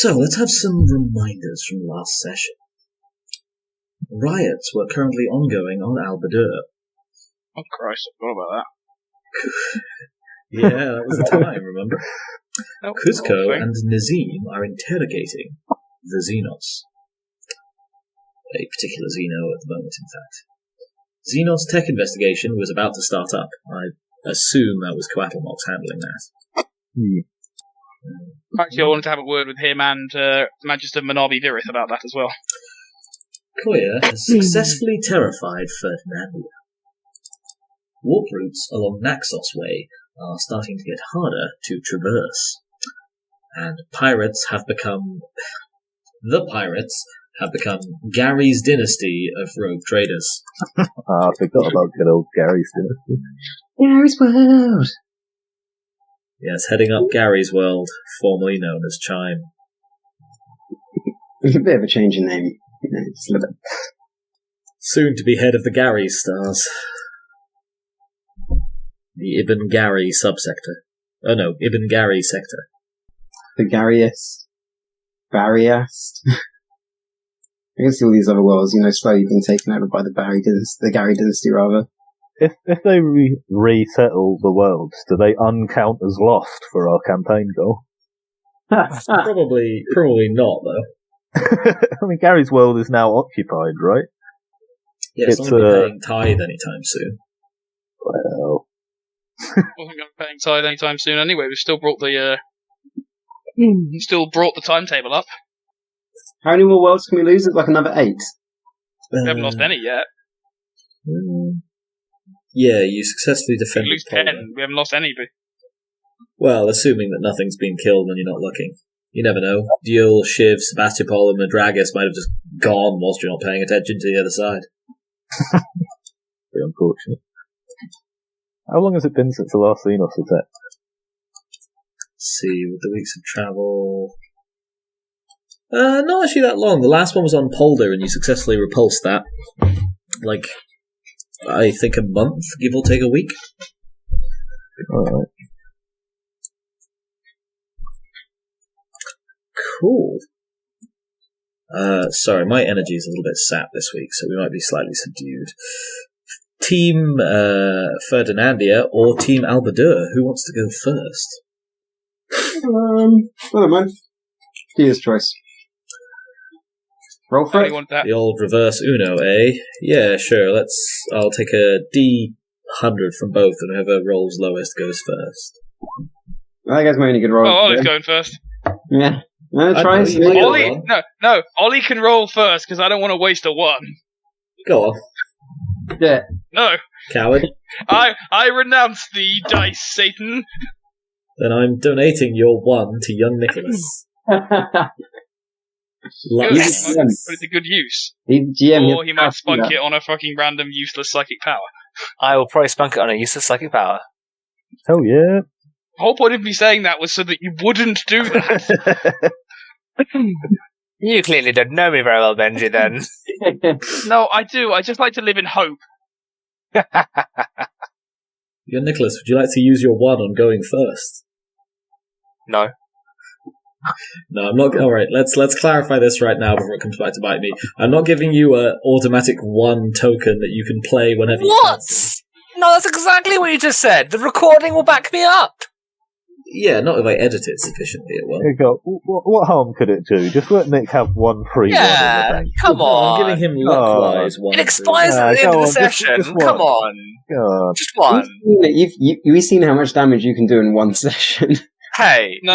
So, let's have some reminders from last session. Riots were currently ongoing on Al-Badurrian. Oh Christ, I forgot about that. Yeah, that was the time, remember? Kuzco and Nazeem are interrogating the xenos. A particular xeno at the moment, in fact. Xenos tech investigation was about to start up. I assume that was Coatlmox handling that. Actually, I wanted to have a word with him and Magister Al-Badurrian about that as well. Coayah has successfully terrified Ferdinandia. Warp routes along Naxos Way are starting to get harder to traverse. And the pirates have become Gary's dynasty of rogue traders. I forgot about good old Gary's dynasty. Gary's World! Yes, heading up Gary's World, formerly known as Chime. It's a bit of a change in name. Just a little bit. Soon to be head of the Gary Stars. The Ibn Gary subsector. Oh no, Ibn Gary sector. The Garyist. Barryast. I can see all these other worlds, slowly being taken over by the Gary dynasty, rather. If they resettle the worlds, do they uncount as lost for our campaign goal? Probably not, though. I mean, Gary's world is now occupied, right? Yeah, it's not going to be paying tithe anytime soon. Well, I wasn't going to be paying tithe anytime soon anyway. We still brought the timetable up. How many more worlds can we lose? It's like another 8. We haven't lost any yet. Yeah, you successfully defended. We lose 10. We haven't lost any. But... Well, assuming that nothing's been killed when you're not looking. You never know. Duel, Shiv, Sebastopol, and Madragus might have just gone whilst you're not paying attention to the other side. Very unfortunate. How long has it been since the last xenos attack? Let's see, with the weeks of travel... not actually that long. The last one was on Polder, and you successfully repulsed that. I think a month, give or take a week. Alright. Cool. Sorry, my energy is a little bit sapped this week, so we might be slightly subdued. Team Ferdinandia or Team Al-Badurrian? Who wants to go first? I don't mind. Dealer's choice. Roll for it. The old reverse Uno, eh? Yeah, sure. I'll take a D100 from both, and whoever rolls lowest goes first. I guess my only good roll. Oh, Ollie's going first. Yeah. Try and Ollie, no. Ollie can roll first because I don't want to waste a 1. Go on. Yeah. No. Coward. I renounce thee, dice Satan. Then I'm donating your 1 to young Nicholas. Yes. Put it to good use. Or he might spunk it on a fucking random useless psychic power. I will probably spunk it on a useless psychic power. Oh yeah. The whole point of me saying that was so that you wouldn't do that. You clearly don't know me very well, Benji, then. No, I do. I just like to live in hope. Young Nicholas, would you like to use your 1 on going first? No. No, I'm not. All right, let's clarify this right now before it comes back to bite me. I'm not giving you a automatic 1 token that you can play whenever you What? fancy. No, that's exactly what you just said. The recording will back me up. Yeah, not if I edit it sufficiently, it will. There you go. What harm could it do? Just let Nick have 1 free one in the bank. Come on. I'm giving him luck-wise 1. It expires at the end of the session. Just Come on. God. Just 1. You've seen how much damage you can do in 1 session. Hey, No.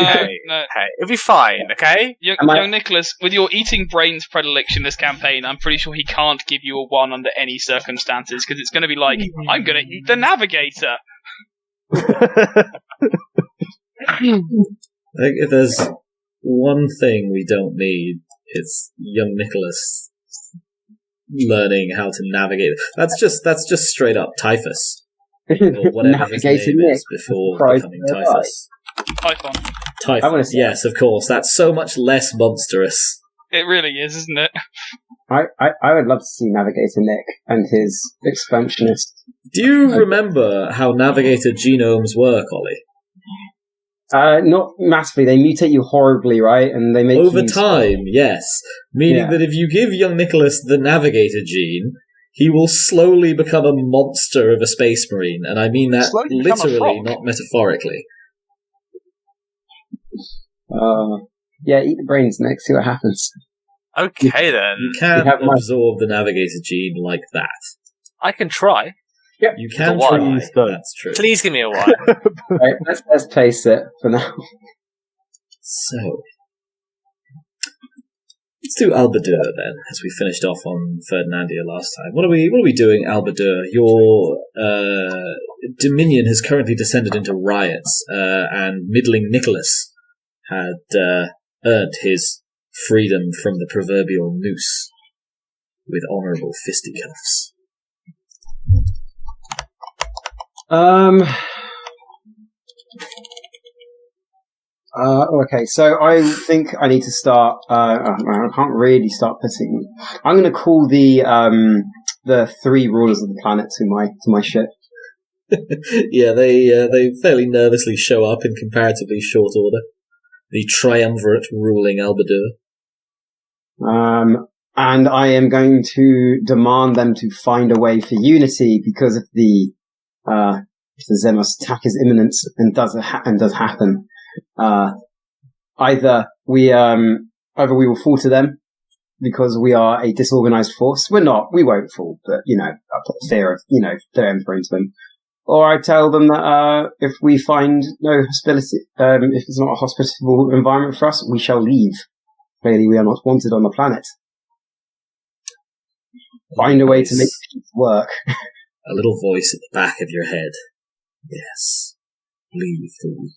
it'll be fine, okay? Young Nicholas, with your eating brains predilection this campaign, I'm pretty sure he can't give you a 1 under any circumstances, because it's going to be like, I'm going to eat the navigator. I think if there's one thing we don't need, it's young Nicholas learning how to navigate. That's just straight up typhus. Or whatever his name is before becoming typhus. Typhon. Yes, of course. That's so much less monstrous. It really is, isn't it? I would love to see Navigator Nick and his expansionist. Do you remember how Navigator genomes work, Ollie? Not massively. They mutate you horribly, right? And they make Over you time, yes. Meaning Yeah. that if you give young Nicholas the navigator gene, he will slowly become a monster of a space marine, and I mean that Slowly become a literally, frog. not metaphorically. Yeah, eat the brains next. See what happens. Okay then. You can have my- absorb the navigator gene like that. I can try. You can But why? try, Please don't. that's true. Please give me a while. Right, let's place it for now. So, let's do Al-Badur then, as we finished off on Ferdinandia last time. What are we doing, Al-Badur? Your dominion has currently descended into riots, and middling Nicholas had earned his freedom from the proverbial noose with honourable fisticuffs. Okay, so I think I need to start. I can't really start putting. I'm going to call the 3 rulers of the planet to my ship. Yeah, they fairly nervously show up in comparatively short order. The triumvirate ruling Al-Badur. And I am going to demand them to find a way for unity, because if the xenos attack is imminent and does happen, either we will fall to them because we are a disorganized force. We won't fall, but I put the fear of their emperor into them. Or I tell them that if we find no hospitality, if it's not a hospitable environment for us, we shall leave. Clearly, we are not wanted on the planet. Find a way to make it work. A little voice at the back of your head. Yes. Leave the weak.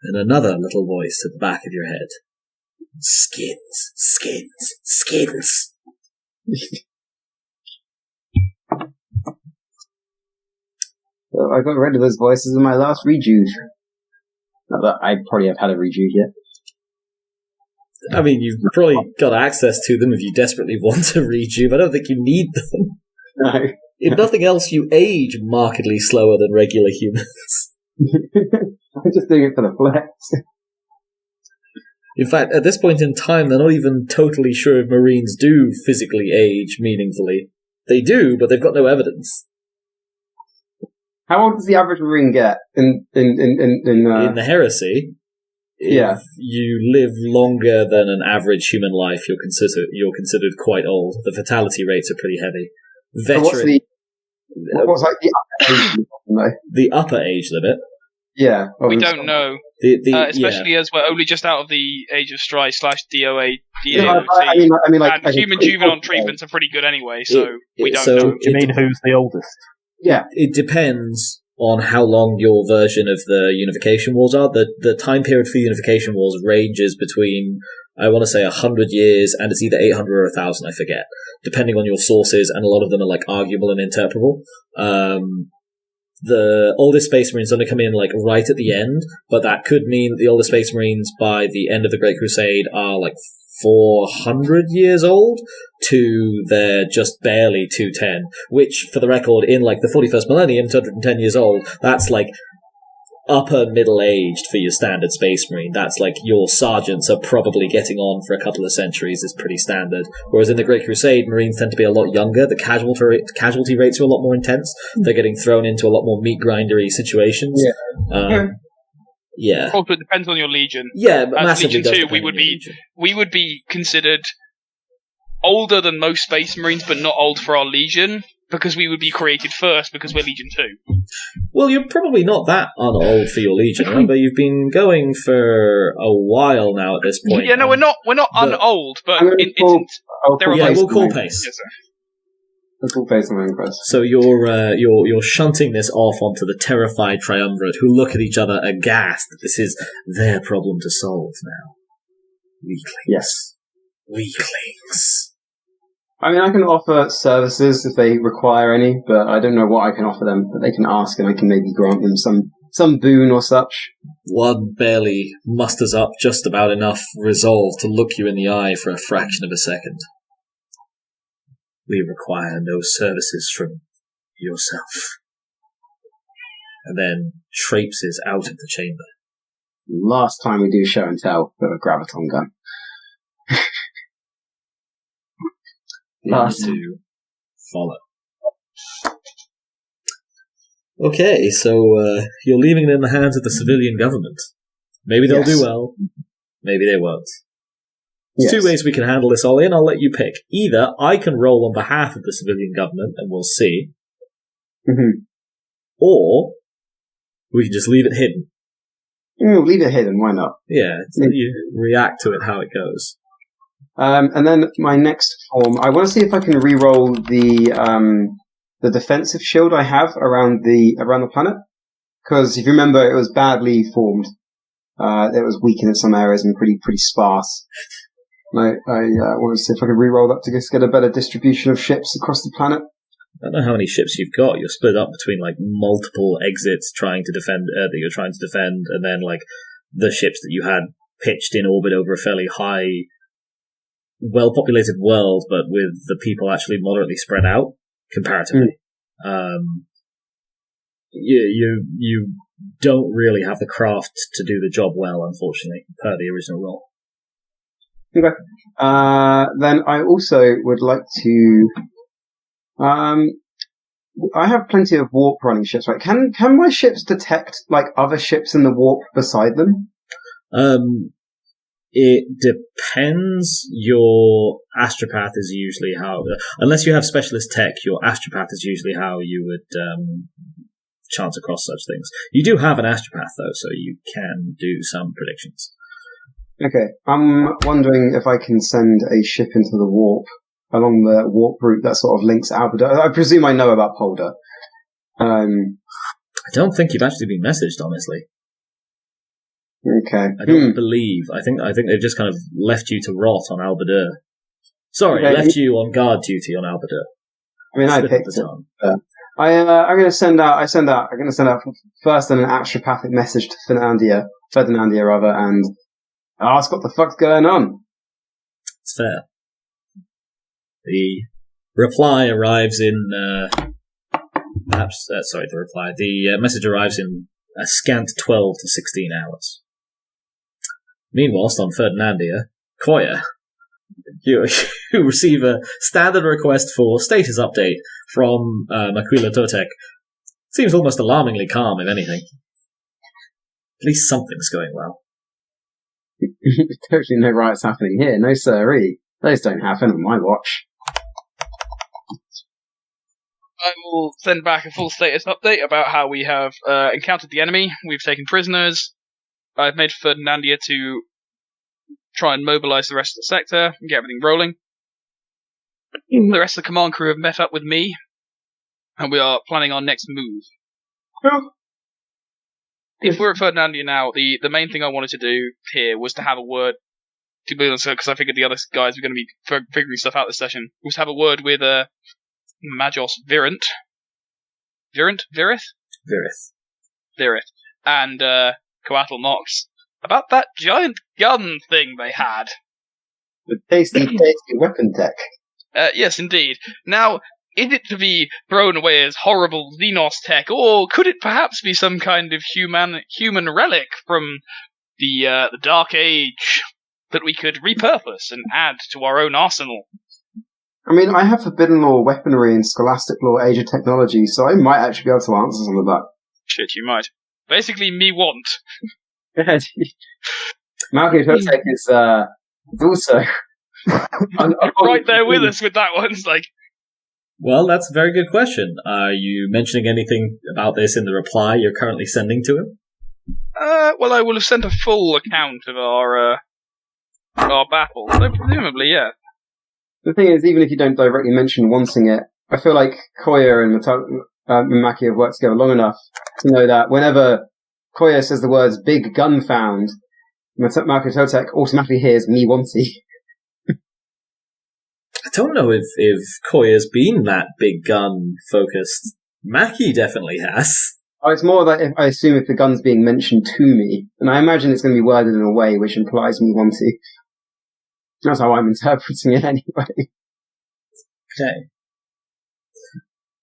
And another little voice at the back of your head. Skins, skins, skins. So I got rid of those voices in my last rejuve. Not that I probably have had a rejuve yet. I mean, you've probably got access to them if you desperately want to rejuve. I don't think you need them. No. If nothing else, you age markedly slower than regular humans. I'm just doing it for the flex. In fact, at this point in time, they're not even totally sure if Marines do physically age meaningfully. They do, but they've got no evidence. How old does the average Marine get in In the Heresy, yeah. if you live longer than an average human life, you're considered quite old. The fatality rates are pretty heavy. So what's like the upper age limit? The upper age limit? Yeah. We don't know, especially as we're only just out of the age of strife / DOA. I mean, and human juvenile treatments are pretty good anyway, so we don't know. Do you mean who's the oldest? Yeah. It depends on how long your version of the Unification Wars are. The time period for the Unification Wars ranges between, I want to say, 100 years, and it's either 800 or 1,000, I forget, depending on your sources, and a lot of them are like arguable and interpretable. The oldest Space Marines only come in like right at the end, but that could mean the oldest Space Marines by the end of the Great Crusade are like 400 years old to they're just barely 210, which, for the record, in like the 41st millennium, 210 years old, that's like upper middle-aged for your standard Space Marine. That's like your sergeants are probably getting on for a couple of centuries is pretty standard. Whereas in the Great Crusade, Marines tend to be a lot younger. The casualty rates are a lot more intense. They're getting thrown into a lot more meat-grindery situations. Yeah. Also, it depends on your legion. Yeah, As massively Legion does 2, depend on your legion. we would be considered older than most Space Marines, but not old for our Legion, because we would be created first because we're Legion 2. Well, you're probably not that unold for your Legion. Remember, you've been going for a while now at this point. Yeah, no, we're not unold, but we'll call pace. Yes, sir. Let's call pace on Inquest. So you're shunting this off onto the terrified triumvirate, who look at each other aghast that this is their problem to solve now. Weaklings. Yes. Weaklings. I mean, I can offer services if they require any, but I don't know what I can offer them. But they can ask, and I can maybe grant them some boon or such. One barely musters up just about enough resolve to look you in the eye for a fraction of a second. We require no services from yourself. And then traipses out of the chamber. last time we do show and tell with a graviton gun. Last to follow. Okay, so you're leaving it in the hands of the civilian government. Maybe they'll do well, maybe they won't. There's two ways we can handle this, Ollie, and I'll let you pick. Either I can roll on behalf of the civilian government, and we'll see, or we can just leave it hidden. Leave it hidden, why not? Yeah, so you react to it how it goes. And then my next form, I want to see if I can re-roll the defensive shield I have around the planet. Because if you remember, it was badly formed. It was weak in some areas and pretty sparse. I want to see if I can re-roll that to just get a better distribution of ships across the planet. I don't know how many ships you've got. You're split up between like multiple exits trying to defend that you're trying to defend, and then like the ships that you had pitched in orbit over a fairly high, well-populated world, but with the people actually moderately spread out comparatively. You don't really have the craft to do the job well, unfortunately, per the original role. Okay. Then I also would like to. I have plenty of warp running ships. Right? Can my ships detect like other ships in the warp beside them? It depends. Your astropath is usually how, unless you have specialist tech, your astropath is usually how you would chance across such things. You do have an astropath though, so you can do some predictions. Okay, I'm wondering if I can send a ship into the warp along the warp route that sort of links Al-Badurrian. I presume I know about Polder. I don't think you've actually been messaged, honestly. Okay. I don't believe. I think they've just kind of left you to rot on Al-Badurrian. Sorry, left you on guard duty on Al-Badurrian. I mean, I picked it. I'm going to send out first an astropathic message to Ferdinandia, and ask what the fuck's going on. It's fair. The reply arrives in, the message arrives in a scant 12 to 16 hours. Meanwhile, on Ferdinandia, Coayah, you receive a standard request for status update from Macuiltotec. Seems almost alarmingly calm, if anything. At least something's going well. There's totally no riots happening here. No siree. Those don't happen on my watch. I will send back a full status update about how we have encountered the enemy. We've taken prisoners. I've made Ferdinandia to try and mobilize the rest of the sector and get everything rolling. The rest of the command crew have met up with me, and we are planning our next move. If we're at Ferdinandia now, the main thing I wanted to do here was to have a word, to be honest, because I figured the other guys were going to be figuring stuff out this session, was to have a word with Majos Virith, and Coatlmox about that giant gun thing they had. The tasty weapon tech. Yes, indeed. Now, is it to be thrown away as horrible xenos tech, or could it perhaps be some kind of human relic from the Dark Age that we could repurpose and add to our own arsenal? I mean, I have Forbidden Law weaponry and Scholastic Law Age of Technology, so I might actually be able to answer some of that. Shit, you might. Basically, me want. Macuiltotec is also right there with us with that one. It's like, well, that's a very good question. Are you mentioning anything about this in the reply you're currently sending to him? Well, I will have sent a full account of our battle, so presumably, yeah. The thing is, even if you don't directly mention wanting it, I feel like Coayah and Maccy have worked together long enough to know that whenever Coayah says the words "big gun found," Macuiltotec automatically hears "me wanty." I don't know if Coayah's been that big gun focused. Maccy definitely has. Oh, it's more that I assume if the gun's being mentioned to me, and I imagine it's going to be worded in a way which implies me wanty. That's how I'm interpreting it anyway. Okay.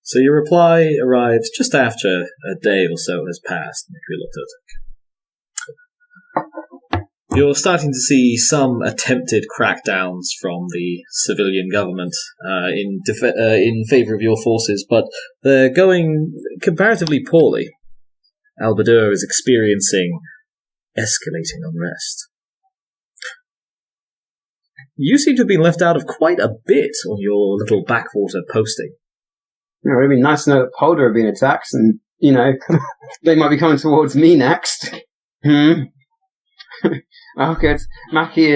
So your reply arrives just after a day or so has passed, Macuiltotec. You're starting to see some attempted crackdowns from the civilian government in favour of your forces, but they're going comparatively poorly. Al-Badurrian is experiencing escalating unrest. You seem to have been left out of quite a bit on your little backwater posting. It would be nice to know that Polder have been attacked, and, they might be coming towards me next. Oh, good. Maccy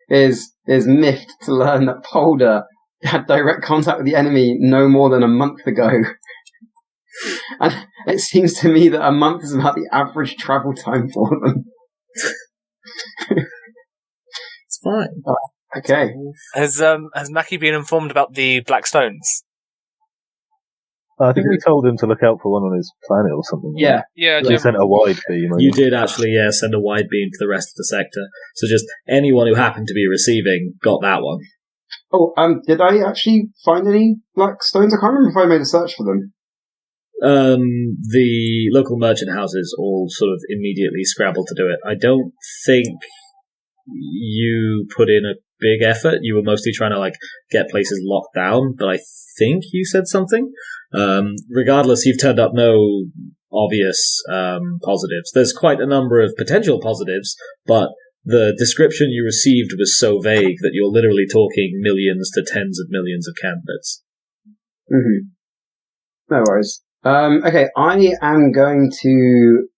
is miffed to learn that Polder had direct contact with the enemy no more than a month ago. And it seems to me that a month is about the average travel time for them. It's fine. Oh, okay. Has Maccy been informed about the Black Stones? I think we told him to look out for one on his planet or something. Yeah. Yeah, He sent a wide beam. You did actually, send a wide beam to the rest of the sector. So just anyone who happened to be receiving got that one. Oh, did I actually find any black stones? I can't remember if I made a search for them. The local merchant houses all sort of immediately scrabbled to do it. I don't think you put in a big effort. You were mostly trying to get places locked down, but I think you said something. Regardless, you've turned up no obvious positives. There's quite a number of potential positives, but the description you received was so vague that you're literally talking millions to tens of millions of candidates. Mm-hmm. No worries. Okay, I am going to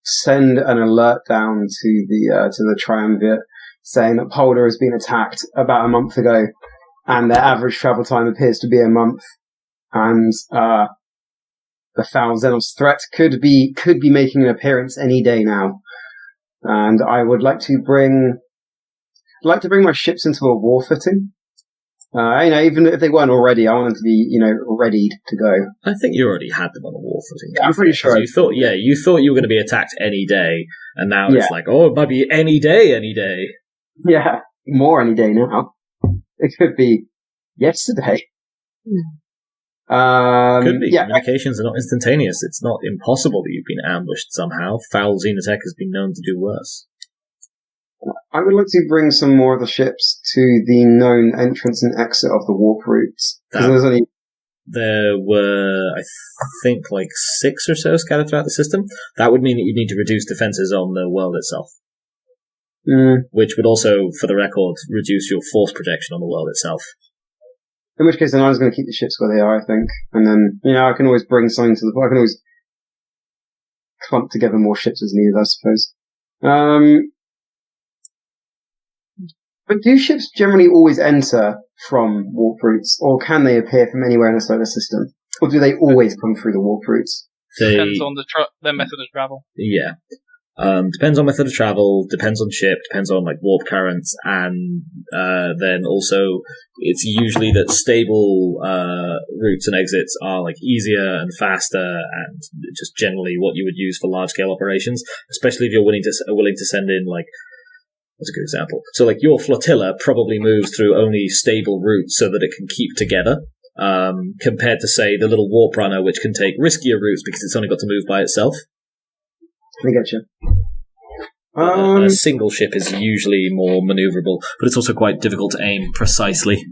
send an alert down to the Triumvirate saying that Polder has been attacked about a month ago, and their average travel time appears to be a month, and the foul xenos threat could be making an appearance any day now. And I would like to bring my ships into a war footing. Even if they weren't already, I want them to be, ready to go. I think you already had them on a war footing. Yeah, I'm pretty sure. You thought you were going to be attacked any day, and now it's it might be any day. Yeah, more any day now. It could be yesterday. Could be. Yeah, Communications are not instantaneous. It's not impossible that you've been ambushed somehow. Foul xenotech has been known to do worse. I would like to bring some more of the ships to the known entrance and exit of the warp routes. There were, I think, 6 or so scattered throughout the system. That would mean that you'd need to reduce defenses on the world itself. Which would also, for the record, reduce your force projection on the world itself. In which case, then I was going to keep the ships where they are, I think. And then, I can always bring something to I can always clump together more ships as needed, I suppose. But do ships generally always enter from warp routes, or can they appear from anywhere in the solar system? Or do they always come through the warp routes? Depends on their method of travel. Yeah. Depends on method of travel, depends on ship, depends on warp currents, and then also it's usually that stable routes and exits are easier and faster, and just generally what you would use for large scale operations, especially if you're willing to send in what's a good example? So your flotilla probably moves through only stable routes so that it can keep together. Compared to, say, the little warp runner, which can take riskier routes because it's only got to move by itself. I get you. A single ship is usually more maneuverable, but it's also quite difficult to aim precisely.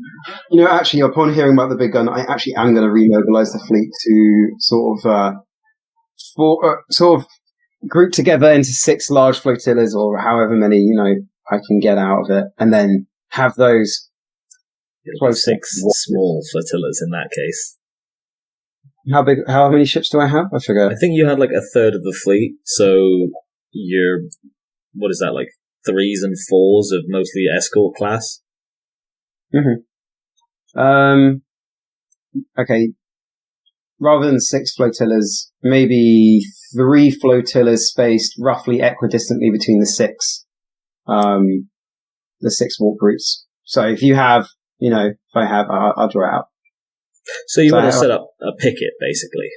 Actually, upon hearing about the big gun, I actually am going to remobilize the fleet to sort of group together into 6 large flotillas, or however many I can get out of it, and then have those 6 small flotillas in that case. How many ships do I have? I forget. I think you had a third of the fleet, so you're, what is that, 3s and 4s of mostly escort class? Okay. Rather than 6 flotillas, maybe 3 flotillas spaced roughly equidistantly between the 6 warp routes. So if you have, I'll draw it out. So you want to set up a picket, basically?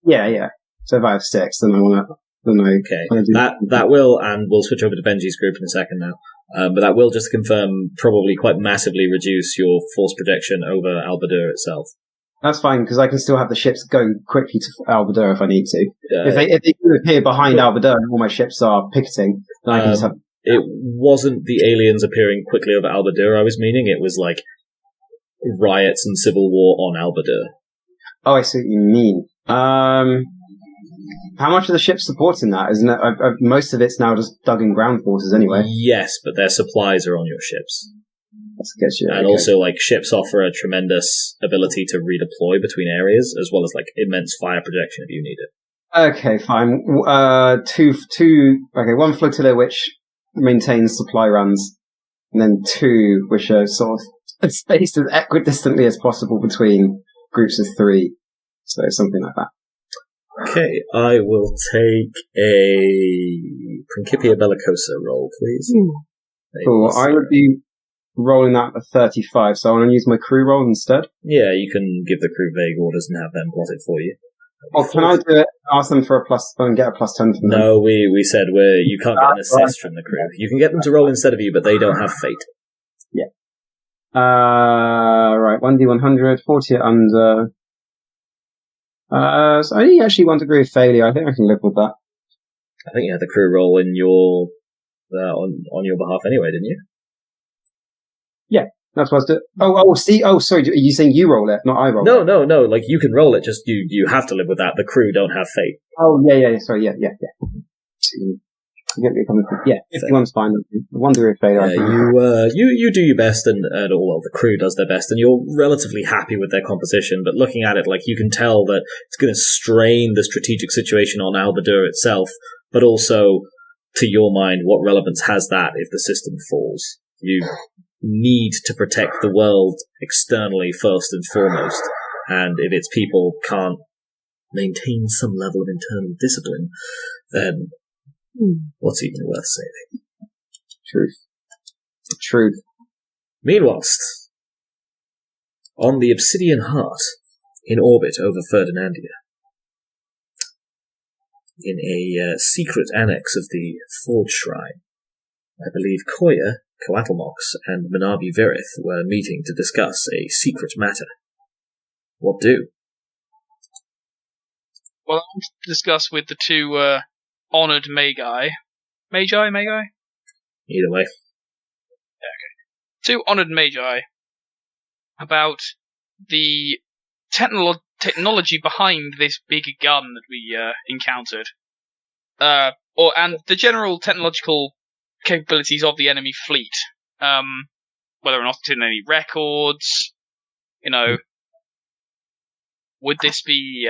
Yeah. So if I have 6, then I want to... Okay, that will, and we'll switch over to Benji's group in a second now, but that will, just to confirm, probably quite massively reduce your force projection over Al-Badurrian itself. That's fine, because I can still have the ships go quickly to Al-Badurrian if I need to. If they appear behind Al-Badurrian and all my ships are picketing, then I can just have... it wasn't the aliens appearing quickly over Al-Badurrian I was meaning, it was like riots and civil war on Al-Badurrian. Oh, I see what you mean. How much of the ship supporting that? Isn't it? Most of it's now just dug in ground forces anyway. Yes, but their supplies are on your ships. And okay. also, like, ships offer a tremendous ability to redeploy between areas, as well as, like, immense fire projection if you need it. Okay, fine. One flotilla which maintains supply runs, and then 2 which are sort of spaced as equidistantly as possible between groups of 3. So something like that. Okay, I will take a Principia Bellicosa roll, please. Cool. I would be rolling that at 35, so I want to use my crew roll instead. Yeah, you can give the crew vague orders and have them plot it for you. Or can I do it? Ask them for a plus and get a +10 from them. No, we said you can't get an assist from the crew. You can get them to roll instead of you, but they don't have fate. Yeah. Right. 1d100, 40 under. So I only actually 1 degree of failure. I think I can live with that. I think you had the crew roll in your on your behalf anyway, didn't you? Yeah, that's what I was doing. Sorry. Are you saying you roll it, not I roll it? No. Like, you can roll it, just you have to live with that. The crew don't have fate. Oh, yeah. Sorry, yeah. You get me coming from. Yeah, 51's fine. 1 degree of failure. You do your best, and the crew does their best, and you're relatively happy with their composition. But looking at it, like, you can tell that it's going to strain the strategic situation on Al-Badurrian itself, but also, to your mind, what relevance has that if the system falls? You need to protect the world externally first and foremost, and if its people can't maintain some level of internal discipline, then what's even worth saving? Truth. Meanwhile, on the Obsidian Heart, in orbit over Ferdinandia, in a secret annex of the Forge Shrine, I believe Coayah, Coatlmox, and Manabi-Virith were meeting to discuss a secret matter. What do? Well, I want to discuss with the 2 honoured Magi. Magi? Either way. Yeah, okay. 2 honoured Magi about the technology behind this big gun that we encountered. And the general technological capabilities of the enemy fleet. Whether or not it's in any records, would this be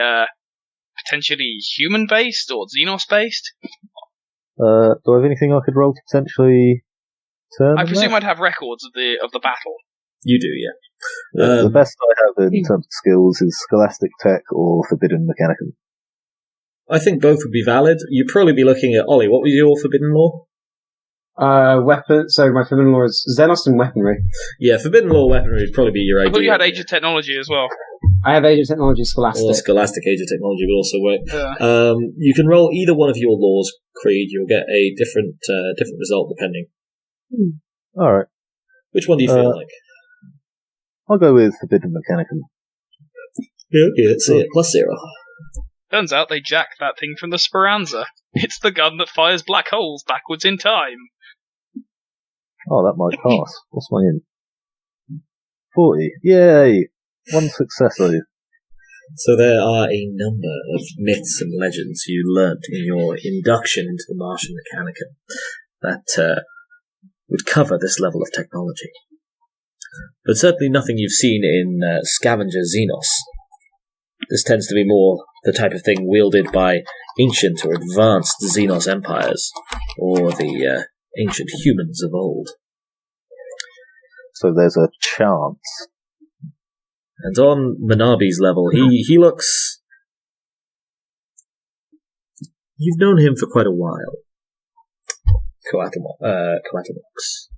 potentially human-based or xenos-based? Do I have anything I could roll to potentially turn? I presume I'd have records of the battle. You do, yeah. The best I have in terms of skills is Scholastic Tech or Forbidden Mechanicum. I think both would be valid. You'd probably be looking at Ollie. What was your Forbidden Law? Weapon. So my Forbidden Law is Xenos and Weaponry. Yeah, Forbidden Law Weaponry would probably be your idea. I thought you had Age of Technology as well. I have Age of Technology, Scholastic. Or Scholastic Age of Technology would also work. Yeah. You can roll either one of your laws, Cread. You'll get a different result depending. Alright. Which one do you feel like? I'll go with Forbidden Mechanicum. Yeah, okay, let's see it. +0. Turns out they jacked that thing from the Speranza. It's the gun that fires black holes backwards in time. Oh, that might pass. What's my in? 40. Yay! 1 success, are you? So there are a number of myths and legends you learnt in your induction into the Martian Mechanicum that would cover this level of technology. But certainly nothing you've seen in Scavenger Xenos. This tends to be more the type of thing wielded by ancient or advanced Xenos empires, or the ancient humans of old. So there's a chance. And on Manabi's level, he looks... You've known him for quite a while. Coatlmox.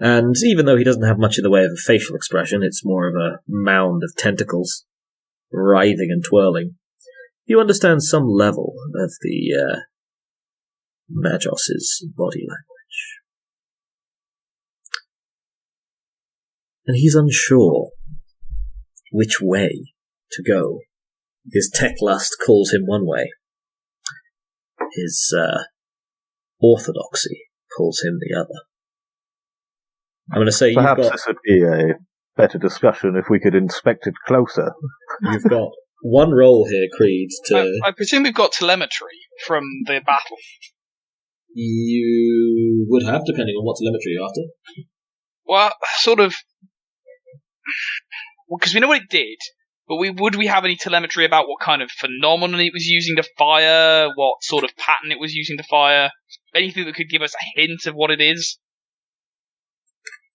And even though he doesn't have much in the way of a facial expression, it's more of a mound of tentacles, writhing and twirling. You understand some level of the Magos' body language. And he's unsure which way to go. His tech lust calls him one way. His orthodoxy pulls him the other. I'm going to say Perhaps this would be a better discussion if we could inspect it closer. You've got one roll here, Creed, to... I presume we've got telemetry from the battle. You would have, depending on what telemetry you're after. Well, sort of... Because we know what it did, but would we have any telemetry about what kind of phenomenon it was using to fire, what sort of pattern it was using to fire, anything that could give us a hint of what it is?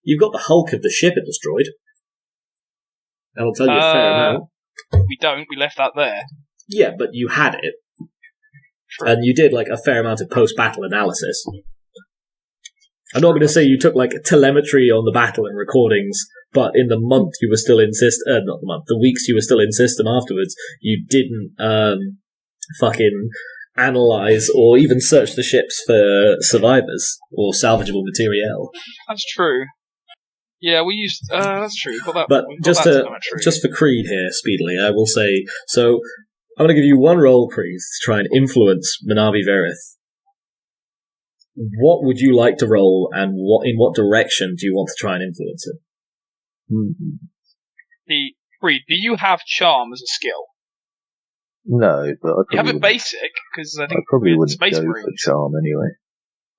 You've got the hulk of the ship it destroyed. That'll tell you a fair amount. We don't, we left that there. Yeah, but you had it. True. And you did, like, a fair amount of post-battle analysis. I'm not going to say you took, like, telemetry on the battle and recordings, but in the month you were still in system... not the month, the weeks you were still in system afterwards, you didn't, fucking analyze or even search the ships for survivors or salvageable material. That's true. Yeah, we used... that's true. But just for Creed here, speedily, I will say... So, I'm going to give you one roll, Creed, to try and influence Manabi Verith. What would you like to roll, and in what direction do you want to try and influence it? Creed, do you have charm as a skill? No, but you have it basic, because I think I probably wouldn't Space go Marines. for charm anyway.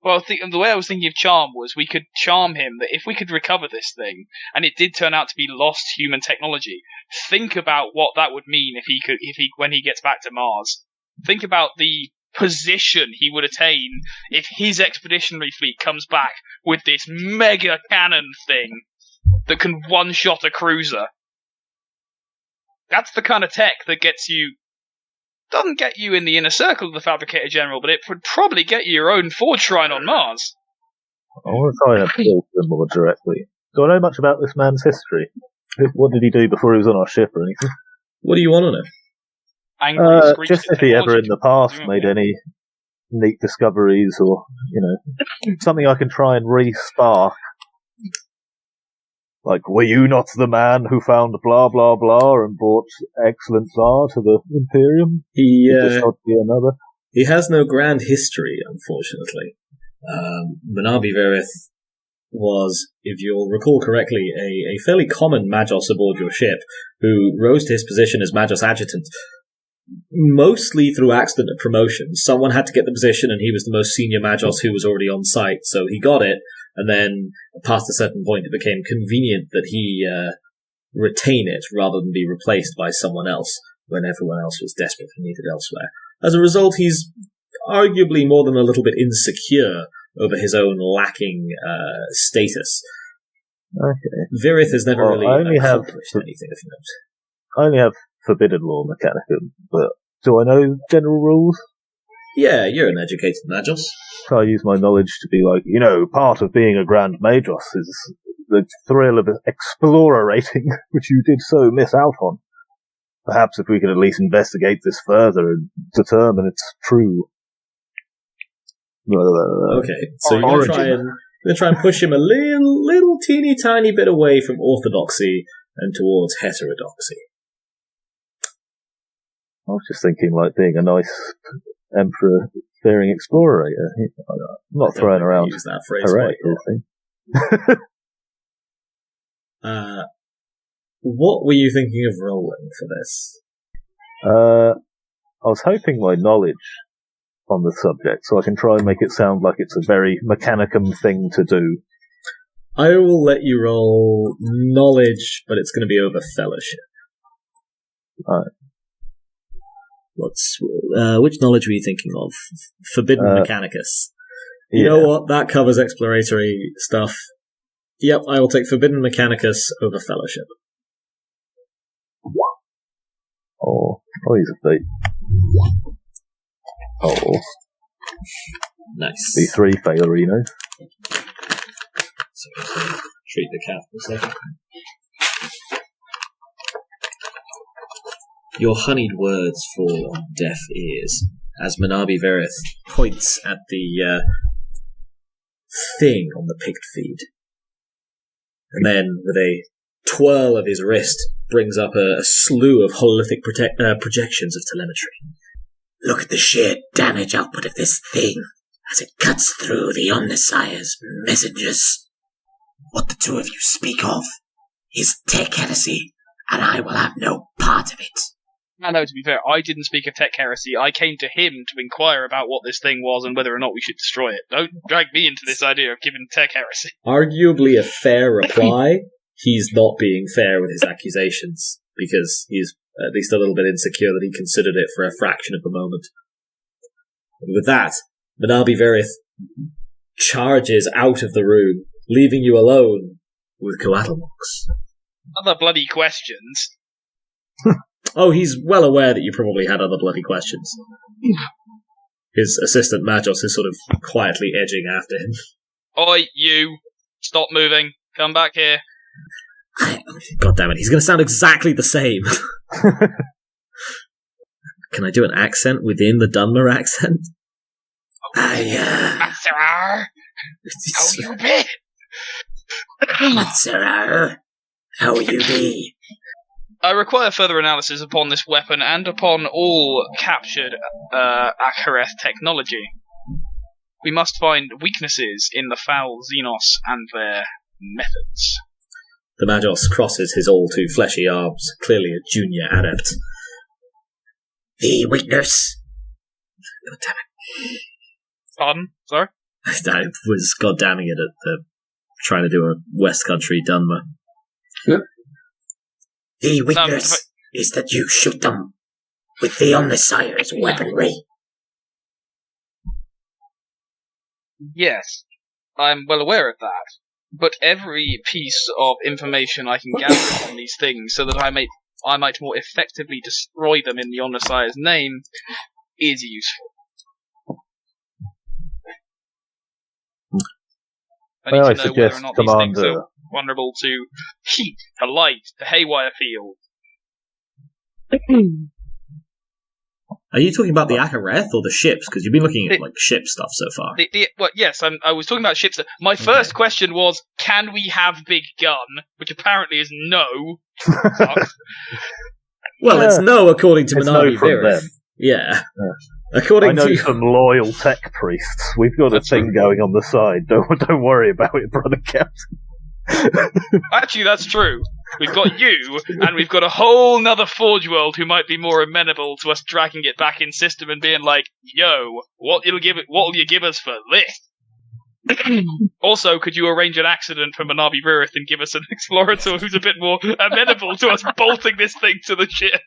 Well, the way I was thinking of charm was we could charm him that if we could recover this thing, and it did turn out to be lost human technology, think about what that would mean when he gets back to Mars. Think about the position he would attain if his expeditionary fleet comes back with this mega cannon thing that can one-shot a cruiser. That's the kind of tech that doesn't get you in the inner circle of the Fabricator General, but it would probably get you your own forge shrine on Mars. I want to try and appeal to them more directly. Do I know much about this man's history? What did he do before he was on our ship or anything? What do you want to know? Just if he ever in the past made any neat discoveries or, something I can try and re-spark. Like, were you not the man who found blah blah blah and brought excellent Tsar to the Imperium? He has no grand history, unfortunately. Manabi Verith was, if you'll recall correctly, a fairly common Magos aboard your ship, who rose to his position as Magos Adjutant, mostly through accident of promotion. Someone had to get the position, and he was the most senior Magos who was already on site, so he got it. And then, past a certain point, it became convenient that he retain it rather than be replaced by someone else when everyone else was desperately needed elsewhere. As a result, he's arguably more than a little bit insecure over his own lacking status. Okay. Verith has never really accomplished anything of note. I only have Forbidden Law Mechanicum, but do I know general rules? Yeah, you're an educated Magos. So I use my knowledge to be like, part of being a Grand Magos is the thrill of explorating, which you did so miss out on. Perhaps if we could at least investigate this further and determine its true... Okay, so you're going to try and push him a little teeny tiny bit away from orthodoxy and towards heterodoxy. I was just thinking, like, being a nice emperor-fearing explorer. I'm not throwing around use that phrase thing. What were you thinking of rolling for this? I was hoping my knowledge on the subject, so I can try and make it sound like it's a very mechanicum thing to do. I will let you roll knowledge, but it's going to be over fellowship. Alright. Which knowledge were you thinking of? Forbidden Mechanicus. You know what? That covers exploratory stuff. Yep, I will take Forbidden Mechanicus over Fellowship. Oh, he's a thief. Oh. Nice. B3 failurinos. So, treat the cat for a second. Your honeyed words fall on deaf ears as Manabi Verith points at the thing on the picked feed. And then, with a twirl of his wrist, brings up a slew of hololithic projections of telemetry. Look at the sheer damage output of this thing. as it cuts through the Omnissiah's messengers. What the two of you speak of is tech heresy, and I will have no part of it. I know, to be fair, I didn't speak of tech heresy. I came to him to inquire about what this thing was and whether or not we should destroy it. Don't drag me into this idea of giving tech heresy. Arguably a fair reply. He's not being fair with his accusations, because he's at least a little bit insecure that he considered it for a fraction of a moment. And with that, Manabi Verith charges out of the room, leaving you alone with Coatlmox. Other bloody questions. Oh, he's well aware that you probably had other bloody questions. His assistant Magos is sort of quietly edging after him. Oi, you! Stop moving. Come back here. God damn it, he's going to sound exactly the same. Can I do an accent within the Dunmer accent? Sir, how you be? Sir, how you be? I require further analysis upon this weapon and upon all captured Ak'haireth technology. We must find weaknesses in the foul xenos and their methods. The Magos crosses his all too fleshy arms, clearly a junior adept. The weakness. God damn it. Pardon? Sorry? I was goddamming it at the trying to do a West Country Dunmer. Yep. The weakness is that you shoot them with the Omnissiah's weaponry. Yes, I'm well aware of that. But every piece of information I can gather on these things so that I might more effectively destroy them in the Omnissiah's name is useful. I need to know whether or not these things are vulnerable to heat, to light, to haywire field. Are you talking about the Ak'haireth or the ships? Because you've been looking at ship stuff so far. Well, yes, I was talking about ships. My first question was, can we have big gun? Which apparently is no. Well, it's no according to Manabi no from Verith. them. Yeah. According I know to some loyal tech priests. We've got a thing going on the side. Don't worry about it, brother Captain. Actually, that's true. We've got you, and we've got a whole nother Forge World who might be more amenable to us dragging it back in system and being like, "Yo, what will you give us for this?" Also, could you arrange an accident for Manabi Verith and give us an explorator who's a bit more amenable to us bolting this thing to the ship?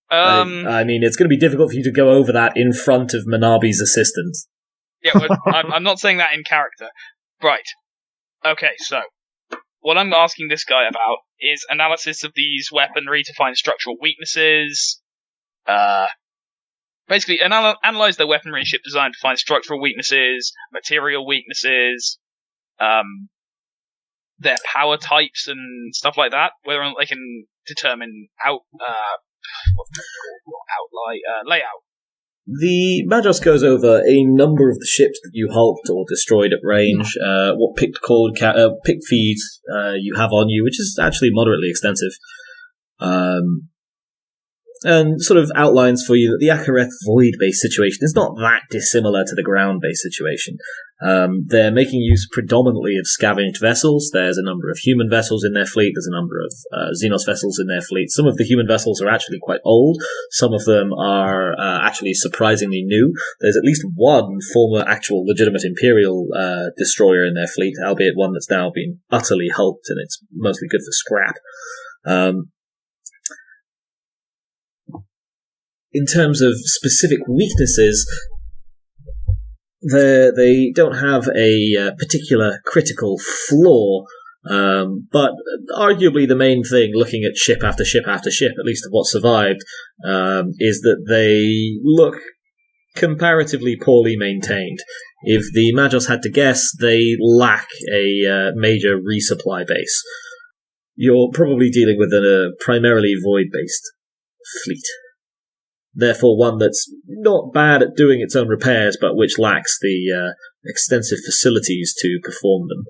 I mean, it's going to be difficult for you to go over that in front of Manabi's assistant. Yeah, well, I'm not saying that in character. Right. Okay, so what I'm asking this guy about is analysis of these weaponry to find structural weaknesses. Basically, analyze their weaponry and ship design to find structural weaknesses, material weaknesses, their power types and stuff like that. Whether or not they can determine layout. The Magos goes over a number of the ships that you hulked or destroyed at range, what picked feeds you have on you, which is actually moderately extensive, and sort of outlines for you that the Ak'haireth void-based situation is not that dissimilar to the ground-based situation. They're making use predominantly of scavenged vessels. There's a number of human vessels in their fleet. There's a number of xenos vessels in their fleet. Some of the human vessels are actually quite old. Some of them are actually surprisingly new. There's at least one former actual legitimate Imperial destroyer in their fleet, albeit one that's now been utterly hulked and it's mostly good for scrap. In terms of specific weaknesses, they don't have a particular critical flaw, but arguably the main thing, looking at ship after ship after ship, at least of what survived, is that they look comparatively poorly maintained. If the Magos had to guess, they lack a major resupply base. You're probably dealing with a primarily void-based fleet. Therefore, one that's not bad at doing its own repairs, but which lacks the extensive facilities to perform them.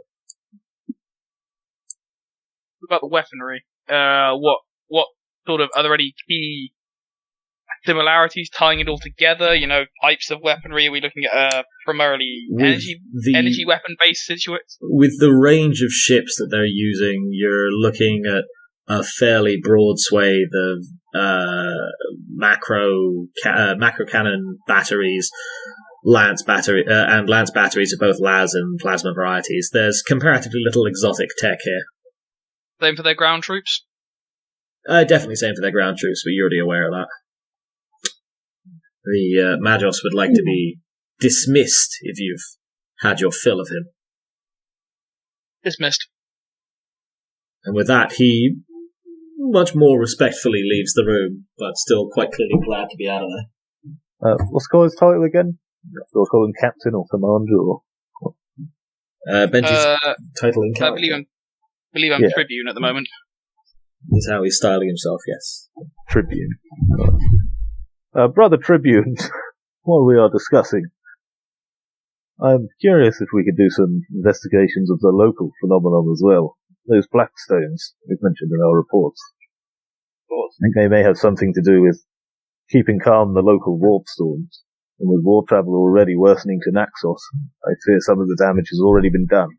What about the weaponry? What sort of, are there any key similarities, tying it all together? Types of weaponry. Are we looking at primarily energy weapon-based situation? With the range of ships that they're using, you're looking at a fairly broad swathe of macro cannon batteries, lance batteries of both las and plasma varieties. There's comparatively little exotic tech here. Same for their ground troops? Definitely same for their ground troops, but you're already aware of that. The Magos would like to be dismissed if you've had your fill of him. Dismissed. And with that, he much more respectfully leaves the room, but still quite clearly glad to be out of there. What's his title again? Do I call him Captain or Commander or... Benji's title in character. I believe I'm Tribune at the moment. Is how he's styling himself, yes. Tribune. Brother Tribune, while we are discussing, I'm curious if we could do some investigations of the local phenomenon as well. Those black stones we've mentioned in our reports. Of course. I think they may have something to do with keeping calm the local warp storms. And with war travel already worsening to Naxos, I fear some of the damage has already been done.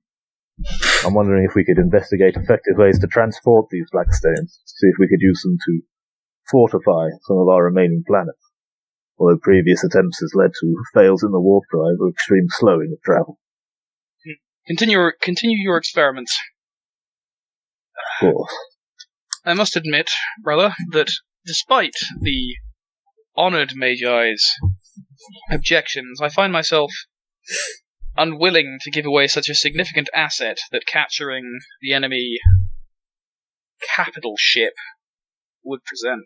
I'm wondering if we could investigate effective ways to transport these black stones, see if we could use them to fortify some of our remaining planets. Although previous attempts has led to fails in the warp drive or extreme slowing of travel. Continue your experiments. Of course. I must admit, brother, that despite the honoured Magi's objections, I find myself unwilling to give away such a significant asset that capturing the enemy capital ship would present.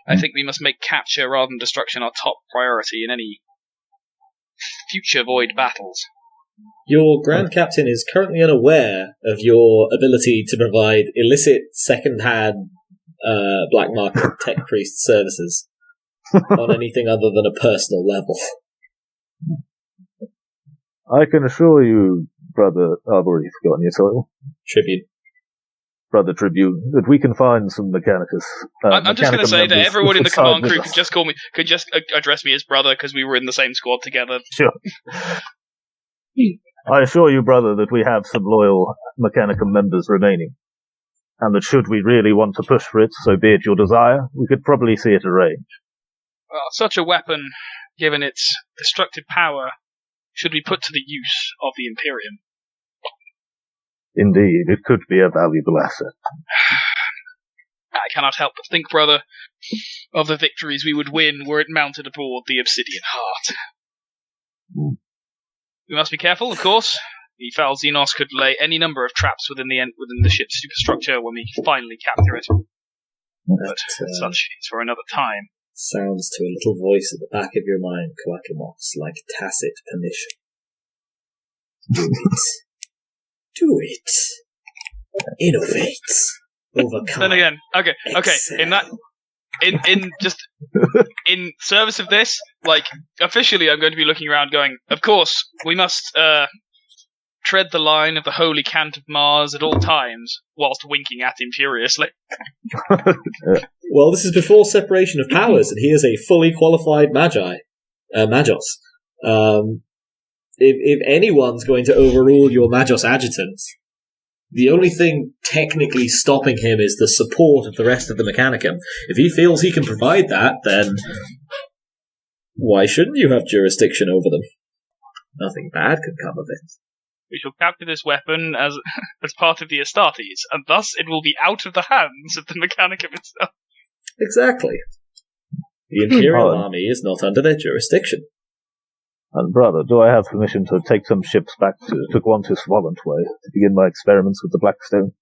I think we must make capture rather than destruction our top priority in any future void battles. Your Grand Captain is currently unaware of your ability to provide illicit second-hand black market tech priest services on anything other than a personal level. I can assure you, brother, I've already forgotten your title. Tribune. Brother Tribune, that we can find some Mechanicus. I'm just going to say that everyone in the command crew could just address me as brother because we were in the same squad together. Sure. I assure you, brother, that we have some loyal Mechanicum members remaining, and that should we really want to push for it, so be it your desire, we could probably see it arranged. Well, such a weapon, given its destructive power, should be put to the use of the Imperium. Indeed, it could be a valuable asset. I cannot help but think, brother, of the victories we would win were it mounted aboard the Obsidian Heart. We must be careful, of course. The foul xenos could lay any number of traps within the ship's superstructure when we finally capture it. But such is for another time. Sounds to a little voice at the back of your mind, Coatlmox, like tacit permission. Do it. Do it. Innovate. Overcome. Then again, okay. Excel. In service of this, officially I'm going to be looking around going, of course, we must tread the line of the holy cant of Mars at all times, whilst winking at him furiously. Well, this is before separation of powers, and he is a fully qualified Magos. If anyone's going to overrule your Magos adjutant, the only thing technically stopping him is the support of the rest of the Mechanicum. If he feels he can provide that, then why shouldn't you have jurisdiction over them? Nothing bad can come of it. We shall capture this weapon as part of the Astartes, and thus it will be out of the hands of the Mechanicum itself. Exactly. The Imperial Army is not under their jurisdiction. And brother, do I have permission to take some ships back to Quantus Voluntway to begin my experiments with the Blackstone?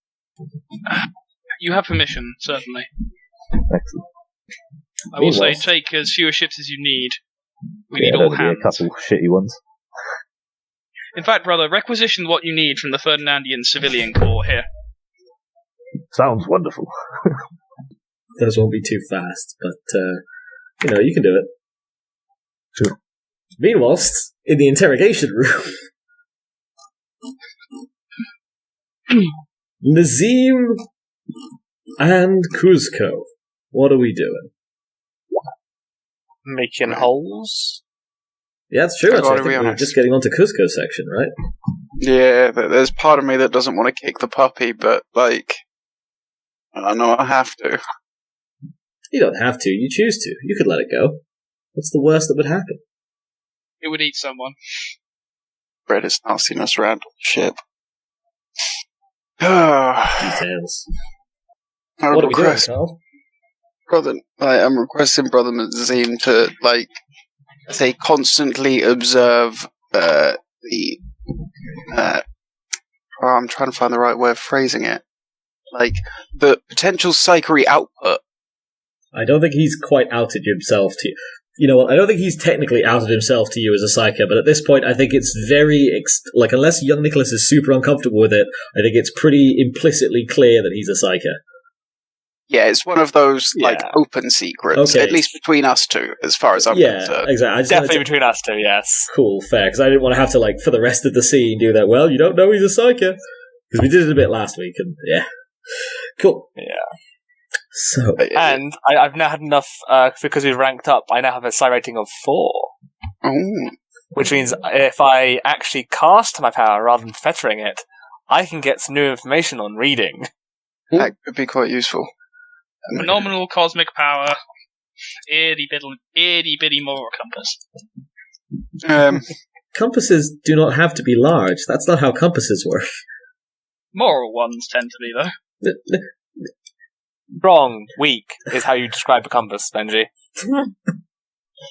You have permission, certainly. Excellent. I will say take as few ships as you need. We need all hands. A couple shitty ones. In fact, brother, requisition what you need from the Ferdinandian Civilian Corps here. Sounds wonderful. Those won't be too fast, but, you can do it. Sure. Meanwhile, in the interrogation room, Nazeem and Kuzco, what are we doing? Making holes? Yeah, that's true. I Actually, I gotta think be we're honest. just getting onto Cuzco section, right? Yeah, there's part of me that doesn't want to kick the puppy, but, like, I know I have to. You don't have to. You choose to. You could let it go. What's the worst that would happen? It would eat someone. Spread its nastiness around the ship. Details. I What are we doing, request, Carl? brother. I'm requesting Brother Nazeem to, like, say, constantly observe the. I'm trying to find the right way of phrasing it. Like, the potential psykery output. I don't think he's quite outed himself to you. You know what? I don't think he's technically outed himself to you as a psyker, but at this point, I think it's very like unless young Nicholas is super uncomfortable with it, I think it's pretty implicitly clear that he's a psyker. Yeah, it's one of those, like, Yeah. open secrets, Okay. at least between us two, as far as I'm concerned. Exactly. I just Definitely wanted to- between us two, yes. Cool, fair, because I didn't want to have to, like, for the rest of the scene do that. Well, you don't know he's a psyker. Because we did it a bit last week, and yeah. Cool. Yeah. So, And I've now had enough, because we've ranked up, I now have a psi rating of 4. Oh, Which means if I actually cast my power rather than fettering it, I can get some new information on reading. that could be quite useful. Phenomenal cosmic power. Itty bitty moral compass. compasses do not have to be large. That's not how compasses work. Moral ones tend to be, though. Wrong, weak, is how you describe a compass, Benji. You're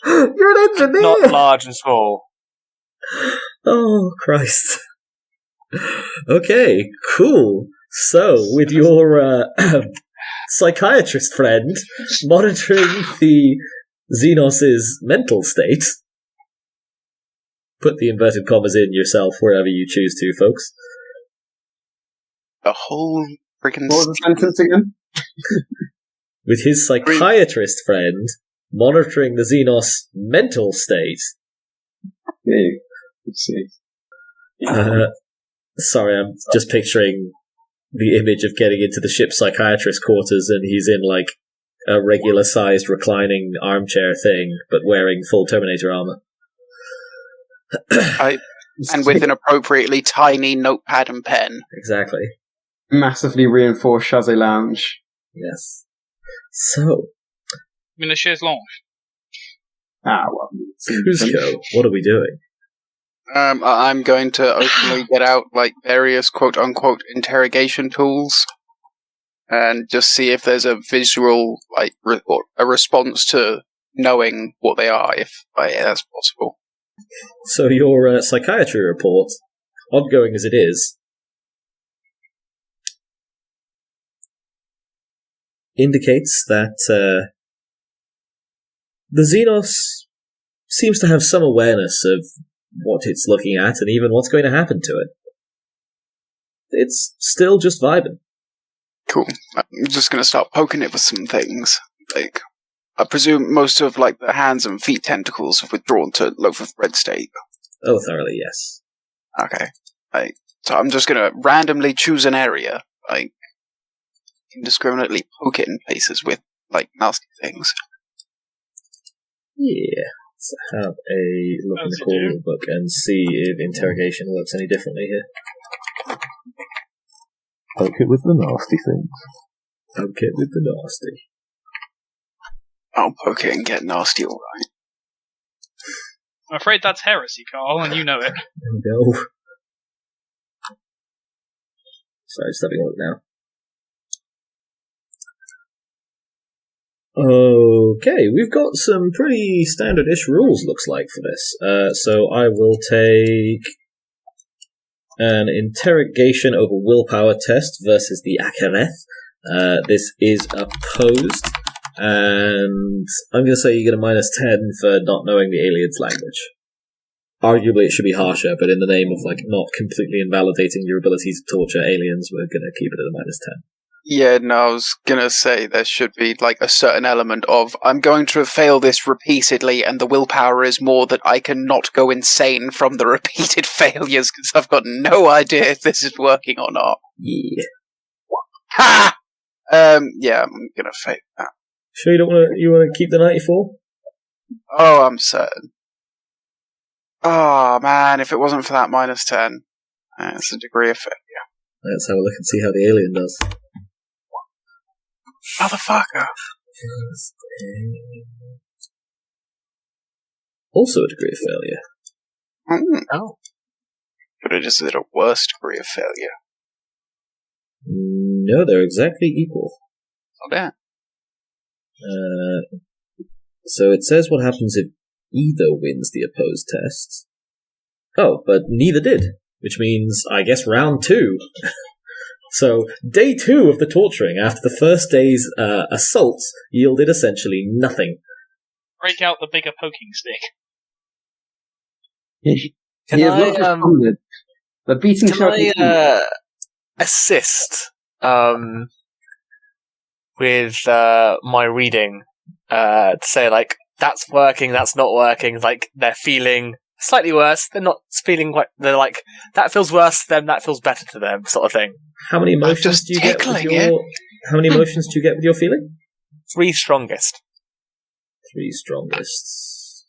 an engineer! Not large and small. Oh, Christ. Okay, cool. So, with your psychiatrist friend monitoring the xenos' mental state, put the inverted commas in yourself wherever you choose to, folks. A whole freaking. What was the sentence again? With his psychiatrist friend monitoring the xenos' mental state. Yeah, let's see. Sorry, I'm just picturing the image of getting into the ship's psychiatrist quarters and he's in, like, a regular-sized reclining armchair thing, but wearing full Terminator armor. And with an appropriately tiny notepad and pen. Exactly. Massively reinforced chaise lounge. Yes. So, In a chaise longue. Ah, well. Kuzco, what are we doing? I'm going to openly get out, like, various quote-unquote interrogation tools and just see if there's a visual, like, or a response to knowing what they are, if that's possible. So your psychiatry report, ongoing as it is, indicates that the xenos seems to have some awareness of what it's looking at and even what's going to happen to it. It's still just vibing. Cool. I'm just going to start poking it with some things. Like, I presume most of, like, the hands and feet tentacles have withdrawn to loaf of bread state. Oh, thoroughly, yes. Okay. Like, so I'm just going to randomly choose an area, like, indiscriminately poke it in places with, like, nasty things. Yeah. Let's have a look in the core rule book and see if interrogation works any differently here. Poke it with the nasty things. Poke it with the nasty. I'll poke it and get nasty, alright. I'm afraid that's heresy, Carl, and you know it. There we go. Sorry, just having a look now. Okay, we've got some pretty standard-ish rules, looks like, for this. So I will take an interrogation over willpower test versus the Ak'haireth. This is opposed, and I'm going to say you get a -10 for not knowing the alien's language. Arguably it should be harsher, but in the name of, like, not completely invalidating your ability to torture aliens, we're going to keep it at a -10. Yeah, no, I was gonna say there should be, like, a certain element of, I'm going to fail this repeatedly, and the willpower is more that I can not go insane from the repeated failures, because I've got no idea if this is working or not. Yeah. Ha! Yeah, I'm gonna fail that. Sure you want to keep the 94? Oh, I'm certain. Oh, man, if it wasn't for that -10, that's a degree of failure. Let's have a look and see how the alien does. Motherfucker. Also a degree of failure. Oh. But it is at a worse degree of failure. No, they're exactly equal. Oh, damn. So it says what happens if either wins the opposed test. Oh, but neither did, which means, I guess, round 2. So, day 2 of the torturing after the first day's assaults yielded essentially nothing. Break out the bigger poking stick. He has not responded. The beating shot. Can I assist with my reading to say, like, that's working, that's not working, like, they're feeling slightly worse, they're not feeling quite, they're like, that feels worse to them, that feels better to them, sort of thing. How many emotions do you get with your... How many emotions do you get with your feeling? 3 strongest. 3 strongest.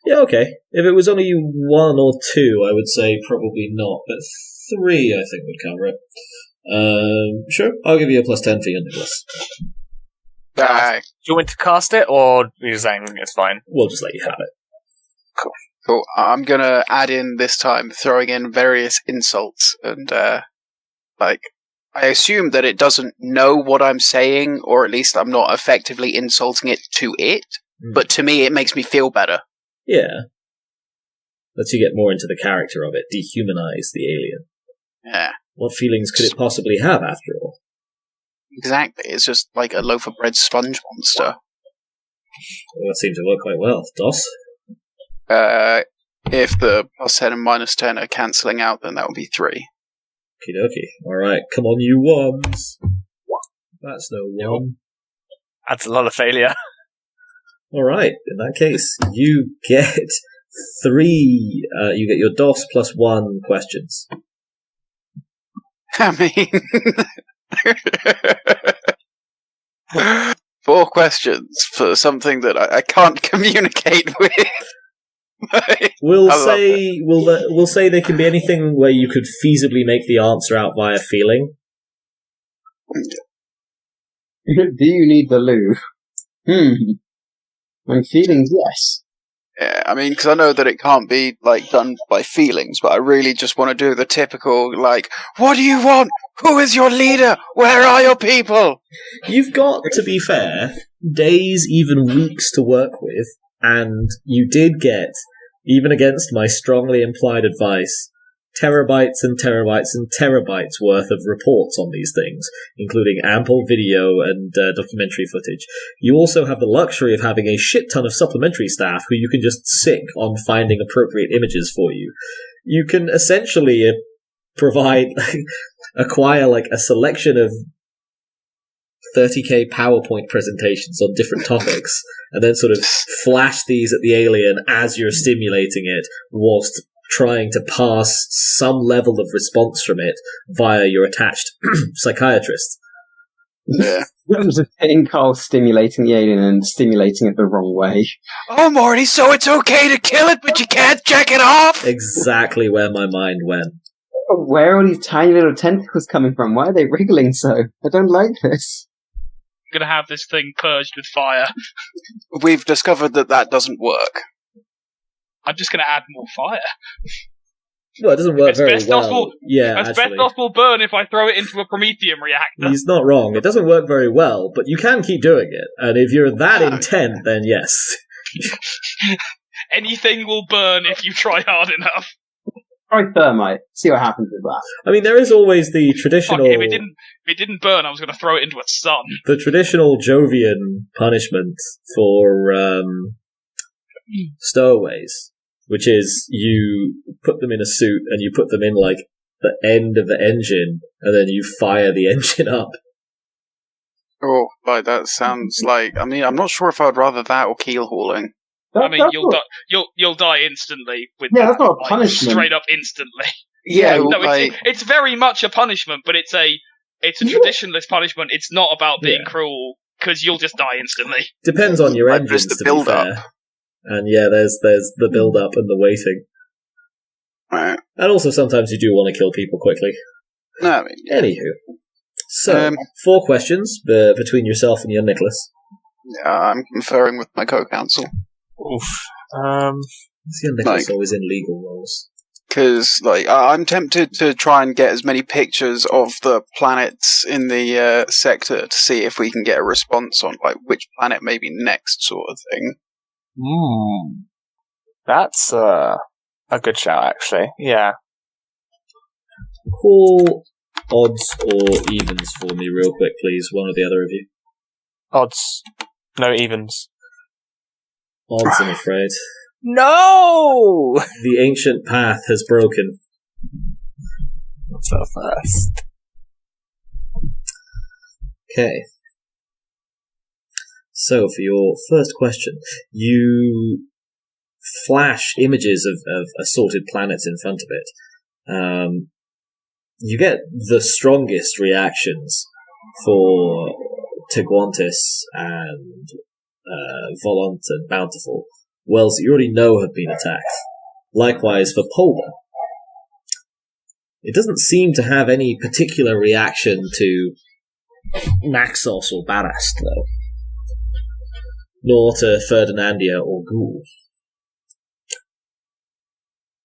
Yeah, okay. If it was only 1 or 2, I would say probably not, but 3 I think would cover it. Sure, I'll give you a +10 for your Nicholas. Do you want me to cast it, or you're saying it's fine? We'll just let you have it. Cool. I'm gonna add in this time, throwing in various insults, and, I assume that it doesn't know what I'm saying, or at least I'm not effectively insulting it to it, but to me it makes me feel better. Yeah. Lets you get more into the character of it, dehumanize the alien. Yeah. What feelings could it possibly have, after all? Exactly, it's just like a loaf of bread sponge monster. Well, that seems to work quite well. Dos? If the +10 and -10 are cancelling out, then that would be 3. Okie dokie. Alright, come on, you ones. That's no 1. That's a lot of failure. Alright, in that case, you get 3, you get your DOS +1 questions. I mean... 4 questions for something that I can't communicate with. We'll say they can be anything where you could feasibly make the answer out via feeling. Do you need the loo? My feelings, yes. Yeah, I mean, because I know that it can't be, like, done by feelings, but I really just want to do the typical, like, what do you want? Who is your leader? Where are your people? You've got, to be fair, days, even weeks to work with, and you did get, even against my strongly implied advice, terabytes and terabytes and terabytes worth of reports on these things, including ample video and documentary footage. You also have the luxury of having a shit ton of supplementary staff who you can just sick on finding appropriate images for you. You can essentially acquire like a selection of 30k PowerPoint presentations on different topics, and then sort of flash these at the alien as you're stimulating it, whilst trying to pass some level of response from it via your attached psychiatrist. Yeah. That was just Ical stimulating the alien and stimulating it the wrong way. Oh, Morty, so it's okay to kill it, but you can't check it off? Exactly where my mind went. Where are all these tiny little tentacles coming from? Why are they wriggling so? I don't like this. I'm gonna have this thing purged with fire. We've discovered that doesn't work. I'm just gonna add more fire. Well, it doesn't work very well. Asbestos will burn if I throw it into a promethium reactor. He's not wrong. It doesn't work very well, but you can keep doing it. And if you're that intent, then yes. Anything will burn if you try hard enough. Try thermite. See what happens with that. I mean, there is always the traditional... If it didn't burn, I was going to throw it into a sun. The traditional Jovian punishment for stowaways, which is you put them in a suit and you put them in, like, the end of the engine, and then you fire the engine up. Oh, like, that sounds like... I mean, I'm not sure if I'd rather that or keel hauling. You'll die instantly with that's not a punishment. Straight up instantly. Yeah, no, it's very much a punishment, but it's a traditionalist punishment. It's not about being cruel, because you'll just die instantly. Depends on your engines, the to build be up. fair. And yeah, there's the build-up and the waiting. Right. And also sometimes you do want to kill people quickly. No, I mean, Anywho. So, 4 questions between yourself and young Nicholas. yeah, I'm conferring with my co-counsel. Oof. Is young Nicholas always in legal roles? Because, I'm tempted to try and get as many pictures of the planets in the sector to see if we can get a response on, which planet may be next, sort of thing. That's a good shout, actually. Yeah. Call odds or evens for me real quick, please, one or the other of you. Odds. No evens. Odds, I'm afraid. No! The ancient path has broken. So fast. Okay. So, for your first question, you flash images of assorted planets in front of it. You get the strongest reactions for Teguantis and Volant and Bountiful, worlds that you already know have been attacked. Likewise for Polder. It doesn't seem to have any particular reaction to Naxos or Barast, though. Nor to Ferdinandia or Ghoul.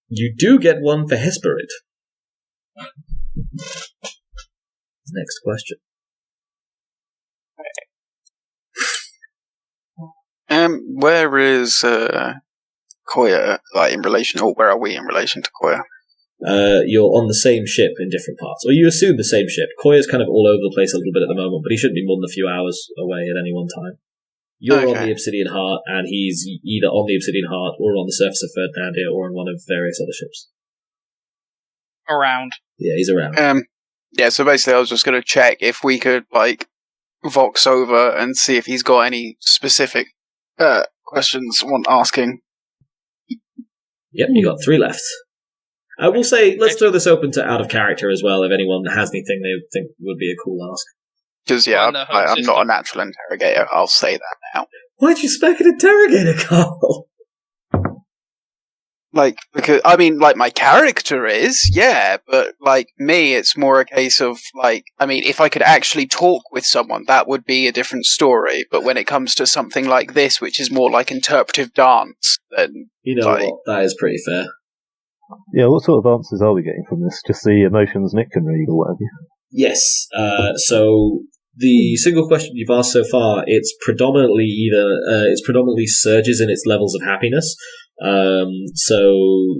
You do get one for Hesperid. Next question. Where is Coayah, in relation, or where are we in relation to Coayah? You're on the same ship in different parts. Or you assume the same ship. Coyah's kind of all over the place a little bit at the moment, but he shouldn't be more than a few hours away at any one time. You're on the Obsidian Heart, and he's either on the Obsidian Heart, or on the surface of Ferdinandia, or on one of various other ships. Around. Yeah, he's around. Yeah, so basically I was just going to check if we could, vox over and see if he's got any specific questions want asking. Yep, you got 3 left. I will say, let's throw this open to out of character as well, if anyone has anything they think would be a cool ask. Because, I'm not a natural interrogator, I'll say that now. Why'd you spec an interrogator, Carl? Because, my character is, yeah, but, me, it's more a case of, if I could actually talk with someone, that would be a different story, but when it comes to something like this, which is more like interpretive dance, then... You know what, that is pretty fair. Yeah, what sort of answers are we getting from this? Just the emotions Nick can read or whatever? Yes, so the single question you've asked so far, it's predominantly surges in its levels of happiness. So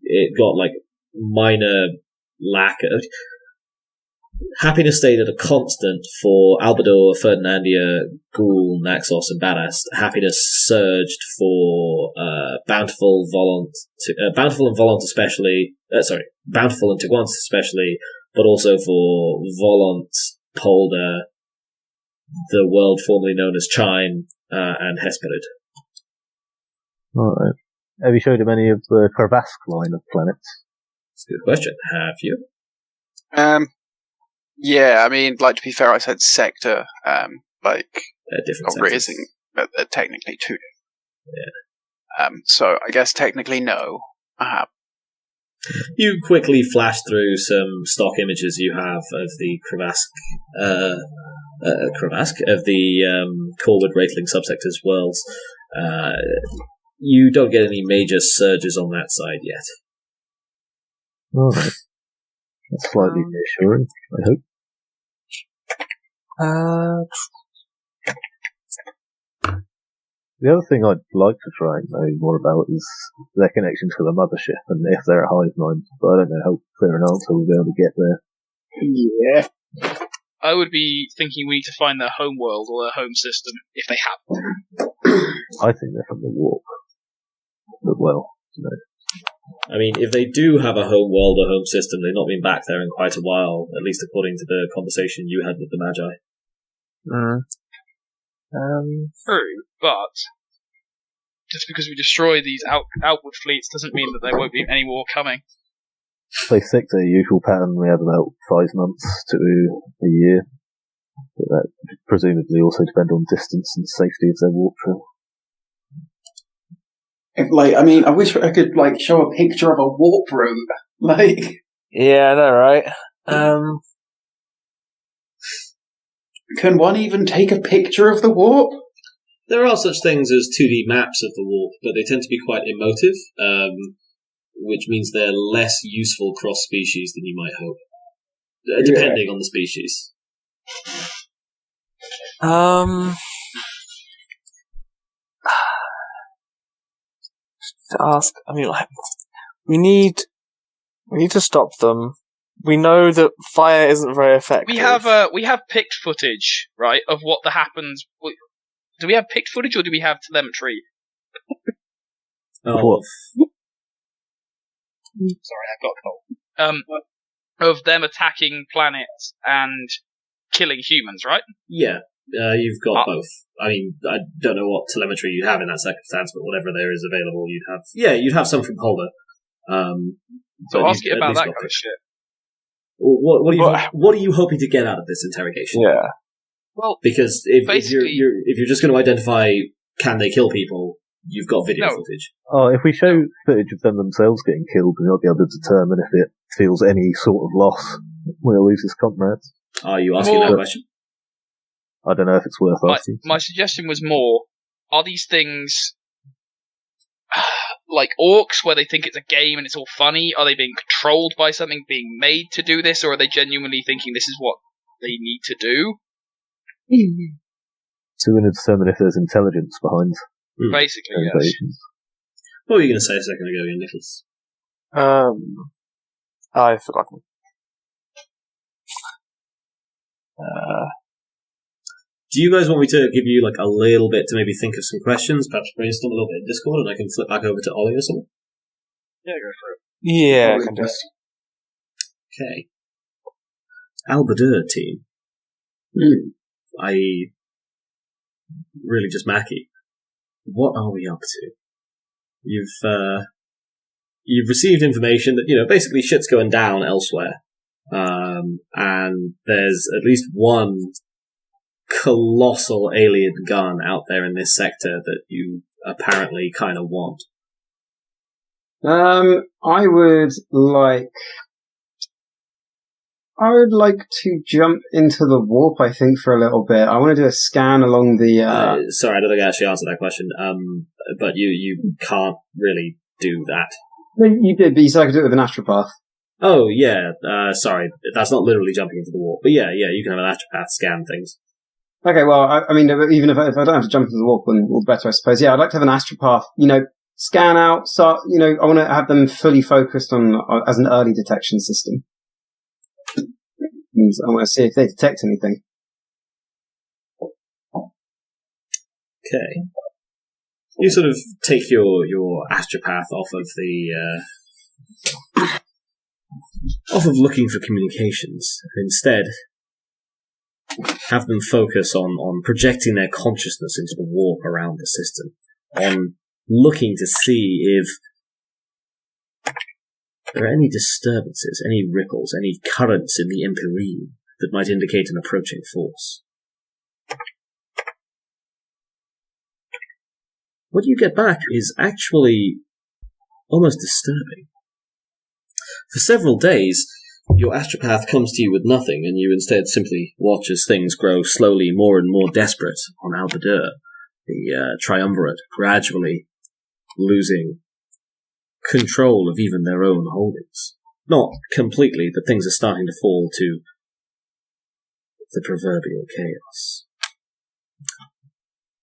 it got minor lack of happiness stayed at a constant for Al-Badurrian, Ferdinandia, Ghoul, Naxos, and Barast. Happiness surged for Bountiful, and Volant especially. Bountiful and Teguantis especially, but also for Volant, Polder, the world formerly known as Chime, and Hesperid. Alright. Have you showed him any of the Kravask line of planets? That's a good question. Have you? Yeah, to be fair, I said sector, they're different not raising, but they're technically 2 different. Yeah. So I guess technically no. You quickly flash through some stock images you have of the Kravask, of the Corwood Raitling subsectors worlds. You don't get any major surges on that side yet. Alright. That's slightly reassuring, I hope. The other thing I'd like to try and know more about is their connection to the mothership and if they're at hive mind, but I don't know how clear an answer we'll be able to get there. Yeah. I would be thinking we need to find their home world or their home system, if they have one. I think they're from the warp. But if they do have a home world or home system, they've not been back there in quite a while, at least according to the conversation you had with the Magi. True, but just because we destroy these outward fleets doesn't mean that there won't be any more coming. They stick to the usual pattern. We have about 5 months to a year. But that presumably also depend on distance and safety of their warp trail. I wish I could show a picture of a warp room. Yeah, I know, right? Can one even take a picture of the warp? There are such things as 2D maps of the warp, but they tend to be quite emotive, which means they're less useful cross-species than you might hope, depending on the species. To ask, we need to stop them. We know that fire isn't very effective. We have picked footage, right, of what happens. Do we have picked footage or do we have telemetry? Oh. Sorry, I've got a cold. Of them attacking planets and killing humans, right? Yeah, you've got both. I mean, I don't know what telemetry you have in that circumstance, but whatever there is available, you'd have some from Holder. So ask it about that kind of shit. What are you hoping to get out of this interrogation? Yeah. Well, because if you're just going to identify can they kill people, you've got video footage. Oh, if we show footage of them themselves getting killed, then they'll be able to determine if it feels any sort of loss when it loses comrades. Are you asking that question? I don't know if it's worth asking. My suggestion was more: are these things like orcs, where they think it's a game and it's all funny? Are they being controlled by something being made to do this, or are they genuinely thinking this is what they need to do? So we're going to determine if there's intelligence behind. Basically, yes. What were you going to say a second ago, Ian Nicholas? I've forgotten. Do you guys want me to give you a little bit to maybe think of some questions, perhaps brainstorm a little bit in Discord, and I can flip back over to Ollie or something? Yeah, go for it. Yeah, I can just. Okay. Al-Badurrian team. I.e., really just Maccy. What are we up to? You've received information that, basically shit's going down elsewhere. And there's at least one colossal alien gun out there in this sector that you apparently kind of want. I would like to jump into the warp, I think, for a little bit. I want to do a scan along the... Sorry, I don't think I actually answered that question. But you can't really do that. No, you did, but you said I could do it with an astropath. Oh, yeah. Sorry, that's not literally jumping into the warp. But yeah, you can have an astropath scan things. Okay, well, I mean, even if I don't have to jump into the warp, then all better, I suppose. Yeah, I'd like to have an astropath, scan out, so, I want to have them fully focused on as an early detection system. I want to see if they detect anything. Okay. You sort of take your astropath off of looking for communications, and instead have them focus on projecting their consciousness into the warp around the system, on looking to see if there are any disturbances, any ripples, any currents in the empyrean that might indicate an approaching force. What you get back is actually almost disturbing. For several days, your astropath comes to you with nothing, and you instead simply watch as things grow slowly more and more desperate on Al-Badurrian, the triumvirate gradually losing control of even their own holdings. Not completely, but things are starting to fall to the proverbial chaos.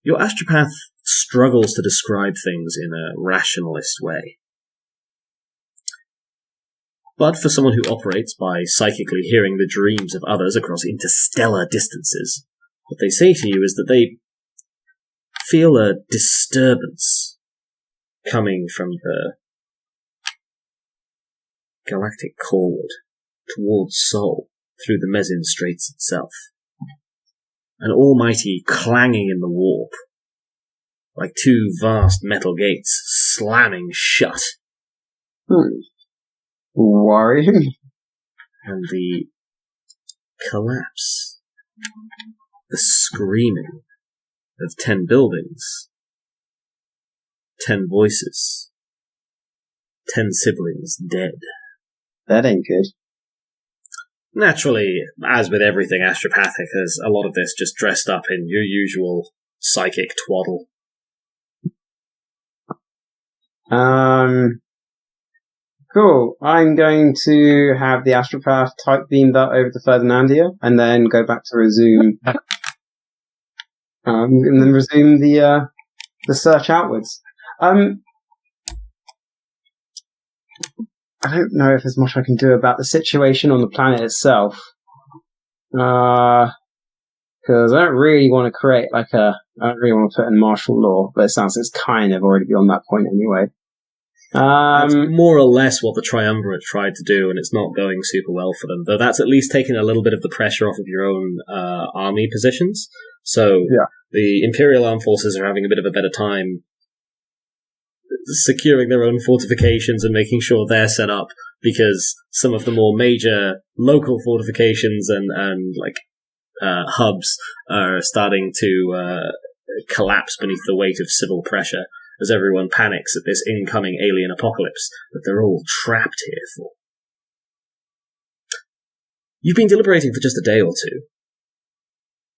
Your astropath struggles to describe things in a rationalist way. But for someone who operates by psychically hearing the dreams of others across interstellar distances, what they say to you is that they feel a disturbance coming from the galactic chord towards Sol through the Mezzin Straits itself. An almighty clanging in the warp, like two vast metal gates slamming shut. Worrying. And the collapse, the screaming of 10 buildings 10 voices. 10 siblings dead. That ain't good. Naturally, as with everything astropathic, there's a lot of this just dressed up in your usual psychic twaddle. Cool. I'm going to have the astropath type beam that over to Ferdinandia, and then go back to resume, and then resume the search outwards. I don't know if there's much I can do about the situation on the planet itself, because I don't really want to create I don't really want to put in martial law, but it sounds like it's kind of already beyond that point anyway. That's more or less what the Triumvirate tried to do, and it's not going super well for them. Though that's at least taking a little bit of the pressure off of your own army positions. So the Imperial Armed Forces are having a bit of a better time securing their own fortifications and making sure they're set up, because some of the more major local fortifications and hubs are starting to collapse beneath the weight of civil pressure, as everyone panics at this incoming alien apocalypse that they're all trapped here for. You've been deliberating for just a day or two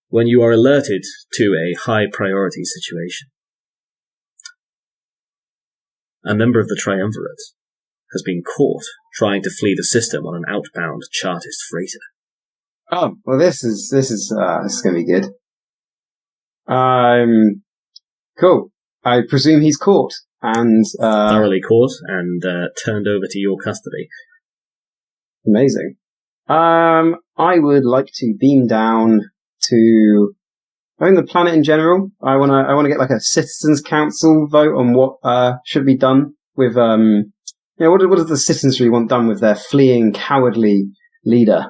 when you are alerted to a high-priority situation. A member of the Triumvirate has been caught trying to flee the system on an outbound Chartist freighter. Oh, well, this is going to be good. Cool. I presume he's caught and thoroughly caught and turned over to your custody. Amazing. I would like to beam down to, I think, the planet in general. I want to get a citizens' council vote on what should be done with what does the citizenry want done with their fleeing cowardly leader?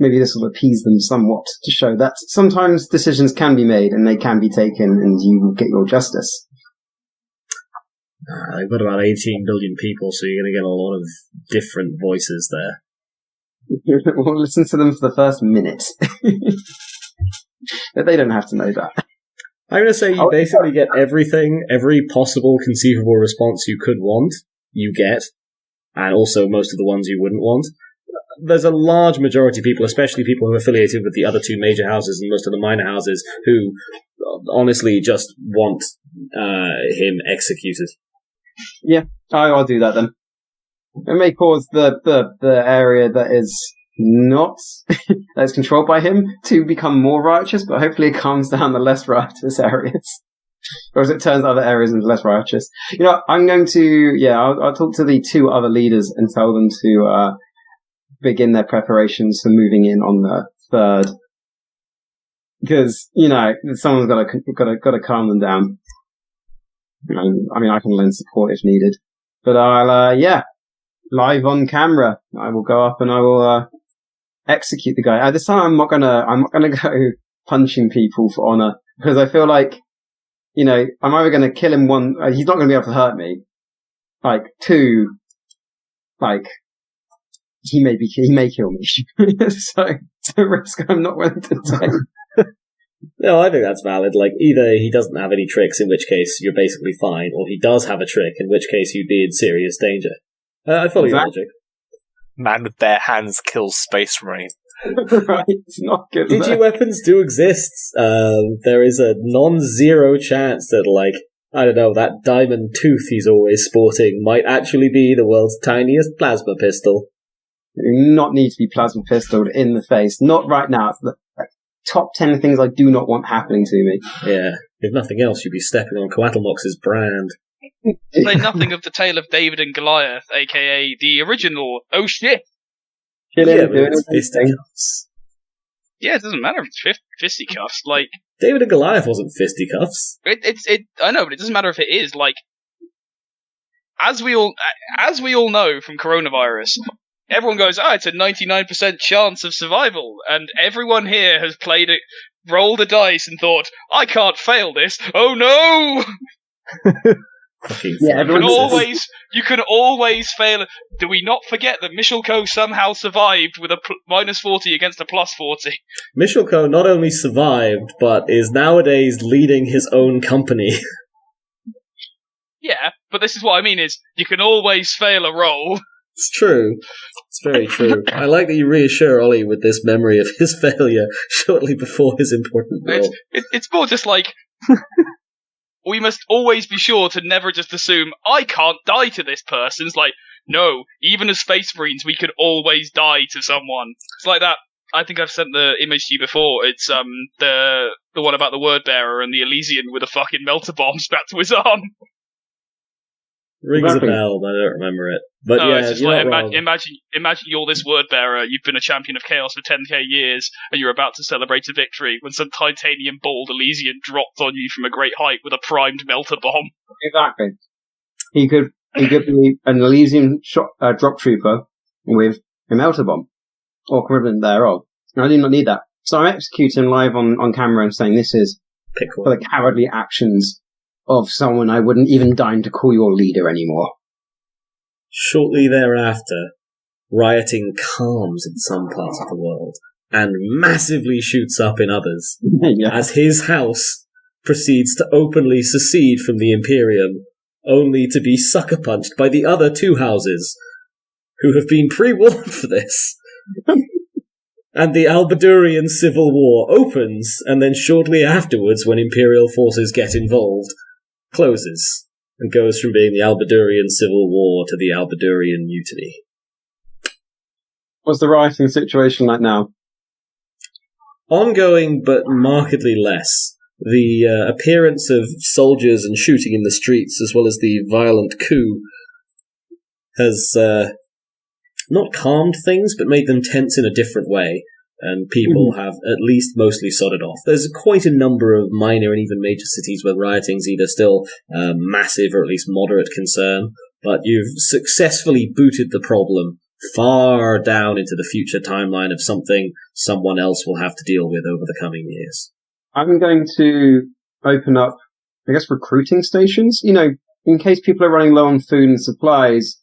Maybe this will appease them somewhat to show that sometimes decisions can be made and they can be taken and you will get your justice. They've got about 18 billion people, so you're going to get a lot of different voices there. We'll listen to them for the first minute. But they don't have to know that. I'm going to say you basically get everything, every possible conceivable response you could want, you get, and also most of the ones you wouldn't want. There's a large majority of people, especially people who are affiliated with the other two major houses and most of the minor houses, who honestly just want him executed. Yeah, I'll do that then. It may cause the area that is not that is controlled by him to become more righteous, but hopefully it calms down the less righteous areas. Or as it turns other areas into less righteous. I'm going to I'll talk to the two other leaders and tell them to begin their preparations for moving in on the 3rd, because someone's got to calm them down. I mean, I can lend support if needed, but I'll live on camera, I will go up and I will execute the guy. At this time, I'm not gonna go punching people for honor, because I feel like I'm either gonna kill him. One, he's not gonna be able to hurt me. Two, he may kill me. So it's a risk I'm not willing to take. No, I think that's valid. Either he doesn't have any tricks, in which case you're basically fine, or he does have a trick, in which case you'd be in serious danger. I follow your logic. Man with bare hands kills Space Marine. Right, it's not good. Digi-weapons do exist. There is a non-zero chance that, I don't know, that diamond tooth he's always sporting might actually be the world's tiniest plasma pistol. You do not need to be plasma pistoled in the face. Not right now. It's the top 10 things I do not want happening to me. Yeah. If nothing else, you'd be stepping on Coatlmox's brand. Say nothing of the tale of David and Goliath, aka the original. Oh shit! Yeah, but it's fisticuffs. Yeah, it doesn't matter if it's fisticuffs. David and Goliath wasn't fisticuffs. I know, but it doesn't matter if it is. As we all know from coronavirus, everyone goes, it's a 99% chance of survival, and everyone here has played it, rolled a dice, and thought, I can't fail this. Oh no! Yeah, you can always fail. Do we not forget that Michelko somehow survived with a -40 against a +40? Michelko not only survived, but is nowadays leading his own company. Yeah, but this is what I mean is, you can always fail a roll. It's true. It's very true. I like that you reassure Ollie with this memory of his failure shortly before his important roll. It's more just like, we must always be sure to never just assume, I can't die to this person. It's like, no, even as Space Marines, we could always die to someone. It's like that. I think I've sent the image to you before. It's the one about the word bearer and the Elysian with a fucking melter bomb strapped to his arm. Rings a bell, but I don't remember it. But no, yeah, it's just you're like, not wrong. imagine you're this word bearer, you've been a champion of chaos for 10k years, and you're about to celebrate a victory when some titanium bald Elysian dropped on you from a great height with a primed melter bomb. Exactly. He could be an Elysian drop trooper with a melter bomb, or equivalent thereof. And I do not need that. So I'm executing live on camera and saying this is for the cowardly actions of someone I wouldn't even deign to call your leader anymore. Shortly thereafter, rioting calms in some parts of the world and massively shoots up in others Yeah. as his house proceeds to openly secede from the Imperium, only to be sucker punched by the other two houses, who have been pre-warned for this. And the Al-Badurrian civil war opens, and then shortly afterwards, when Imperial forces get involved, closes, and goes from being the Al-Badurrian civil war to the Al-Badurrian mutiny. What's the rioting situation like now? Ongoing, but markedly less. The appearance of soldiers and shooting in the streets, as well as the violent coup, has not calmed things, but made them tense in a different way, and people have at least mostly sodded off. There's quite a number of minor and even major cities where rioting's either still massive or at least moderate concern, but you've successfully booted the problem far down into the future timeline of something someone else will have to deal with over the coming years. I'm going to open up, I guess, recruiting stations. You know, in case people are running low on food and supplies,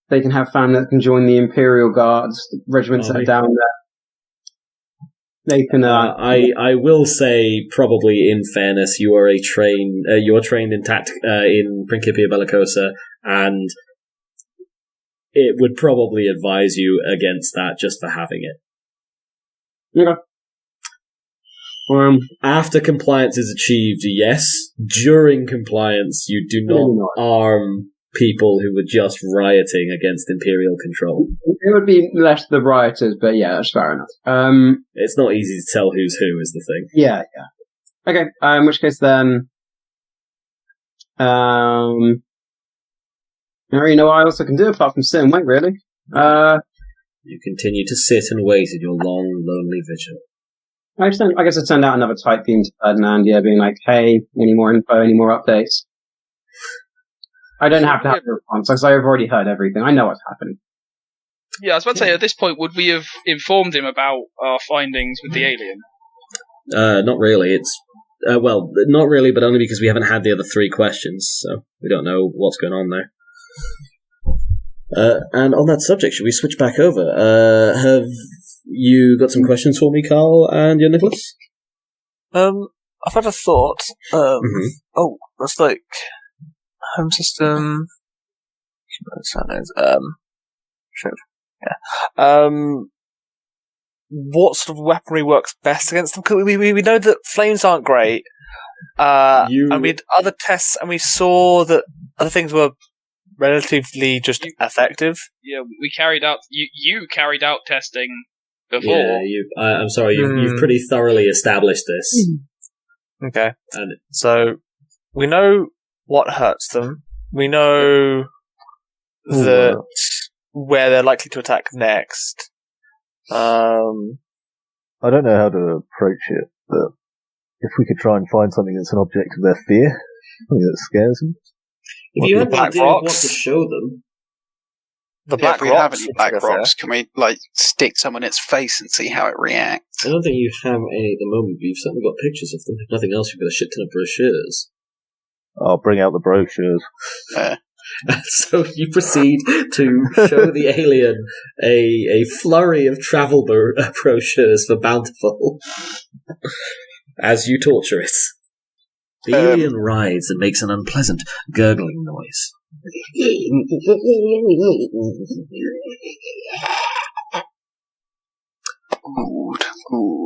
they can have family that can join the Imperial Guards, the regiments that are down there. They can. I will say, probably in fairness, you are you're trained in Principia Bellicosa, and it would probably advise you against that just for having it. Okay. After compliance is achieved, yes. During compliance, you do not arm people who were just rioting against Imperial control. It would be less the rioters, but yeah, that's fair enough. It's not easy to tell who's who, is the thing. Yeah. Okay, in which case then, I don't really know what else I can do apart from sit and wait, really. You continue to sit and wait in your long, lonely vigil. I guess I send out another type beam to Ferdinand, being like, hey, any more info, any more updates? I don't have to have a response, because I've already heard everything. I know what's happening. Yeah, I was about to say, at this point, would we have informed him about our findings with the alien? Not really. Well, not really, but only because we haven't had the other three questions, so we don't know what's going on there. And on that subject, should we switch back over? Have you got some questions for me, Carl, and you, Nicholas? I've had a thought. Oh, that's like home system. What sort of weaponry works best against them? Because we know that flames aren't great. And we had other tests, and we saw that other things were relatively just effective. Yeah, we carried out. You carried out testing before. Yeah, I'm sorry. You've pretty thoroughly established this. Okay, so we know what hurts them. We know that where they're likely to attack next. I don't know how to approach it, but if we could try and find something that's an object of their fear, something that scares them. If you had an idea of what rocks? to show them, If we have any black rocks, can we stick some in its face and see how it reacts? I don't think you have any at the moment, but you've certainly got pictures of them. If nothing else, you've got a shit ton of brochures. I'll bring out the brochures. So you proceed to show the alien a flurry of travel brochures for Bountiful as you torture it. The alien writhes and makes an unpleasant gurgling noise.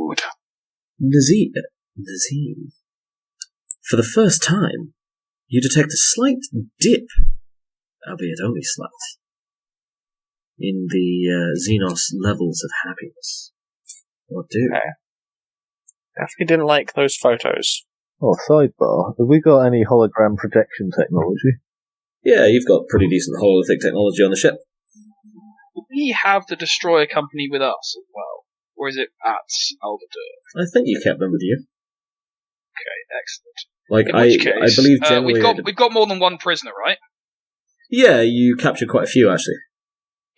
Good. Nazeem. For the first time, you detect a slight dip, albeit only slight, in the xenos levels of happiness. What do? Okay. Definitely didn't like those photos. Oh, sidebar. Have we got any hologram projection technology? Yeah, you've got pretty decent hololithic technology on the ship. We have the destroyer company with us as well. Or is it at Al-Badurrian? I think you kept them with you. Okay, excellent. Like, In which case, I believe generally... we've got more than one prisoner, right? Yeah, you captured quite a few, actually.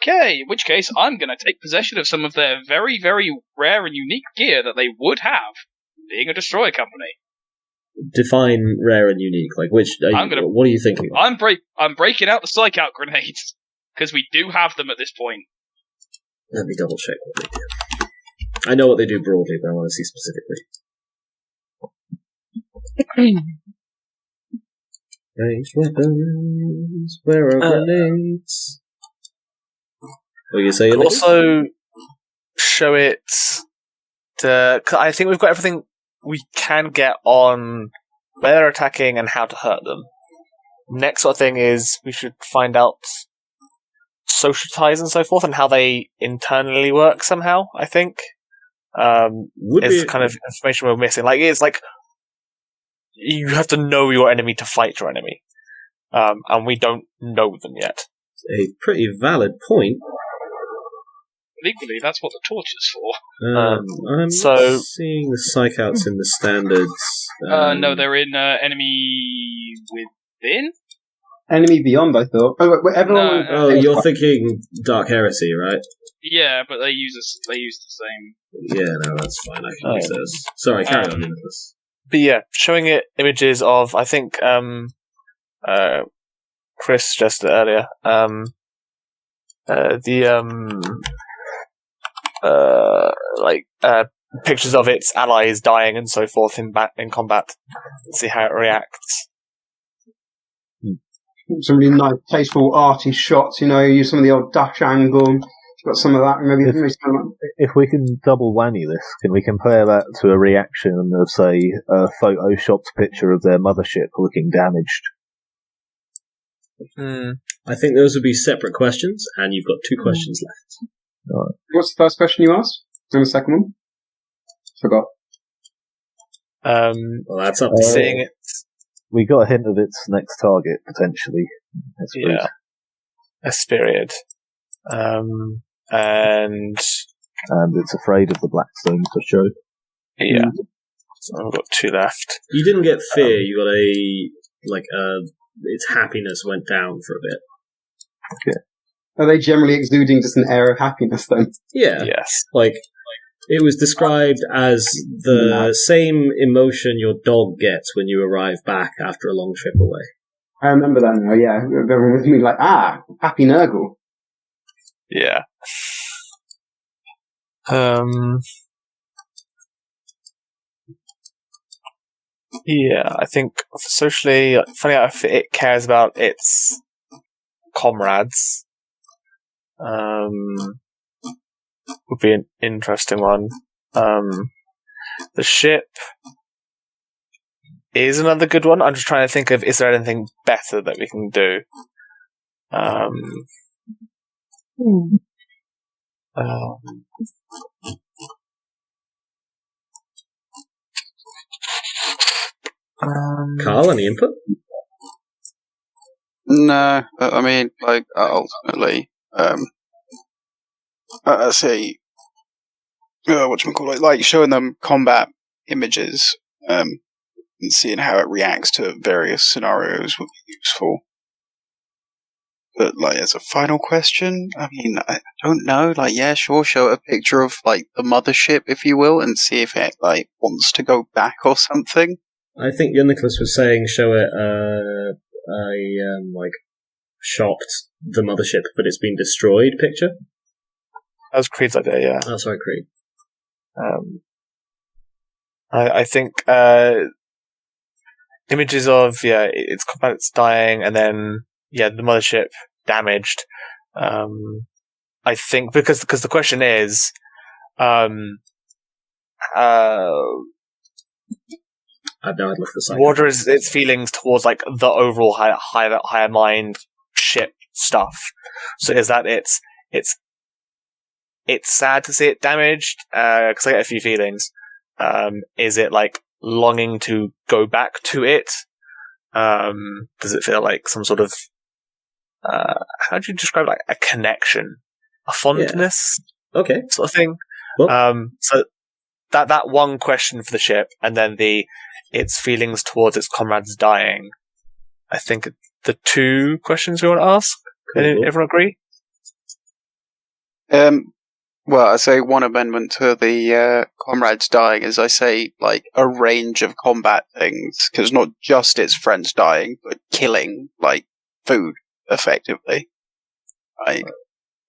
Okay, in which case I'm going to take possession of some of their very, very rare and unique gear that they would have, being a destroyer company. Define rare and unique. Like, what are you thinking of? I'm breaking out the psyck-out grenades, because we do have them at this point. Let me double check what they do. I know what they do broadly, but I want to see specifically. Ranged weapons, where are grenades? What are you saying? Also, show it. Cause I think we've got everything we can get on where they're attacking and how to hurt them. Next sort of thing is we should find out social ties and so forth and how they internally work somehow, I think. Is kind of information we're missing. Like, it's like you have to know your enemy to fight your enemy. And we don't know them yet. A pretty valid point. But equally, that's what the torch is for. I'm not seeing the psych-outs in the standards. No, they're in enemy within? Enemy beyond, I thought. Everyone. No. You're thinking Dark Heresy, right? Yeah, but they use the same. Yeah, no, that's fine. I can use those. Sorry, carry on, Nicholas. But yeah, showing it images of, I think, Chris suggested earlier, pictures of its allies dying and so forth in combat, and see how it reacts. Some really nice, tasteful, arty shots. Use some of the old Dutch angle. Got some of that. Maybe if we can double whammy this, can we compare that to a reaction of, say, a photoshopped picture of their mothership looking damaged? I think those would be separate questions, and you've got 2 questions left. Right. What's the first question you asked? And the second one? Forgot. Well, that's up to seeing it. We got a hint of its next target, potentially. Yeah. Hesperid. And it's afraid of the Blackstone for sure. Yeah. So I've got 2 left. You didn't get fear, you got its happiness went down for a bit. Okay. Are they generally exuding just an air of happiness then? Yeah. Yes. It was described as the same emotion your dog gets when you arrive back after a long trip away. I remember that now, yeah. Everyone was like, happy Nurgle. Yeah. Yeah, I think socially, funny enough, it cares about its comrades. Would be an interesting one. The ship is another good one. I'm just trying to think of, is there anything better that we can do? Carl, any input? No, I mean, ultimately, I say, like showing them combat images, and seeing how it reacts to various scenarios would be useful. But, as a final question, I mean, I don't know, sure, show a picture of, the mothership, if you will, and see if it, wants to go back or something. I think Nicholas was saying show it shocked the mothership, but it's been destroyed picture. That was Creed's idea, yeah. Oh, sorry, Creed. I think images of its combatants dying, and then the mothership damaged. I think because the question is, I've now looked at the psychiatrist. what are its feelings towards like the overall higher mind ship stuff? So is that it's sad to see it damaged? Because I get a few feelings. Is it like longing to go back to it? Does it feel like some sort of how do you describe like a connection, a fondness, okay, sort of thing? Well, so that one question for the ship, and then its feelings towards its comrades dying. I think the two questions we want to ask. Cool. Everyone agree? Well, I say one amendment to the comrades dying is I say like a range of combat things, because not just its friends dying, but killing like food effectively. Like,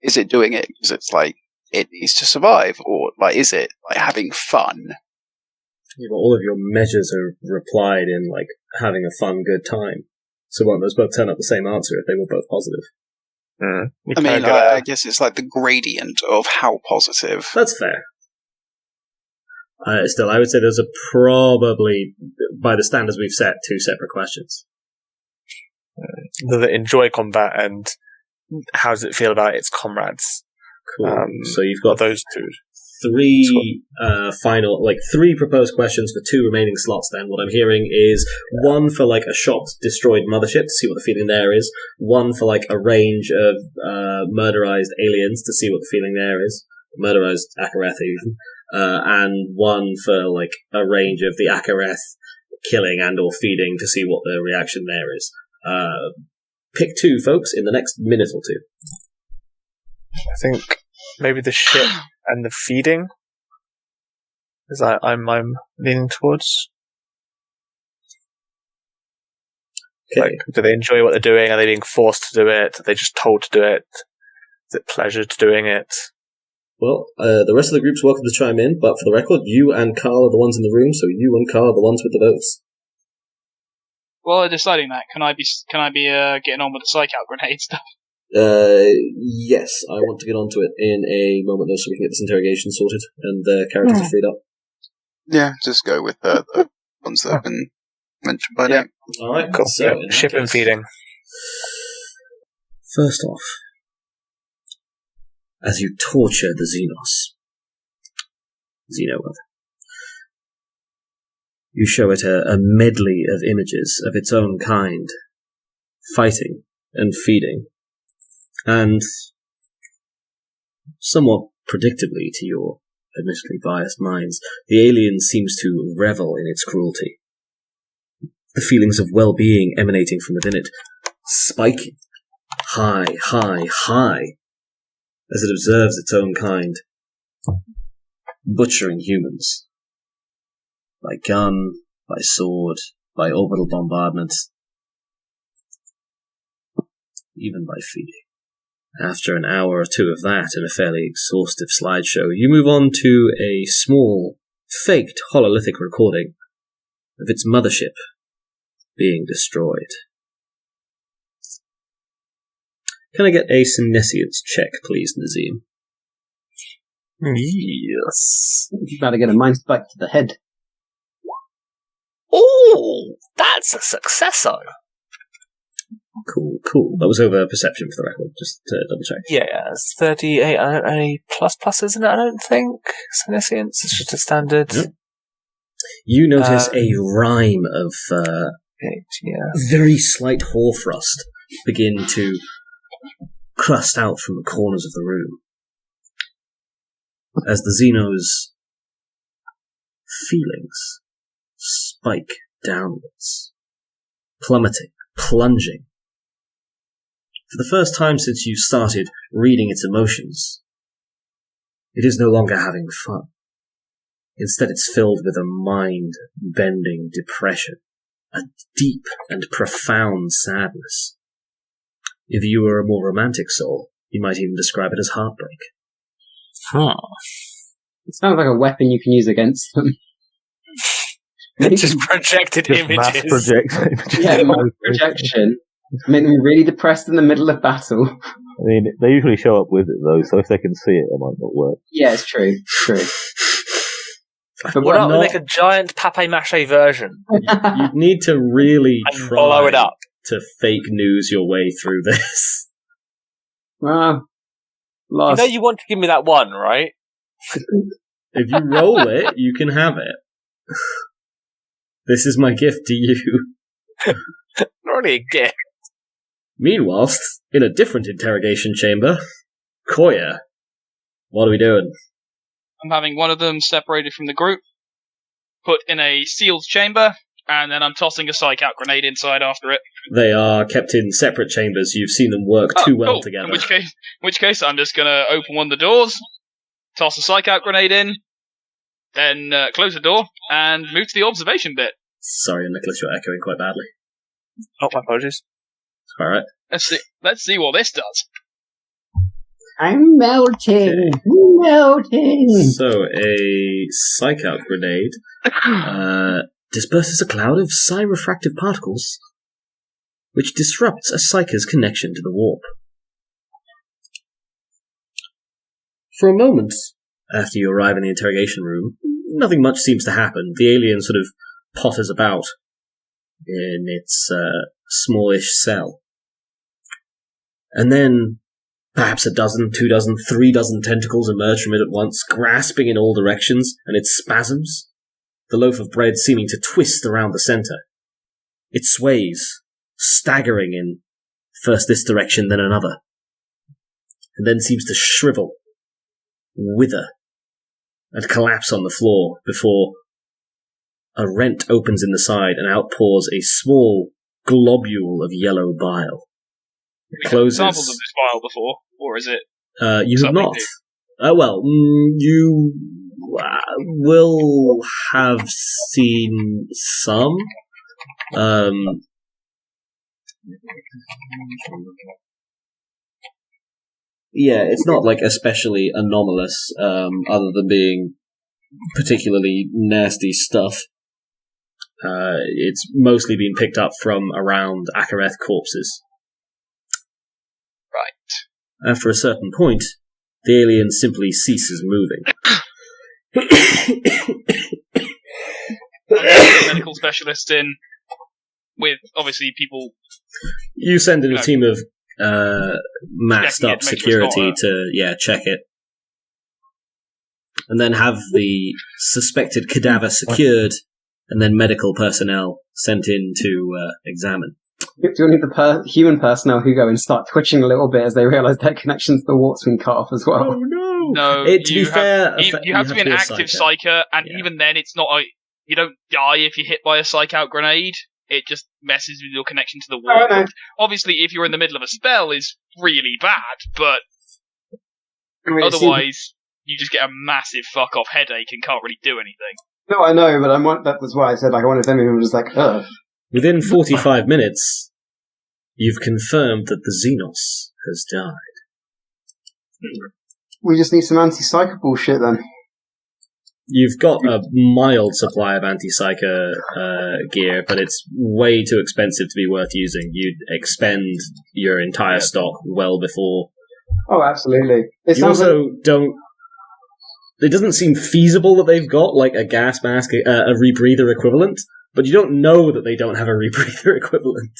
is it doing it because it's like it needs to survive, or like is it like having fun? Yeah, but all of your measures are replied in like having a fun, good time. So won't those both turn up the same answer if they were both positive? I mean, I guess it's like the gradient of how positive. That's fair. Still, I would say those are probably, by the standards we've set, two separate questions. Does it enjoy combat, and how does it feel about its comrades? Cool. So you've got those two. Three three proposed questions for two remaining slots. Then what I'm hearing is one for like a shocked, destroyed mothership to see what the feeling there is. One for like a range of murderized aliens to see what the feeling there is. Murderized Ak'haireth even. And one for like a range of the Ak'haireth killing and or feeding to see what the reaction there is. Pick two, folks, in the next minute or two. I think maybe the ship and the feeding is I'm leaning towards. Okay. Like, do they enjoy what they're doing? Are they being forced to do it? Are they just told to do it? Is it pleasure to doing it? Well, the rest of the group's welcome to chime in, but for the record, you and Carl are the ones in the room, so you and Carl are the ones with the votes. While deciding that, can I be getting on with the psyck-out grenade stuff? Yes, I want to get onto it in a moment though, so we can get this interrogation sorted and the characters are freed up. Yeah, just go with the ones that have been mentioned by name. Alright, cool. So ship and feeding. First off, as you torture the xeno, you show it a medley of images of its own kind, fighting and feeding. And, somewhat predictably to your admittedly biased minds, the alien seems to revel in its cruelty. The feelings of well-being emanating from within it, spiking high, high, high, as it observes its own kind, butchering humans. By gun, by sword, by orbital bombardment, even by feeding. After an hour or two of that and a fairly exhaustive slideshow, you move on to a small, faked hololithic recording of its mothership being destroyed. Can I get a senescience check, please, Nazeem? Yes. You better get a mind spike to the head. Oh, that's a successor. Cool. That was over perception for the record, just to double check. Yeah, it's 38. A plus, isn't it? I don't think. Senescience is just a standard. Yep. You notice a rime of very slight hoarfrost begin to crust out from the corners of the room as the xenos' feelings spike downwards, plunging. For the first time since you started reading its emotions, it is no longer having fun. Instead, it's filled with a mind-bending depression, a deep and profound sadness. If you were a more romantic soul, you might even describe it as heartbreak. It sounds like a weapon you can use against them. Just projected Just images. mass project images. Yeah, my projection made me really depressed in the middle of battle. I mean, they usually show up with it though, so if they can see it, it might not work. Yeah, it's true. True. But What what about we make a giant papier-mâché version You'd need to really and blow it try up? to fake news your way through this. Well, You lost. know you want to give me that one, right? If you roll it, you can have it. This is my gift to you. Not really a gift. Meanwhile, in a different interrogation chamber, Coayah, what are we doing? I'm having one of them separated from the group, put in a sealed chamber, and then I'm tossing a psyck-out grenade inside after it. They are kept in separate chambers. You've seen them work too well cool. together. In which case, I'm just gonna open one of the doors, toss a psych-out grenade in, then close the door and move to the observation bit. Sorry, Nicholas, you're echoing quite badly. Oh, my apologies. All right. Let's see what this does. I'm melting. Melting. So a psych-out grenade disperses a cloud of psi-refractive particles, which disrupts a psyker's connection to the warp. For a moment, after you arrive in the interrogation room, nothing much seems to happen. The alien sort of potters about in its smallish cell. And then, perhaps 12, 3 tentacles emerge from it at once, grasping in all directions, and it spasms, the loaf of bread seeming to twist around the center. It sways, staggering in first this direction, then another, and then seems to shrivel, wither, and collapse on the floor before a rent opens in the side and outpours a small globule of yellow bile. It closes. Examples of this file before, or is it? You have not. You will have seen some. Yeah, it's not like especially anomalous, other than being particularly nasty stuff. It's mostly been picked up from around Ak'haireth corpses. Right. After a certain point, the alien simply ceases moving. Medical specialists in, with obviously people. You send in a team of masked up Checking it to make sure it's security not to check it, and then have the suspected cadaver secured, and then medical personnel sent in to examine. Do you need the human personnel who go and start twitching a little bit as they realise their connection to the warp's been cut off as well? Oh no! No, To be fair, you have to be an active psyker, and even then, it's not. You don't die if you're hit by a psych-out grenade. It just messes with your connection to the warp. Oh, no. Obviously, if you're in the middle of a spell, is really bad, but I mean, otherwise, you just get a massive fuck-off headache and can't really do anything. No, I know, but that's why I said, like, I wonder if anyone was like, ugh. Within 45 minutes, you've confirmed that the xenos has died. We just need some anti-psyker bullshit then. You've got a mild supply of anti-psyker gear, but it's way too expensive to be worth using. You'd expend your entire stock well before. Oh, absolutely. It You sounds also don't. It doesn't seem feasible that they've got like a gas mask, a rebreather equivalent, but you don't know that they don't have a rebreather equivalent.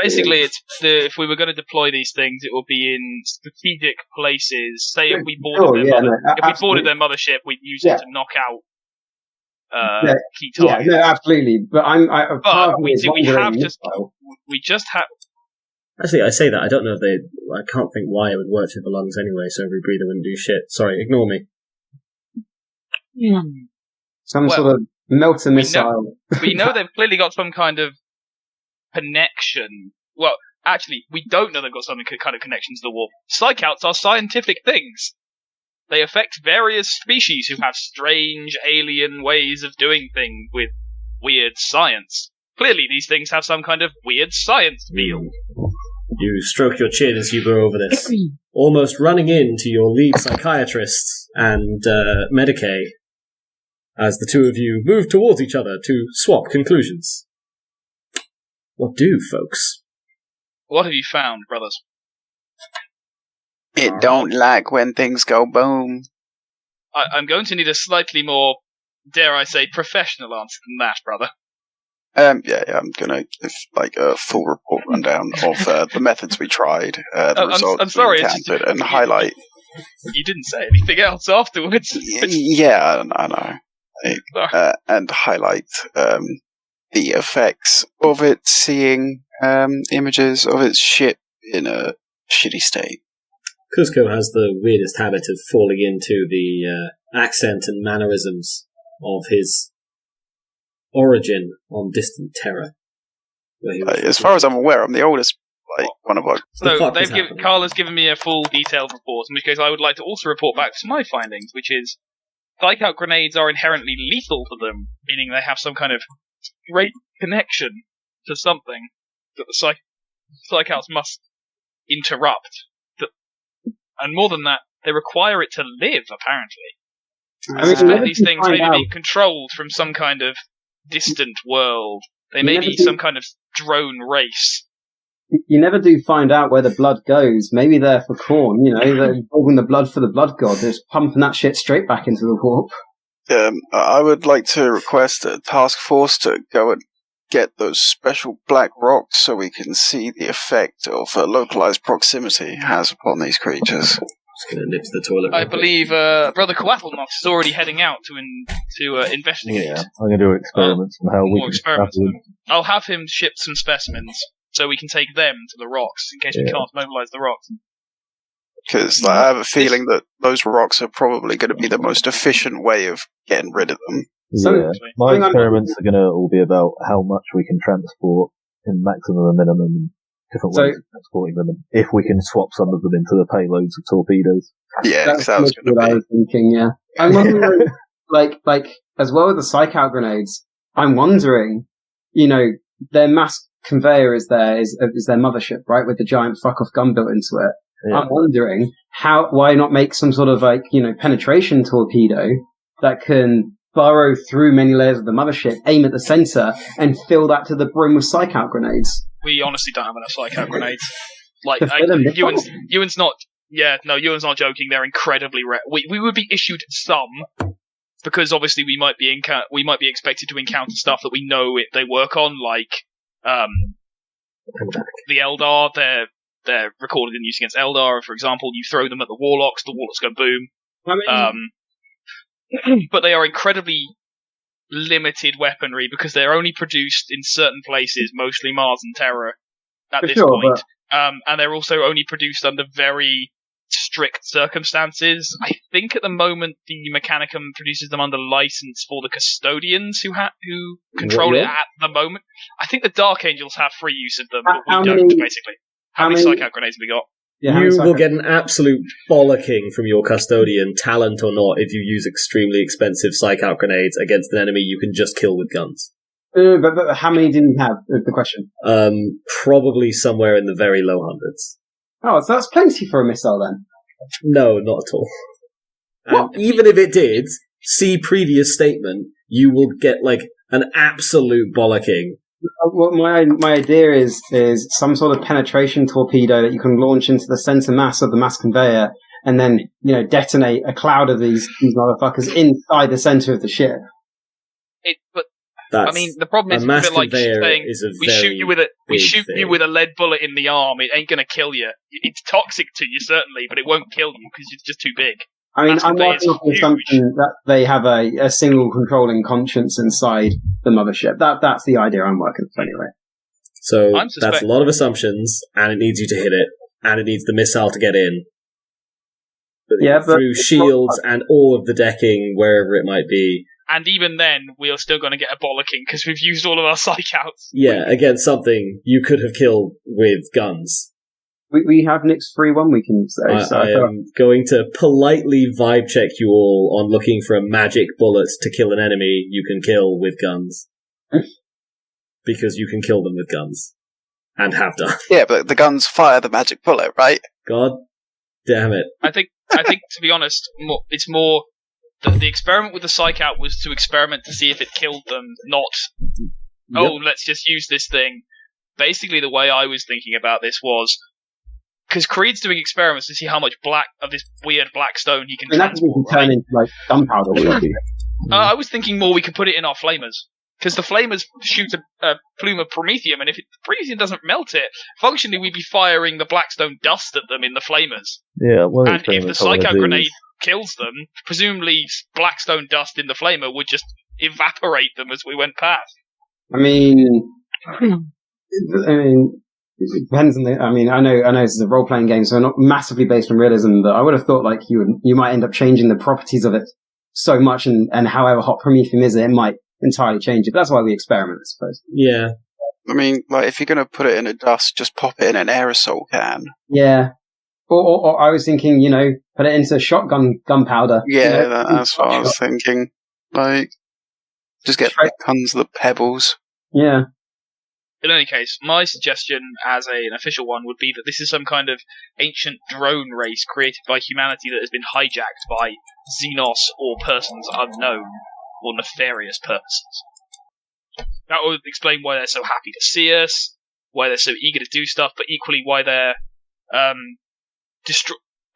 Basically, if we were going to deploy these things, it would be in strategic places. Say if we boarded their mothership, we'd use it to knock out key targets. Yeah, no, absolutely. But we just have. Actually, I say that, I don't know if I can't think why it would work through the lungs anyway, so a rebreather wouldn't do shit. Sorry, ignore me. Some sort of melter missile. We know they've clearly got some kind of connection. Well, actually, we don't know they've got some kind of connection to the warp. Psych-outs are scientific things. They affect various species who have strange alien ways of doing things with weird science. Clearly, these things have some kind of weird science feel. You stroke your chin as you go over this, almost running into your lead psychiatrist and Medicae. as the two of you move towards each other to swap conclusions. What do, folks? What have you found, brothers? It don't like when things go boom. I'm going to need a slightly more, dare I say, professional answer than that, brother. Yeah, I'm gonna give like a full report rundown of the methods we tried, the results I'm sorry, we encountered, and highlight. You didn't say anything else afterwards. Yeah, I know. And highlight the effects of it seeing images of its ship in a shitty state. Kuzco has the weirdest habit of falling into the accent and mannerisms of his origin on Distant Terror. As far as I'm aware, I'm the oldest one of our... So Carl has given me a full detailed report, in which case I would like to also report back to my findings, which is psych-out grenades are inherently lethal to them, meaning they have some kind of great connection to something that the psych-outs must interrupt. And more than that, they require it to live, apparently. I suspect these things may be controlled from some kind of distant world. They may be some kind of drone race. You never do find out where the blood goes. Maybe they're for corn, they're involving the blood for the blood god. They're just pumping that shit straight back into the warp. I would like to request a task force to go and get those special black rocks so we can see the effect of localized proximity has upon these creatures. Just going to nip to the toilet. I believe Brother Coatlmox is already heading out to investigate. Yeah, I'm going to do experiments on how we can experiments. I'll have him ship some specimens so we can take them to the rocks in case we can't mobilize the rocks. Because I have a feeling that those rocks are probably going to be the most efficient way of getting rid of them. Yeah, my experiments are going to all be about how much we can transport in maximum and minimum, and different ways of transporting them, and if we can swap some of them into the payloads of torpedoes. Yeah, that's that was going to be. I was thinking. Yeah, I'm wondering, like as well with the psych-out grenades. I'm wondering, their mass conveyor is their mothership, right, with the giant fuck-off gun built into it. Yeah. I'm wondering why not make some sort of penetration torpedo that can burrow through many layers of the mothership, aim at the center, and fill that to the brim with psych-out grenades. We honestly don't have enough psych-out grenades. Ewan's not. Yeah, no, Ewan's not joking. They're incredibly rare. We would be issued some because obviously we might be expected to encounter stuff that we know they work on, like the Eldar. They're recorded in use against Eldar. For example, you throw them at the warlocks go boom. But they are incredibly limited weaponry because they're only produced in certain places, mostly Mars and Terra, at this point. And they're also only produced under very strict circumstances. I think at the moment the Mechanicum produces them under license for the custodians who control it at the moment. I think the Dark Angels have free use of them, but we don't, basically. How many psych-out grenades have we got? Yeah, you will get an absolute bollocking from your custodian, talent or not, if you use extremely expensive psych-out grenades against an enemy you can just kill with guns. But how many did you have, the question? Probably somewhere in the very low hundreds. Oh, so that's plenty for a missile then? No, not at all. And even if it did, see previous statement, you will get an absolute bollocking. Well, my idea is some sort of penetration torpedo that you can launch into the center mass of the mass conveyor, and then detonate a cloud of these motherfuckers inside the center of the ship. The problem is a bit like saying we shoot you with a lead bullet in the arm. It ain't gonna kill you. It's toxic to you certainly, but it won't kill you because it's just too big. I'm working on the assumption that they have a single controlling conscience inside the mothership. That's the idea I'm working with anyway. So that's a lot of assumptions, and it needs you to hit it, and it needs the missile to get in. But through shields and all of the decking, wherever it might be. And even then, we are still going to get a bollocking because we've used all of our psych-outs. Yeah, against something you could have killed with guns. We have Nick's free 1 week in today. I am going to politely vibe check you all on looking for a magic bullet to kill an enemy you can kill with guns. Because you can kill them with guns. And have done. Yeah, but the guns fire the magic bullet, right? God damn it. I think to be honest, it's more the experiment with the psyck-out was to experiment to see if it killed them, not, let's just use this thing. Basically, the way I was thinking about this was, because Creed's doing experiments to see how much of this weird black stone he can transport, turn into, like, gunpowder. I was thinking more we could put it in our flamers. Because the flamers shoot a plume of promethium, and if the promethium doesn't melt it, functionally we'd be firing the blackstone dust at them in the flamers. Yeah, and if the psych-out grenade kills them, presumably blackstone dust in the flamer would just evaporate them as we went past. I mean, it depends on I know this is a role-playing game, so not massively based on realism, but I would have thought, like, you might end up changing the properties of it so much, and however hot promethium is, it might entirely change it. That's why we experiment, I suppose. Yeah. I mean, like, if you're going to put it in a dust, just pop it in an aerosol can. Yeah. Or I was thinking, put it into shotgun gunpowder. Yeah, that's what I was thinking. Like, just get tons of the pebbles. Yeah. In any case, my suggestion as an official one would be that this is some kind of ancient drone race created by humanity that has been hijacked by xenos or persons unknown or nefarious purposes. That would explain why they're so happy to see us, why they're so eager to do stuff, but equally why they're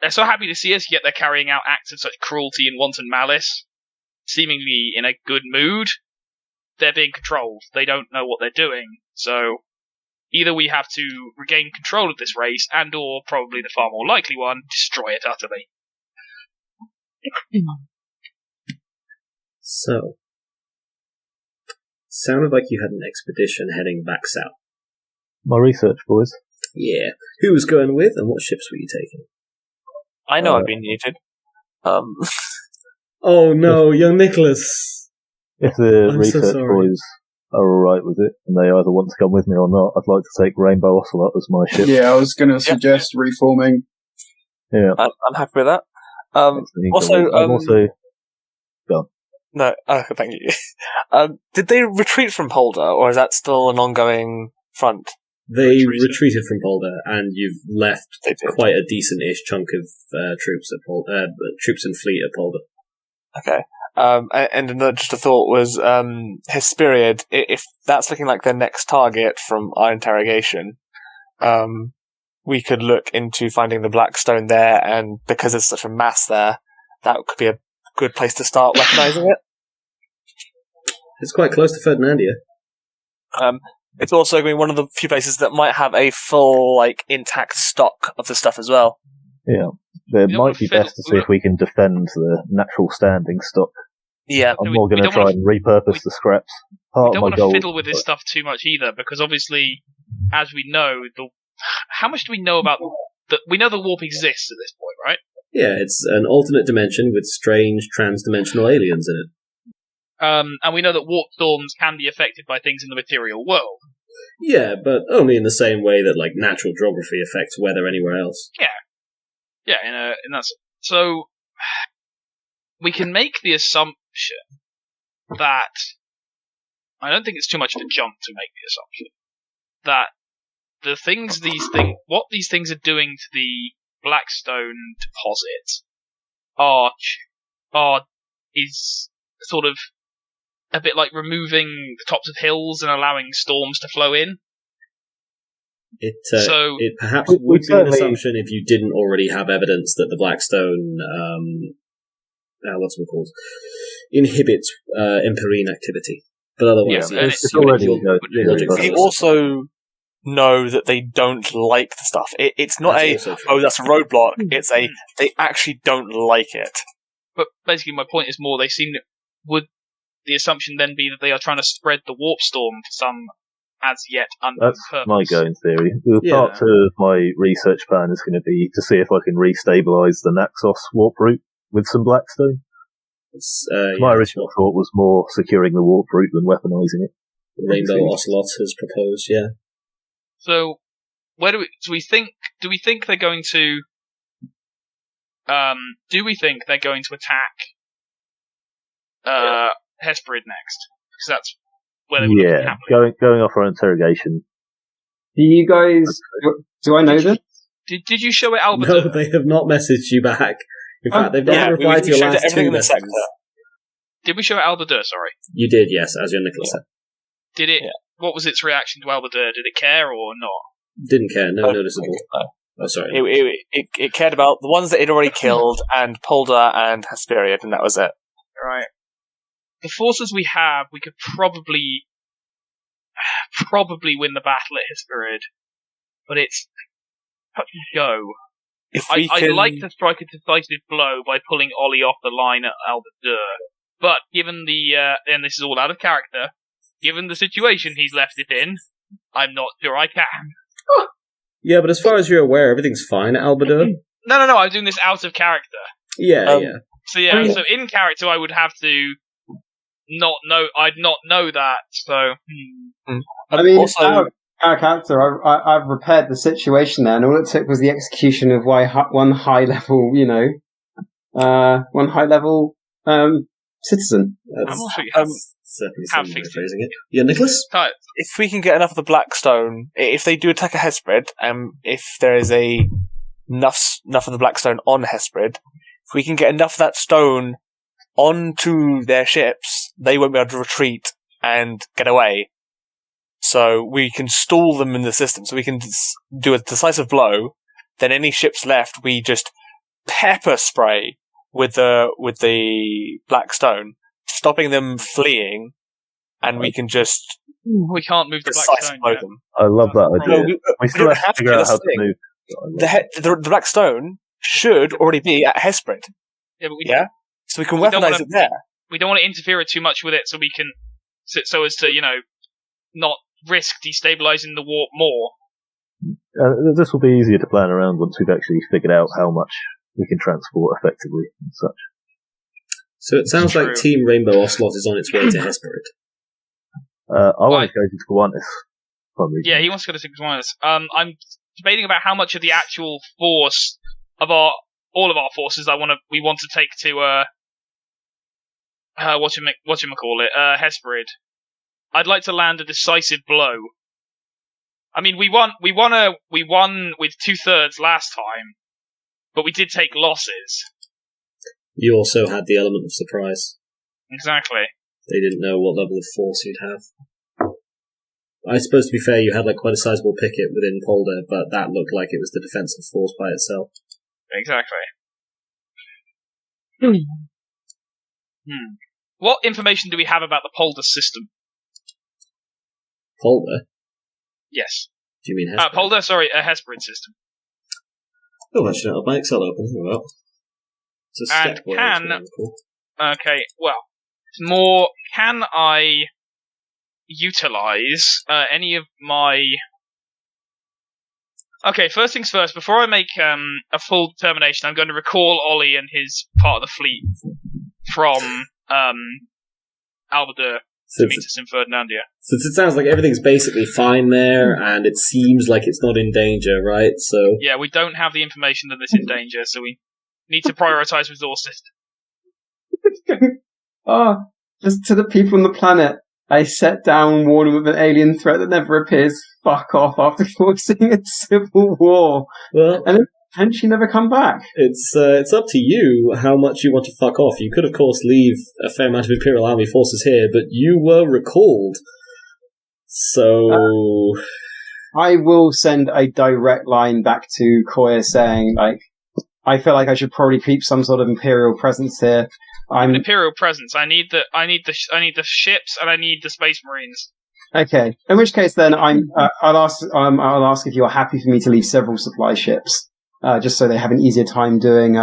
they're so happy to see us, yet they're carrying out acts of such cruelty and wanton malice, seemingly in a good mood. They're being controlled. They don't know what they're doing. So either we have to regain control of this race, and or, probably the far more likely one, destroy it utterly. So, sounded like you had an expedition heading back south. My research, boys. Yeah. Who was going with, and what ships were you taking? I know I've been needed. Oh no, young Nicholas! If the I'm research so sorry. boys are alright with it, and they either want to come with me or not, I'd like to take Rainbow Ocelot as my ship. Yeah, I was going to suggest reforming. Yeah. I'm happy with that. I'm also... No, thank you. Did they retreat from Polder, or is that still an ongoing front? They retreated from Polder, and you've left quite a decent-ish chunk of troops at troops and fleet at Polder. Okay. And just a thought was, Hesperid, if that's looking like their next target from our interrogation, we could look into finding the black stone there, and because there's such a mass there, that could be a good place to start weaponizing it. It's quite close to Ferdinandia. It's also going to be one of the few places that might have a full, intact stock of the stuff as well. Yeah. It might be best to see if we can defend the natural standing stock. Yeah. I'm more going to try and repurpose the scraps. We don't want to fiddle with this stuff too much either, because obviously, as we know, how much do we know about we know the warp exists at this point, right? Yeah, it's an alternate dimension with strange trans-dimensional aliens in it. And we know that warp storms can be affected by things in the material world. Yeah, but only in the same way that, natural geography affects weather anywhere else. Yeah. Yeah, in that sense. So, we can make the assumption that... I don't think it's too much of a jump to make the assumption that what these things are doing to the Blackstone deposit is sort of a bit like removing the tops of hills and allowing storms to flow in. It perhaps would be an assumption if you didn't already have evidence that the Blackstone, inhibits Empyrean activity. But otherwise, it's already we also know that they don't like the stuff. It's not that's a roadblock. It's they actually don't like it. But basically, my point is more, would the assumption then be that they are trying to spread the warp storm to some as yet unknown purpose? That's my going theory. Part of my research plan is going to be to see if I can restabilise the Naxos warp route with some Blackstone. My original thought was more securing the warp route than weaponising it. Rainbow Ocelot has proposed, yeah. So, do we think they're going to attack Hesperid next? Because that's where they would happen. Going off our interrogation. Do you guys... Do I know this? Did you show it Al-Badurrian? No, they have not messaged you back. In fact, they've not replied to your last two messages. Did we show Al-Badurrian? Sorry. You did, yes, as your Nicholas said. Did it? Yeah. What was its reaction to Al-Badurrian? Did it care or not? Didn't care. No noticeable. Oh, sorry. It cared about the ones that it already killed, and Polder and Hesperid, and that was it. Right. The forces we have, we could probably win the battle at Hesperid, but it's touch and go. I'd like to strike a decisive blow by pulling Ollie off the line at Al-Badurrian, but given and this is all out of character, given the situation he's left it in, I'm not sure I can. Yeah, but as far as you're aware, everything's fine at Al-Badurrian. No, I'm doing this out of character. Yeah. So so in character I would have to not know. I'd not know that. So. I mean, also, out of character, I've repaired the situation there, and all it took was the execution of one high level, citizen. I'm not sure you have. Certainly some way of phrasing it. Yeah, Nicholas? If we can get enough of the Blackstone, if they do attack a Hesperid, if there is enough of the Blackstone on Hesperid, if we can get enough of that stone onto their ships, they won't be able to retreat and get away. So we can stall them in the system, so we can do a decisive blow, then any ships left, we just pepper spray with the Blackstone, stopping them fleeing, and we can just... We can't move the Blackstone yet. Them. I love that idea. We still have to figure out how to move. The Blackstone should already be at Hesperid. Yeah, so we can weaponize it there. We don't want to interfere too much with it, so we can, so as to not risk destabilizing the warp more. This will be easier to plan around once we've actually figured out how much we can transport effectively and such. So it sounds like Team Rainbow Ocelot is on its way to Hesperid. I want to go to Kiwanis. Yeah, he wants to go to Kiwanis. I'm debating about how much of the actual force of all of our forces we want to take to Hesperid. I'd like to land a decisive blow. I mean, we won with 2/3 last time, but we did take losses. You also had the element of surprise. Exactly. They didn't know what level of force you'd have. I suppose, to be fair, you had quite a sizable picket within Polder, but that looked like it was the defensive force by itself. Exactly. What information do we have about the Polder system? Polder? Yes. Do you mean Hesperid? Polder, sorry, a Hesperid system. Oh, I should have my Excel open. Well, it's a step Okay, well, it's more, can I utilize any of my... Okay, first things first, before I make a full determination, I'm going to recall Ollie and his part of the fleet from Al-Badurrian to meet us in Ferdinandia. Since it sounds like everything's basically fine there, and it seems like it's not in danger, right? So yeah, we don't have the information that it's in danger, so we need to prioritize resources. Just to the people on the planet, I set down warning of an alien threat that never appears. Fuck off after causing a civil war. Well, and then potentially never come back. It's up to you how much you want to fuck off. You could, of course, leave a fair amount of Imperial Army forces here, but you were recalled. So... I will send a direct line back to Coayah saying, I feel like I should probably keep some sort of Imperial presence here. An Imperial presence. I need the ships and I need the Space Marines. Okay. In which case, then I'll ask if you're happy for me to leave several supply ships, just so they have an easier time doing,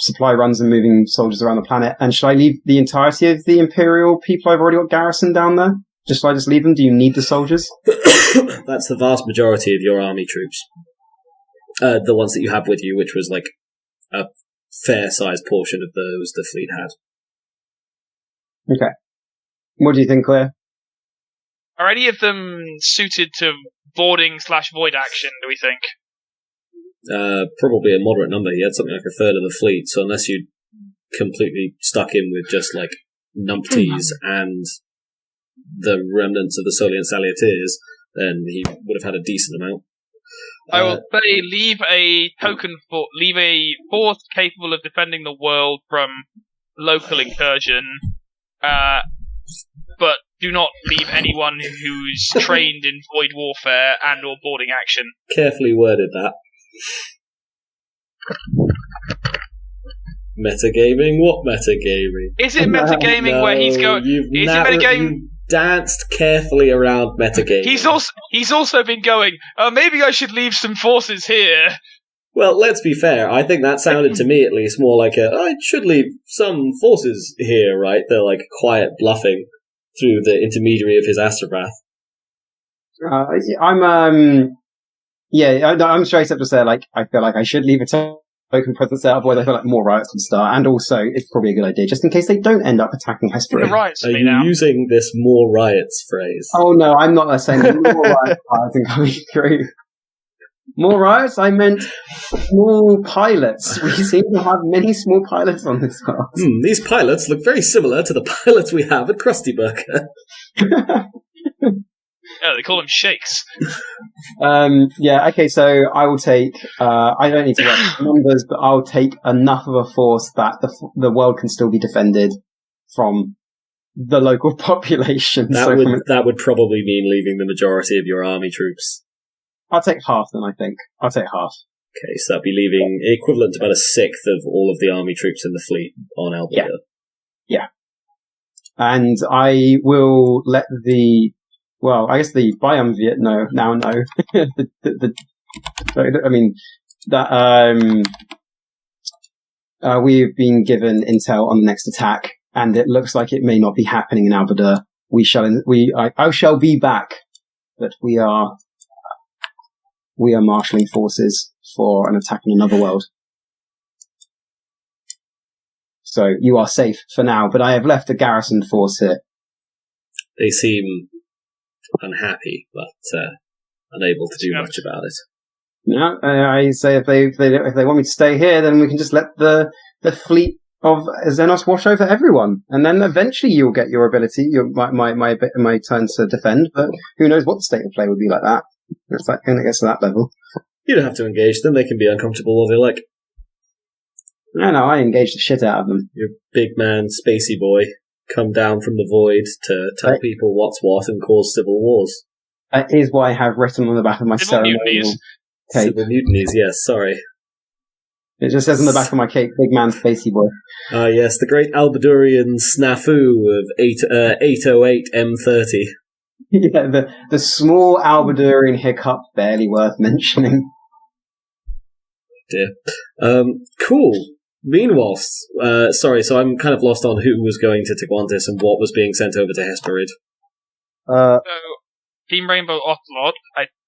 supply runs and moving soldiers around the planet. And should I leave the entirety of the Imperial people I've already got garrisoned down there? Should I just leave them? Do you need the soldiers? That's the vast majority of your army troops. The ones that you have with you, which was a fair-sized portion of those the fleet had. Okay. What do you think, Claire? Are any of them suited to boarding/void action, do we think? Probably a moderate number. You had something like a third of the fleet, so unless you completely stuck in with just numpties and the remnants of the Solian Salutaires, then he would have had a decent amount. I will say leave a force capable of defending the world from local incursion, but do not leave anyone who's trained in void warfare and or boarding action. Carefully worded that. Metagaming? What metagaming? Is it metagaming where he's going? Is it metagaming? You've danced carefully around metagaming. He's also been going, maybe I should leave some forces here. Well, let's be fair. I think that sounded to me at least more like I should leave some forces here, right? They're like quiet bluffing through the intermediary of his astropath. I'm straight up to say, like, I feel like I should leave a token presence there, otherwise I feel like more riots can start, and also it's probably a good idea, just in case they don't end up attacking Hesperid. Are you using this more riots phrase? Oh no, I'm not saying more riots are coming through. More riots? I meant small pilots. We seem to have many small pilots on this class. These pilots look very similar to the pilots we have at Krusty Burger. Yeah, they call them shakes. Okay, so I will take, I don't need to work numbers, but I'll take enough of a force that the world can still be defended from the local population. That would probably mean leaving the majority of your army troops. I'll take half then, I think. I'll take half. Okay, so that'd be leaving equivalent to about a sixth of all of the army troops in the fleet on Al-Badurrian. Yeah. And I will let the Biomviet know. We've been given intel on the next attack, and it looks like it may not be happening in Al-Badurrian. I shall be back, but we are marshalling forces for an attack in another world. So you are safe for now, but I have left a garrison force here. They seem unhappy, but unable to do much about it. No, I say if they want me to stay here, then we can just let the fleet of Xenos wash over everyone, and then eventually you'll get your ability, my turn to defend. But who knows what the state of play would be like that? It's like when it gets to that level. You don't have to engage them; they can be uncomfortable all they like. No, I engage the shit out of them. You're big man, spacey boy, come down from the void to tell people what's what and cause civil wars. That is what I have written on the back of my ceremonial cape. Civil mutinies, yes, sorry. It just says on the back of my cape, big man, spacey boy. Yes, the great Al-Badurrian snafu of 808 M30. Yeah, the small Al-Badurrian hiccup, barely worth mentioning. Dear. Cool. Meanwhile, so I'm kind of lost on who was going to Tequantis and what was being sent over to Hesperid. So, Team Rainbow Ocelot,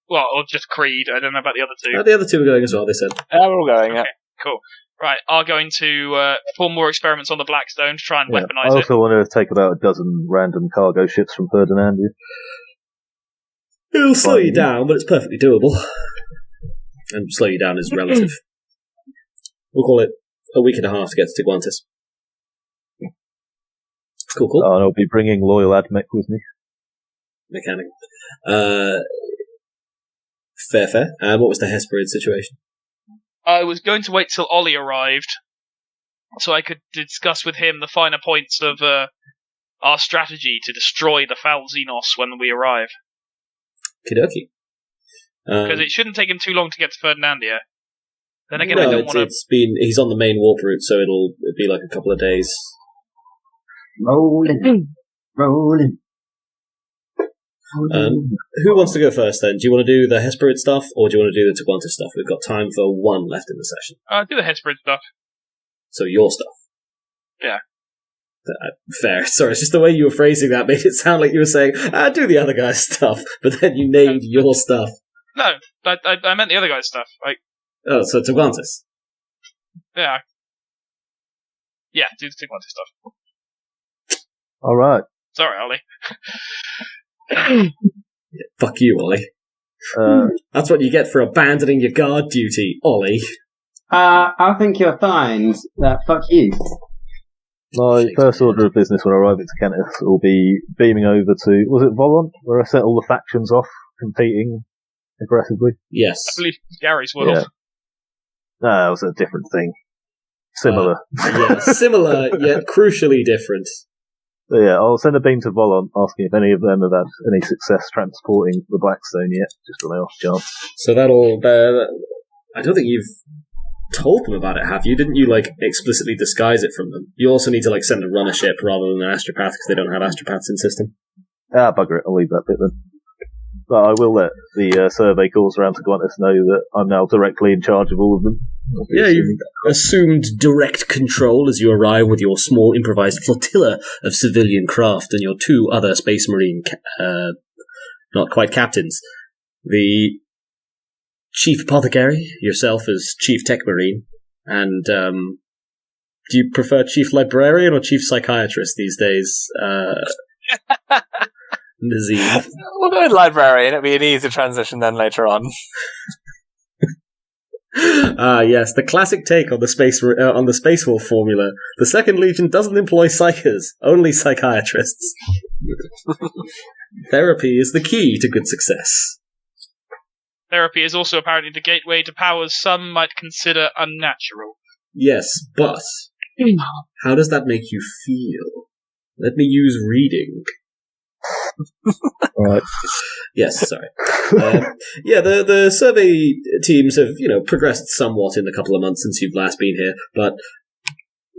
or just Cread, I don't know about the other two. The other two are going as well, they said. We're all going, yeah. Okay, cool. Right, are going to perform more experiments on the Blackstone to try and weaponize I also want to take about a dozen random cargo ships from Ferdinandia. It'll slow you down, but it's perfectly doable. And slow you down is relative. We'll call it a week and a half to get to Tequantis. Cool. Oh, and I'll be bringing Loyal Admech with me. Mechanic. Fair. What was the Hesperid situation? I was going to wait till Ollie arrived, so I could discuss with him the finer points of our strategy to destroy the foul xenos when we arrive. Kidoki. Because it shouldn't take him too long to get to Ferdinandia. Then again, I don't want to... He's on the main warp route, so it'll be like a couple of days. Rolling. Who wants to go first then? Do you want to do the Hesperid stuff, or do you want to do the Tequantis stuff? We've got time for one left in the session. Do the Hesperid stuff. So your stuff? Yeah. Fair. Sorry, it's just the way you were phrasing that made it sound like you were saying, do the other guy's stuff, but then you named your stuff. No, I meant the other guy's stuff. Oh, so Tequantis. Yeah. Yeah, do the Tequantis stuff. Alright. Sorry, Ollie. Fuck you, Ollie. That's what you get for abandoning your guard duty, Ollie. I think you'll find that fuck you. My first order of business when I arrive at Ak'haireth will be beaming over to, was it Volon, where I set all the factions off competing aggressively? Yes. I believe Gary's world. Yeah. No, that was a different thing. Similar. Similar, yet crucially different. So yeah, I'll send a beam to Volon asking if any of them have had any success transporting the Blackstone yet, just on the off chance. So I don't think you've told them about it, have you? Didn't you, explicitly disguise it from them? You also need to, send a runner ship rather than an astropath, because they don't have astropaths in system. Bugger it, I'll leave that bit then. But I will let the survey calls around to Qantas know that I'm now directly in charge of all of them. Yeah, you've assumed direct control as you arrive with your small improvised flotilla of civilian craft and your 2 other Space Marine, not quite captains. The Chief Apothecary, yourself as Chief Tech Marine, and do you prefer Chief Librarian or Chief Psychiatrist these days? Nazeem. We'll go with Librarian, it'll be an easy transition then later on. Yes, the classic take on the Space Wolf formula. The Second Legion doesn't employ psykers, only psychiatrists. Therapy is the key to good success. Therapy is also apparently the gateway to powers some might consider unnatural. Yes, but how does that make you feel? Let me use reading. Alright. Yes, sorry. The survey teams have, progressed somewhat in the couple of months since you've last been here, but...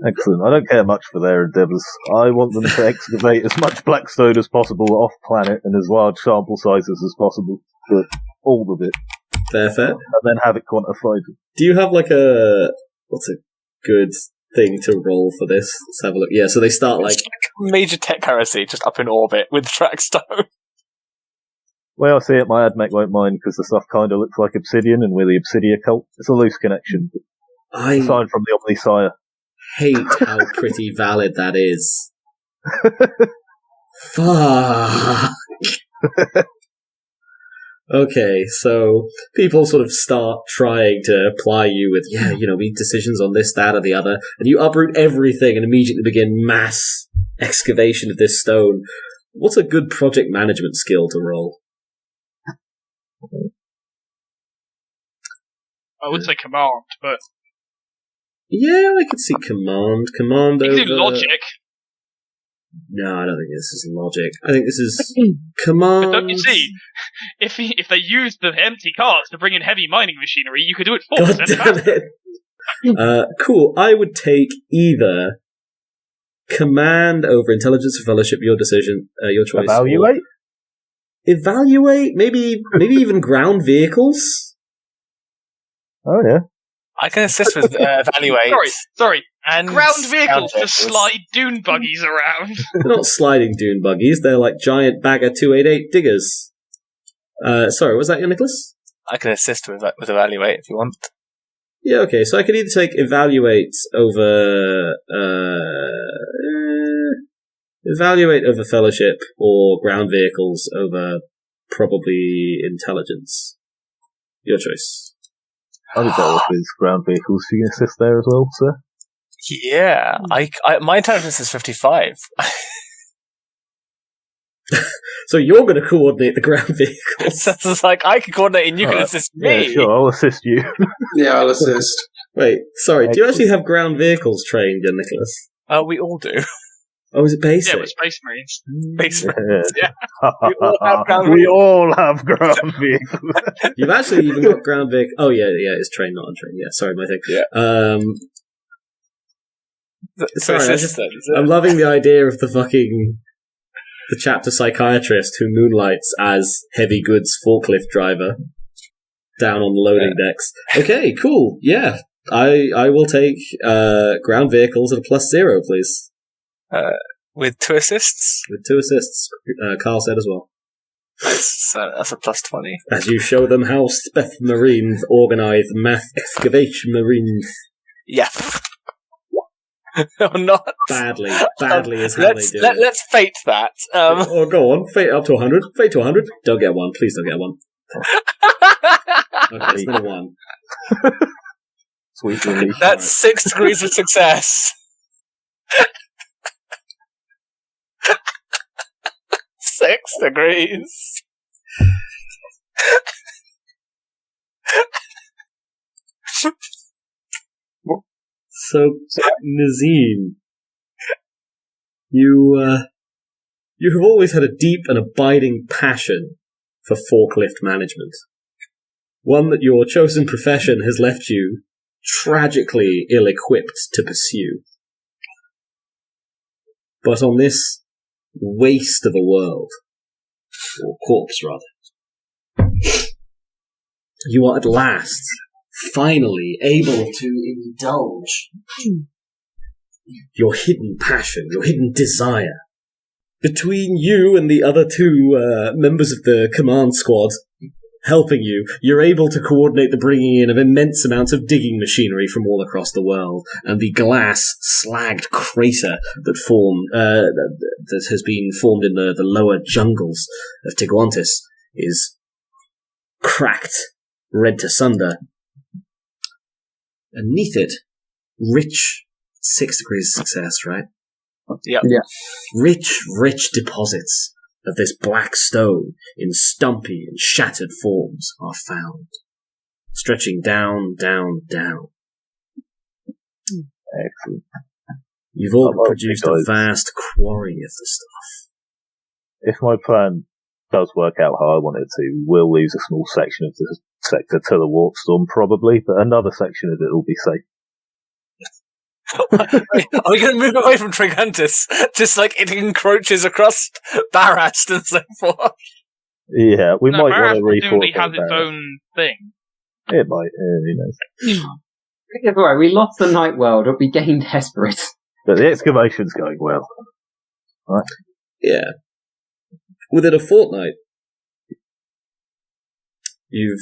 Excellent. I don't care much for their endeavours. I want them to excavate as much Blackstone as possible off-planet and as large sample sizes as possible. But all of it. Fair. And then have it quantified. Do you have, what's a good thing to roll for this? Let's have a look. Yeah, so they start, It's like major tech heresy just up in orbit with Trackstone. Way I see it, my admech won't mind because the stuff kind of looks like obsidian and we're the obsidian cult. It's a loose connection. Aside from the Omnisire. Hate how pretty valid that is. Fuck. Okay, so people sort of start trying to apply you with, we decisions on this, that, or the other, and you uproot everything and immediately begin mass excavation of this stone. What's a good project management skill to roll? I would say command, but... Yeah, I could see command. Command you over... can do logic. No, I don't think this is logic. I think this is command. But don't you see, if they use the empty carts to bring in heavy mining machinery, you could do it 4% God damn faster. it. Cool. I would take either command over intelligence or fellowship, your decision, your choice. Evaluate? Evaluate? Maybe even ground vehicles? Oh, yeah. I can assist with evaluate. Sorry. And ground vehicles to slide dune buggies around. They're not sliding dune buggies, they're like giant bagger 288 diggers. Sorry, was that you, Nicholas? I can assist with evaluate if you want. Yeah, okay, so I could either take evaluate over fellowship or ground vehicles over probably intelligence. Your choice. I'll be better with ground vehicles. You can assist there as well, sir? Yeah, my intelligence is 55. So you're going to coordinate the ground vehicles. So it's like, I can coordinate and you can assist me. Yeah, sure, I'll assist you. Yeah, I'll assist. Wait, sorry, do you actually have ground vehicles trained, Nicholas? We all do. Oh, is it basic? Yeah, with Space Marines. Space Marines, yeah. We all have ground vehicles. You've actually even got ground vehicles. Oh, yeah, it's trained, not untrained. Yeah, sorry, my thing. Yeah. Sorry, I'm loving the idea of the chapter psychiatrist who moonlights as heavy goods forklift driver down on the loading decks. Okay, cool. Yeah, I will take ground vehicles at a +0, please. With 2 assists? With 2 assists, Carl said as well. That's a +20. As you show them how Speth Marines organize mass excavation marines. Yeah. Or not. Badly is how they do it. Let's fate that. Oh, go on. Fate up to 100. Fate to 100. Don't get 1. Please don't get 1. Okay, it's been a 1. Sweet relief. That's 6 degrees of success. 6 degrees. So, Nazeem, you have always had a deep and abiding passion for forklift management. One that your chosen profession has left you tragically ill-equipped to pursue. But on this waste of a world, or corpse rather, you are at last, finally able to indulge your hidden passion, your hidden desire. Between you and the other two members of the command squad helping you, you're able to coordinate the bringing in of immense amounts of digging machinery from all across the world, and the glass slagged crater that has been formed in the lower jungles of Tiguantis is cracked, red to sunder. And beneath it, rich 6 degrees of success, right? Yep. Yeah. Rich deposits of this black stone in stumpy and shattered forms are found, stretching down. Excellent. You've all produced a vast quarry of the stuff. If my plan does work out how I want it to, we'll lose a small section of the sector to the warp storm, probably, but another section of it will be safe. Are we going to move away from Trigantis? Just like it encroaches across Barast and so forth. Yeah, we might want to presumably reform has its own thing. It might, who knows. Yeah, right, we lost the Night World, but we gained Hesperid. But the excavation's going well. Right. Yeah. Within a fortnight, you've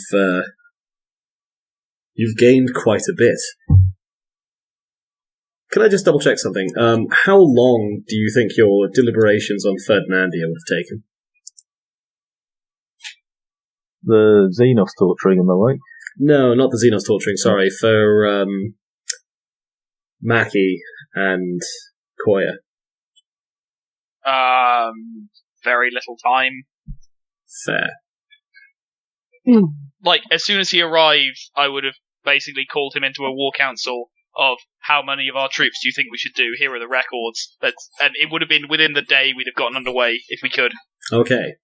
gained quite a bit. Can I just double check something? How long do you think your deliberations on Ferdinandia would have taken? The xenos torturing and the like? No, not the xenos torturing, sorry, for Maccy and Coayah. Very little time. Fair. Like, as soon as he arrived, I would have basically called him into a war council of how many of our troops do you think we should do? Here are the records. And it would have been within the day we'd have gotten underway if we could. Okay.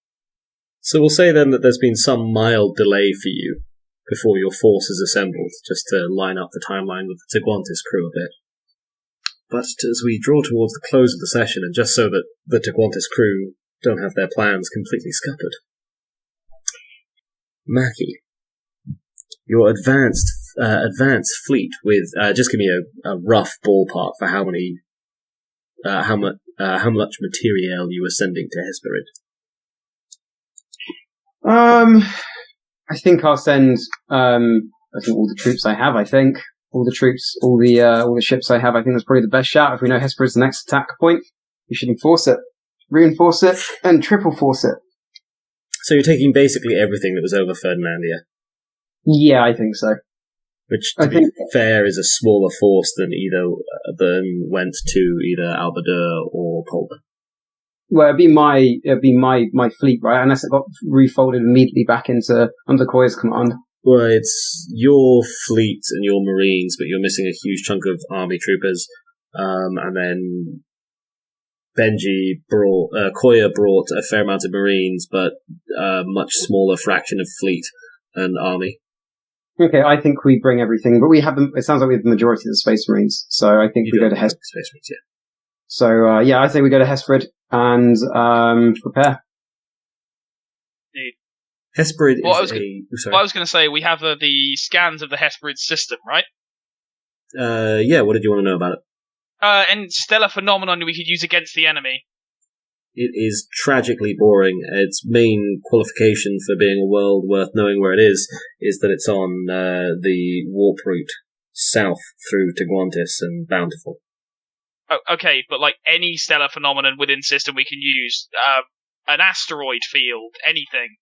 So we'll say then that there's been some mild delay for you before your force is assembled, just to line up the timeline with the Tiguantis crew a bit. But as we draw towards the close of the session, and just so that the Tiguantis crew don't have their plans completely scuppered, Maccy, your advanced fleet with just give me a rough ballpark for how much materiel you were sending to Hesperid. I think I'll send all the troops I have. All the ships I have. I think that's probably the best shout. If we know Hesperid's the next attack point, we should enforce it, reinforce it, and triple force it. So you're taking basically everything that was over Ferdinandia. Yeah, I think so. Which, to be fair, is a smaller force than went to either Al-Badurrian or Polder. Well, it'd be my fleet, right? Unless it got refolded immediately back under Coayah's command. Well, it's your fleet and your marines, but you're missing a huge chunk of army troopers. And then Coayah brought a fair amount of marines, but a much smaller fraction of fleet and army. Okay, I think we bring everything, but it sounds like we have the majority of the Space Marines, so I think we go to Hesperid. Space Marines, yeah. So, I say we go to Hesperid and prepare. Hesperid I was going to say, we have the scans of the Hesperid system, right? Yeah, what did you want to know about it? And stellar phenomenon we could use against the enemy. It is tragically boring. Its main qualification for being a world worth knowing where it is that it's on the warp route south through Tiguantis and Bountiful. Oh, okay, but like any stellar phenomenon within system we can use, an asteroid field, anything.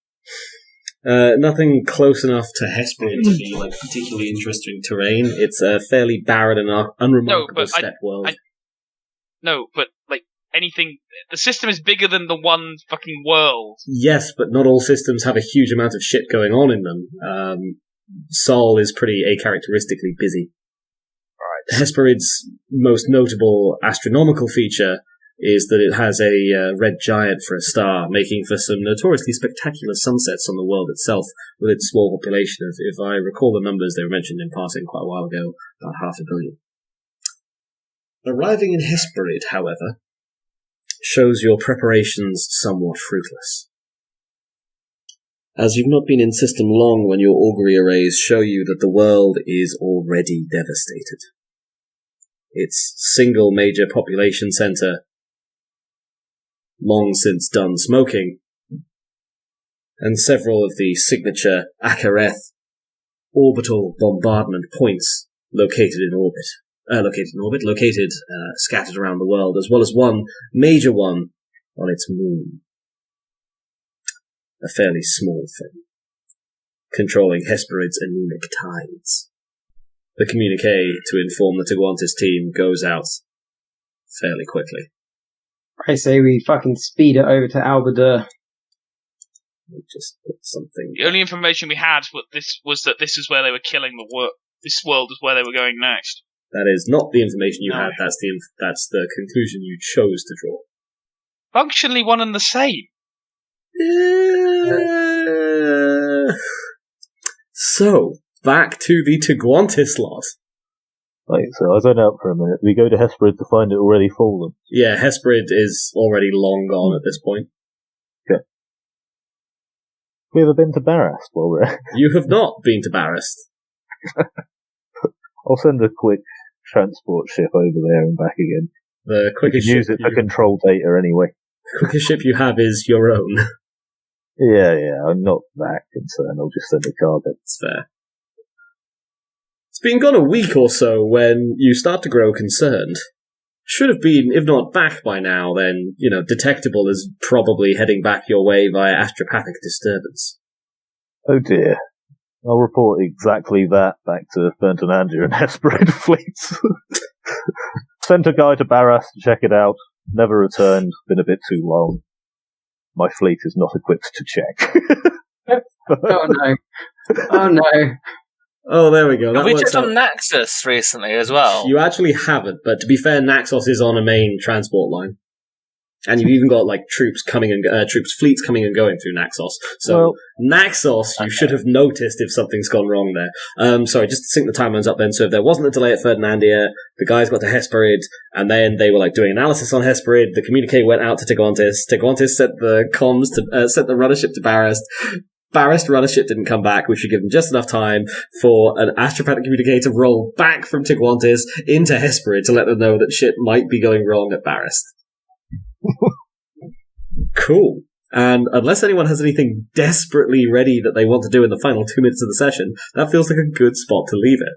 Nothing close enough to Hesperid to be like particularly interesting terrain. It's a fairly barren and unremarkable steppe world. No, but like anything, the system is bigger than the one fucking world. Yes, but not all systems have a huge amount of shit going on in them. Sol is pretty acharacteristically busy. Hesperid's most notable astronomical feature is that it has a red giant for a star, making for some notoriously spectacular sunsets on the world itself, with its small population of, if I recall the numbers they were mentioned in passing quite a while ago, about 500 million. Arriving in Hesperid, however, shows your preparations somewhat fruitless. As you've not been in system long when your augury arrays show you that the world is already devastated. Its single major population centre long since done smoking, and several of the signature Ak'haireth orbital bombardment points located scattered around the world, as well as one major one on its moon. A fairly small thing, controlling Hesperid's anemic tides. The communique to inform the Teguantis team goes out fairly quickly. I say we fucking speed it over to Al-Badurrian. Just put something. The only information we had was that this is where they were killing the world. This world is where they were going next. That is not the information you No. had. That's the conclusion you chose to draw. Functionally one and the same. So back to the Teguantis lot. Right, so I zone out for a minute. We go to Hesperid to find it already fallen. Yeah, Hesperid is already long gone at this point. Okay. Have we ever been to Barrast while we're... You have not been to Barrast. I'll send a quick transport ship over there and back again. The We quickest can use ship it for control data anyway. the quickest ship you have is your own. Yeah, I'm not that concerned. I'll just send a cargo. That's fair. It's been gone a week or so when you start to grow concerned. Should have been, if not back by now, then, detectable as probably heading back your way via astropathic disturbance. Oh dear. I'll report exactly that back to Fernandia and Hesperid fleets. Sent a guy to Barras to check it out. Never returned. Been a bit too long. My fleet is not equipped to check. Oh no. Oh no. Oh, there we go. Have That we works checked out. on Naxos recently as well? You actually haven't, but to be fair, Naxos is on a main transport line. And you've even got, fleets coming and going through Naxos. So, Well, Naxos, you should have noticed if something's gone wrong there. Sorry, just to sync the timelines up then. So if there wasn't a delay at Fernandia, the guys got to Hesperid, and then they were, doing analysis on Hesperid. The communique went out to Teguantis. Teguantis sent the comms to, sent the runner ship to Barrast. Barrast runner ship didn't come back, which should give them just enough time for an astropathic communique to roll back from Teguantis into Hesperid to let them know that shit might be going wrong at Barrast. Cool. And unless anyone has anything desperately ready that they want to do in the final 2 minutes of the session, that feels like a good spot to leave it.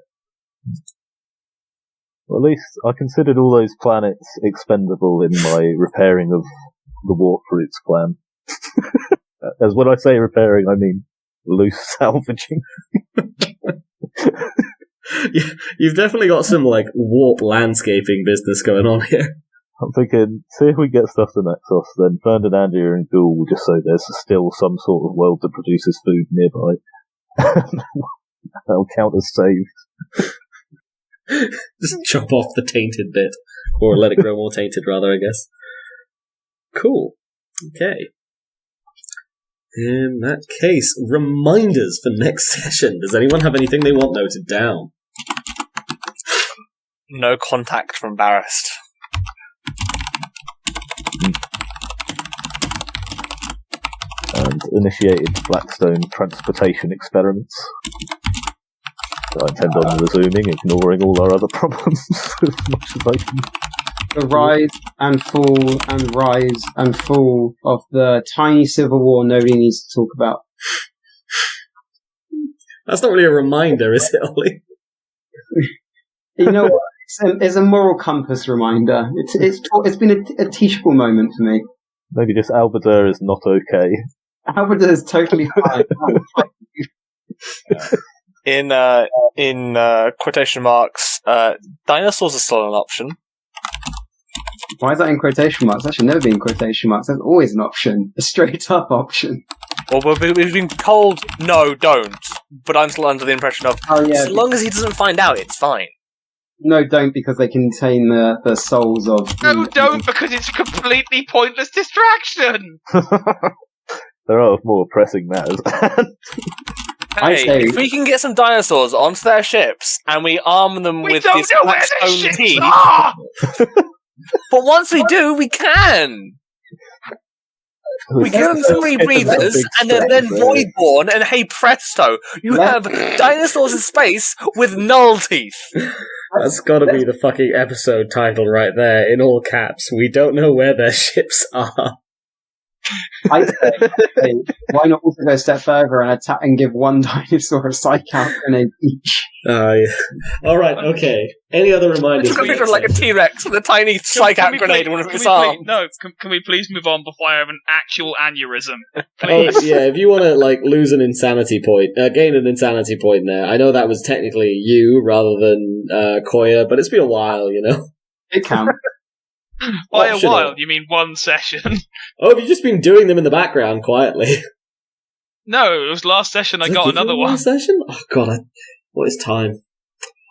well, at least I considered all those planets expendable in my repairing of the warp fruits plan. As when I say repairing, I mean loose salvaging. You've definitely got some, warp landscaping business going on here. I'm thinking, see if we get stuff to Naxos, then Fernandia and Ghoul will just say there's still some sort of world that produces food nearby. That'll count as saved. Just chop off the tainted bit. Or let it grow more tainted, rather, I guess. Cool. Okay. In that case, reminders for next session. Does anyone have anything they want noted down? No contact from Barrast. And initiated Blackstone transportation experiments. I intend on resuming, ignoring all our other problems as much as I can. The rise and fall of the tiny civil war nobody needs to talk about. That's not really a reminder, is it, Ollie? You know what? It's a moral compass reminder. It's been a teachable moment for me. Maybe this Al-Badurrian is not okay. Al-Badurrian is totally fine. In quotation marks, dinosaurs are still an option. Why is that in quotation marks? That should never be in quotation marks. That's always an option. A straight up option. Well, we've been told, no, don't. But I'm still under the impression of, Oh, yeah. so long as he doesn't find out, it's fine. No, don't, because they contain the souls of... No, don't, because it's a completely pointless distraction! There are more pressing matters. Hey, if we can get some dinosaurs onto their ships and we arm them with these blackstone teeth, but once we do, we can. We give them some rebreathers, and they're then voidborn, and hey presto, you have dinosaurs in space with null teeth. That's gotta be the fucking episode title right there, in all caps. We don't know where their ships are. I say, why not also go a step further and attack and give one dinosaur a psych-out grenade each? Yeah. Alright, okay. Any other reminders? It's picture like a T-Rex with a tiny psych-out grenade in one of its arms. Can we please move on before I have an actual aneurysm? Please. Oh, yeah, if you want to lose an insanity point, gain an insanity point there. I know that was technically you rather than Coayah, but it's been a while, you know? It counts. By a while, you mean one session? Oh, have you just been doing them in the background quietly? No, it was last session I got another one. Session? Oh god, what is time?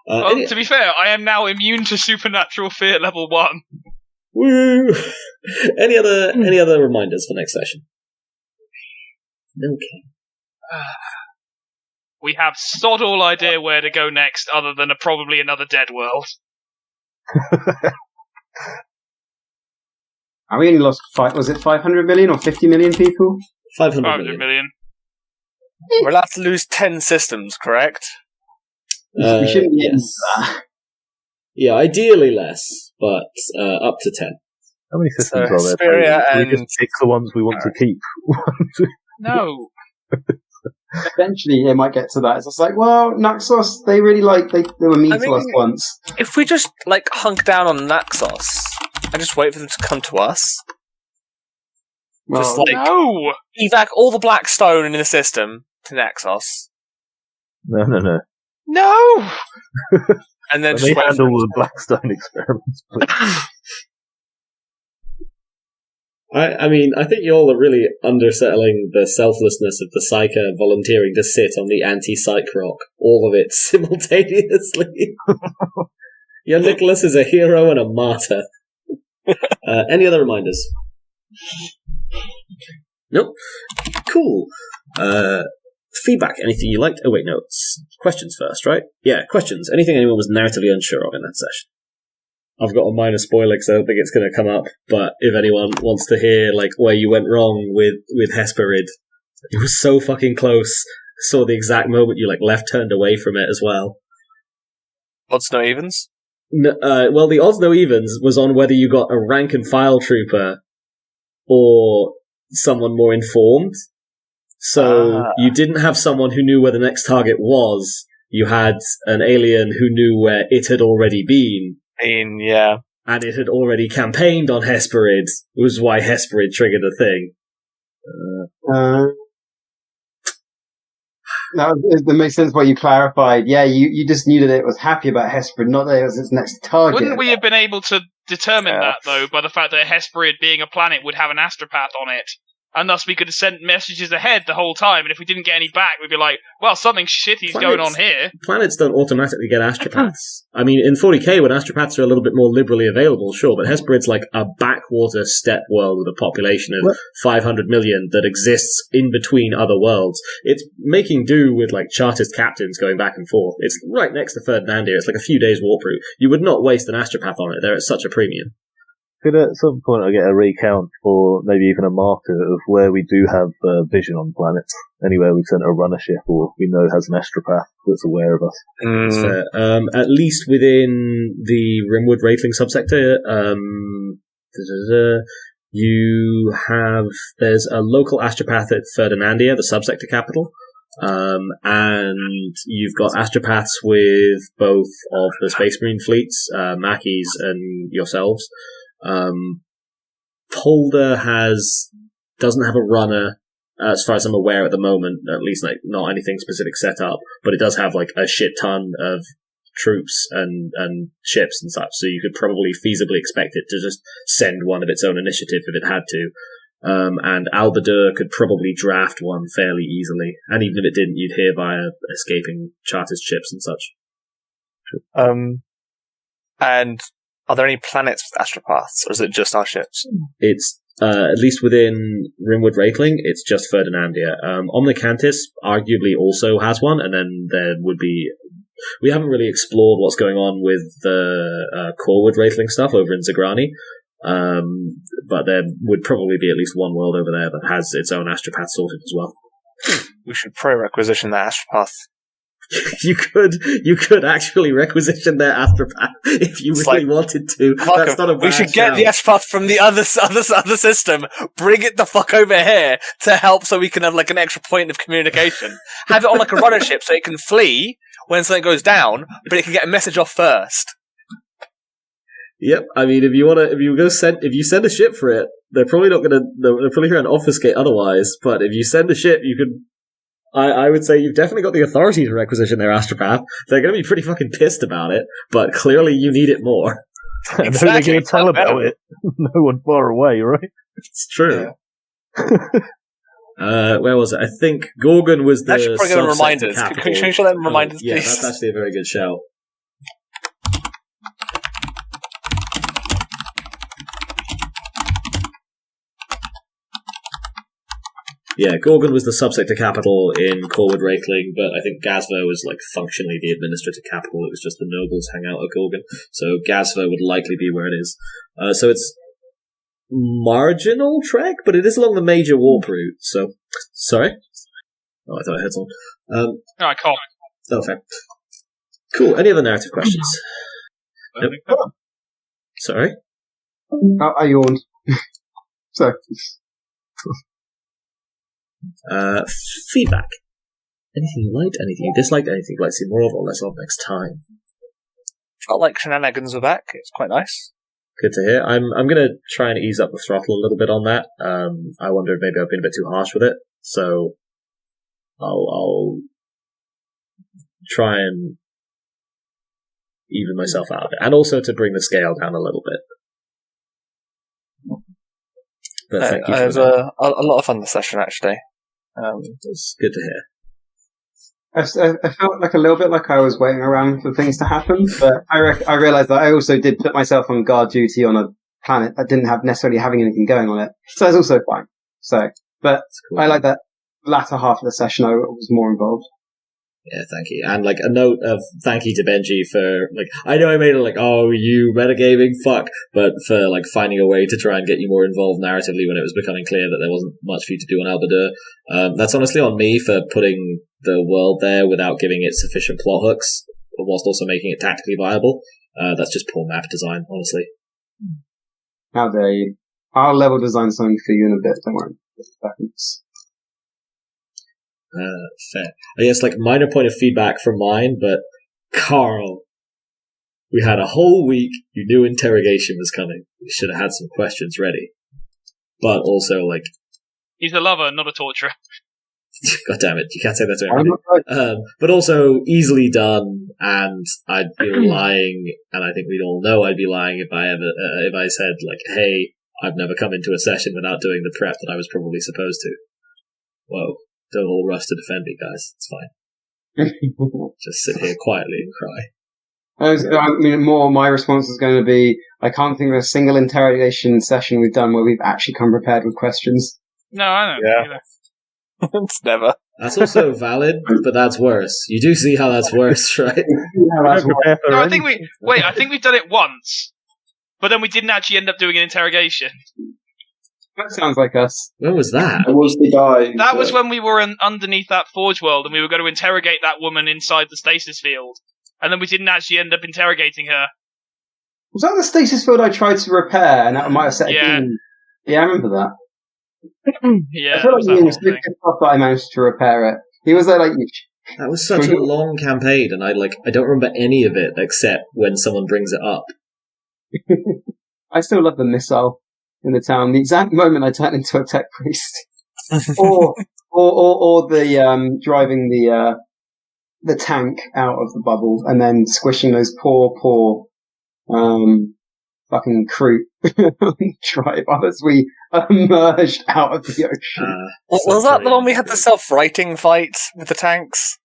To be fair, I am now immune to supernatural fear level 1. Woo! Any other reminders for next session? Okay. We have sod all idea where to go next, other than probably another dead world. We only lost, was it 500 million or 50 million people? 500 million. We're allowed to lose 10 systems, correct? We shouldn't be into that. Yeah, ideally less, but up to 10. How many systems are there? Hesperid We just pick the ones we want to keep. No. Eventually, they might get to that. It's just like, well, Naxos, they really they were mean to us once. If we just hunk down on Naxos and just wait for them to come to us, just no, evac all the black stone in the system to Naxos. No. No. And then they handle the Blackstone experiments, please. I mean, I think you all are really underselling the selflessness of the psyker volunteering to sit on the anti-psych rock, all of it simultaneously. Your Nicholas is a hero and a martyr. Any other reminders? Nope. Cool. Feedback, anything you liked? Oh wait, no, it's questions first, right? Yeah, questions. Anything anyone was narratively unsure of in that session? I've got a minor spoiler because I don't think it's going to come up, but if anyone wants to hear where you went wrong with Hesperid, it was so fucking close. I saw the exact moment you left turned away from it as well. Odds no evens? No, well, the odds no evens was on whether you got a rank and file trooper or someone more informed. So you didn't have someone who knew where the next target was. You had an alien who knew where it had already been. Yeah. And it had already campaigned on Hesperid, which was why Hesperid triggered a thing. That makes sense why you clarified. Yeah, you just knew that it was happy about Hesperid, not that it was its next target. Wouldn't we have been able to determine that, though, by the fact that Hesperid, being a planet, would have an astropath on it? And thus we could have sent messages ahead the whole time, and if we didn't get any back, we'd be like, well, something shitty's going on here. Planets don't automatically get astropaths. I mean, in 40k, when astropaths are a little bit more liberally available, sure, but Hesperid's like a backwater steppe world with a population of 500 million that exists in between other worlds. It's making do with, Chartist captains going back and forth. It's right next to Ferdinandia. It's a few days warp route. You would not waste an astropath on it. They're at such a premium. Could at some point I get a recount or maybe even a marker of where we do have vision on planets? Anywhere we've sent a runner ship or we know has an astropath that's aware of us. That's fair. At least within the Rimwood Raitling subsector, there's a local astropath at Ferdinandia, the subsector capital. And you've got astropaths with both of the Space Marine fleets, Maccy's and yourselves. Polder doesn't have a runner, as far as I'm aware at the moment, at least not anything specific set up, but it does have a shit ton of troops and ships and such, so you could probably feasibly expect it to just send one of its own initiative if it had to. And Al-Badurrian could probably draft one fairly easily, and even if it didn't, you'd hear via escaping Chartist ships and such. And are there any planets with astropaths, or is it just our ships? It's, at least within Rimwood Raikling, it's just Ferdinandia. Omnicantis arguably also has one, and then there would be... We haven't really explored what's going on with the Corewood Raikling stuff over in Zagrani, but there would probably be at least one world over there that has its own astropath sorted as well. We should pro-requisition that astropath. You could actually requisition their astropath if you really wanted to. That's not a bad We should get shout. the astropath from the other system, bring it the fuck over here to help so we can have like an extra point of communication. Have it on like a runner ship so it can flee when something goes down, but it can get a message off first. Yep, I mean, if you send a ship for it, they're probably not gonna. They're probably going to obfuscate otherwise. But if you send a ship, you can. I would say you've definitely got the authority to requisition their astropath. They're going to be pretty fucking pissed about it, but clearly you need it more. Exactly. Who are they going to tell about it? No one far away, right? It's true. Yeah. Where was it? I think Gorgon was the. Actually, probably going to remind us. capital. Can you show them reminders, yeah, please? that's actually a very good shout. Yeah, Gorgon was the subsector capital in Corewood Raikling, but I think Gazvo was like functionally the administrative capital. It was just the nobles hang out at Gorgon, so Gazvo would likely be where it is. So it's marginal trek, but it is along the major warp route. So, sorry. Oh, I thought I had someone. No, I can't. Oh, fair. Cool. Any other narrative questions? Nope. Sorry. I yawned. Sorry. Feedback. Anything you liked, anything you disliked, anything you'd like to see more of or less of next time. Felt like shenanigans were back. It's quite nice. Good to hear. I'm going to try and ease up the throttle a little bit on that. I wonder if maybe I've been a bit too harsh with it, so I'll try and even myself out of it, and also to bring the scale down a little bit. But thank you. It was a lot of fun this session, actually. It's good to hear. I felt like a little bit like I was waiting around for things to happen, but I realised that I also did put myself on guard duty on a planet that didn't have necessarily having anything going on it, so it's also fine. So, but cool. I like that latter half of the session. I was more involved. Yeah, thank you. And like a note of thank you to Benji for like, I know I made it like, oh, you metagaming, fuck, but for like finding a way to try and get you more involved narratively when it was becoming clear that there wasn't much for you to do on Al-Badurrian. That's honestly on me for putting the world there without giving it sufficient plot hooks, whilst also making it tactically viable. That's just poor map design, honestly. How dare you? I'll level design something for you in a bit, don't worry. Fair. I guess like minor point of feedback from mine, but Carl, we had a whole week, you knew interrogation was coming. We should have had some questions ready. But also like... He's a lover, not a torturer. God damn it, you can't say that to everybody. But also easily done, and I'd be lying, and I think we'd all know I'd be lying if I said like, hey, I've never come into a session without doing the prep that I was probably supposed to. Whoa. Don't all rush to defend me, guys. It's fine. Just sit here quietly and cry. I mean, more my response is going to be, I can't think of a single interrogation session we've done where we've actually come prepared with questions. No, I don't either. It's never. That's also valid, but that's worse. You do see how that's worse, right? I think we've done it once, but then we didn't actually end up doing an interrogation. That sounds like us. When was that? It was the guy. That was when we were underneath that forge world and we were going to interrogate that woman inside the stasis field. And then we didn't actually end up interrogating her. Was that the stasis field I tried to repair and that might have set a demon? Yeah, I remember that. Yeah. I feel like Ian was so pissed off that I managed to repair it. He was there like... That was such a long campaign and I don't remember any of it except when someone brings it up. I still love the missile in the town. The exact moment I turned into a tech priest, or the driving the tank out of the bubble and then squishing those poor fucking crew drive as we emerged out of the ocean. Was that the one we had the self-righting fight with the tanks?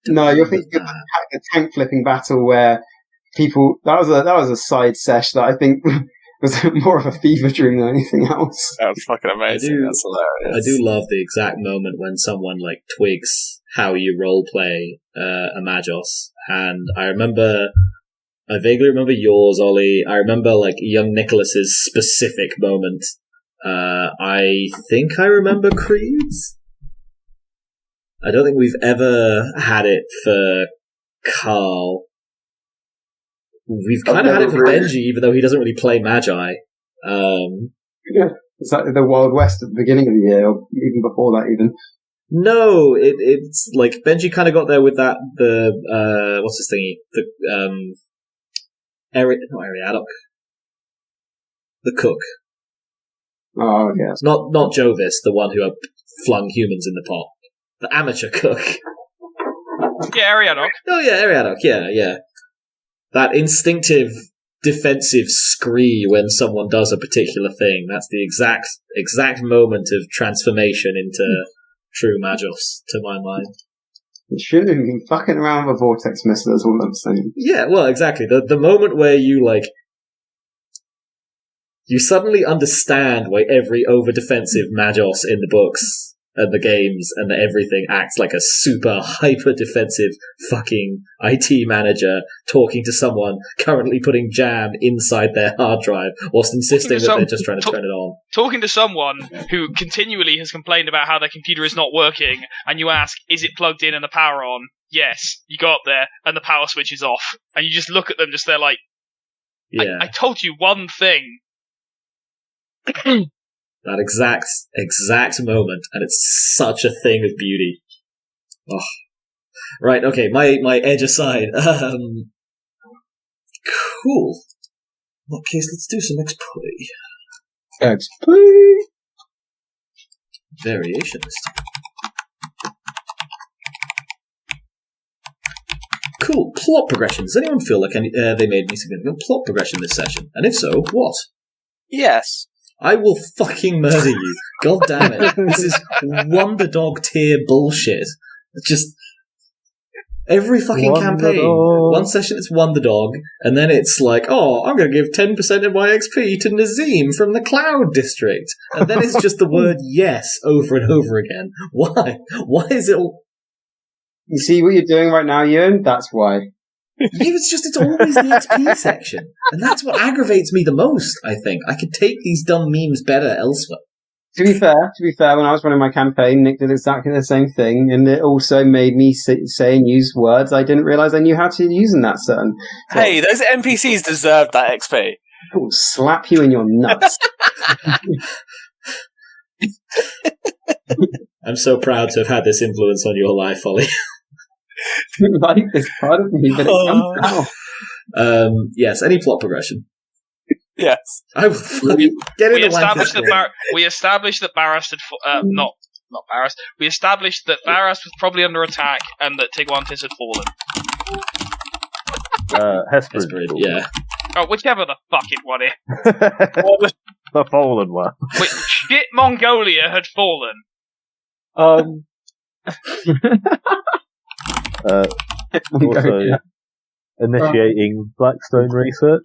No, you're thinking of the tank flipping battle where people. That was a side sesh that I think was more of a fever dream than anything else. That was fucking amazing. That's hilarious. I do love the exact moment when someone like twigs how you roleplay a Magos, and I vaguely remember yours, Ollie. I remember like young Nicholas's specific moment. I think I remember Creed's. I don't think we've ever had it for Carl. We've kind of had it for Benji, even though he doesn't really play Magi. Yeah, it's like the Wild West at the beginning of the year, or even before that, even. No, it's like Benji kind of got there with that. What's his thingy? Not Ariadok. The cook. Oh yeah, not Jovis, the one who flung humans in the pot. The amateur cook. Yeah, Ariadok. Oh yeah, Ariadok. Yeah. That instinctive defensive scree when someone does a particular thing. That's the exact moment of transformation into true Magos, to my mind. you shouldn't have been fucking around with a vortex missile. That's all I'm saying. Yeah, well, exactly. The moment where you suddenly understand why every over-defensive Magos in the books and the games and everything acts like a super hyper-defensive fucking IT manager talking to someone currently putting jam inside their hard drive whilst insisting that they're just trying to turn it on. Talking to someone who continually has complained about how their computer is not working, and you ask, is it plugged in and the power on? Yes. You go up there and the power switch is off. And you just look at them just there like, Yeah. I told you one thing. That exact moment, and it's such a thing of beauty. Oh. Right, okay, my edge aside. Cool. In that case, let's do some XP. XP! Variation this time. Cool. Plot progression. Does anyone feel like they made any significant plot progression this session? And if so, what? Yes. I will fucking murder you. God damn it. This is Wonder Dog tier bullshit. Just every fucking Wonder campaign. Dog. One session it's Wonder Dog, and then it's like, oh, I'm going to give 10% of my XP to Nazeem from the Cloud District. And then it's just the word yes over and over again. Why? Why is it all... You see what you're doing right now, Ewan? That's why. Yeah, it's always the XP section. And that's what aggravates me the most, I think. I could take these dumb memes better elsewhere. To be fair, when I was running my campaign, Nick did exactly the same thing, and it also made me say and use words I didn't realise I knew how to use in that certain... Hey, those NPCs deserve that XP. People slap you in your nuts. I'm so proud to have had this influence on your life, Ollie. Like this part of me, but it comes out. Yes, any plot progression. Yes. I will fucking get in We the established wanker that we established that Barras had not Barras. We established that Barras was probably under attack and that Tigwantis had fallen. Hesperid. Yeah. Oh, whichever the fuck it was. The fallen one. Wait, shit, Mongolia had fallen. Also, initiating Blackstone research.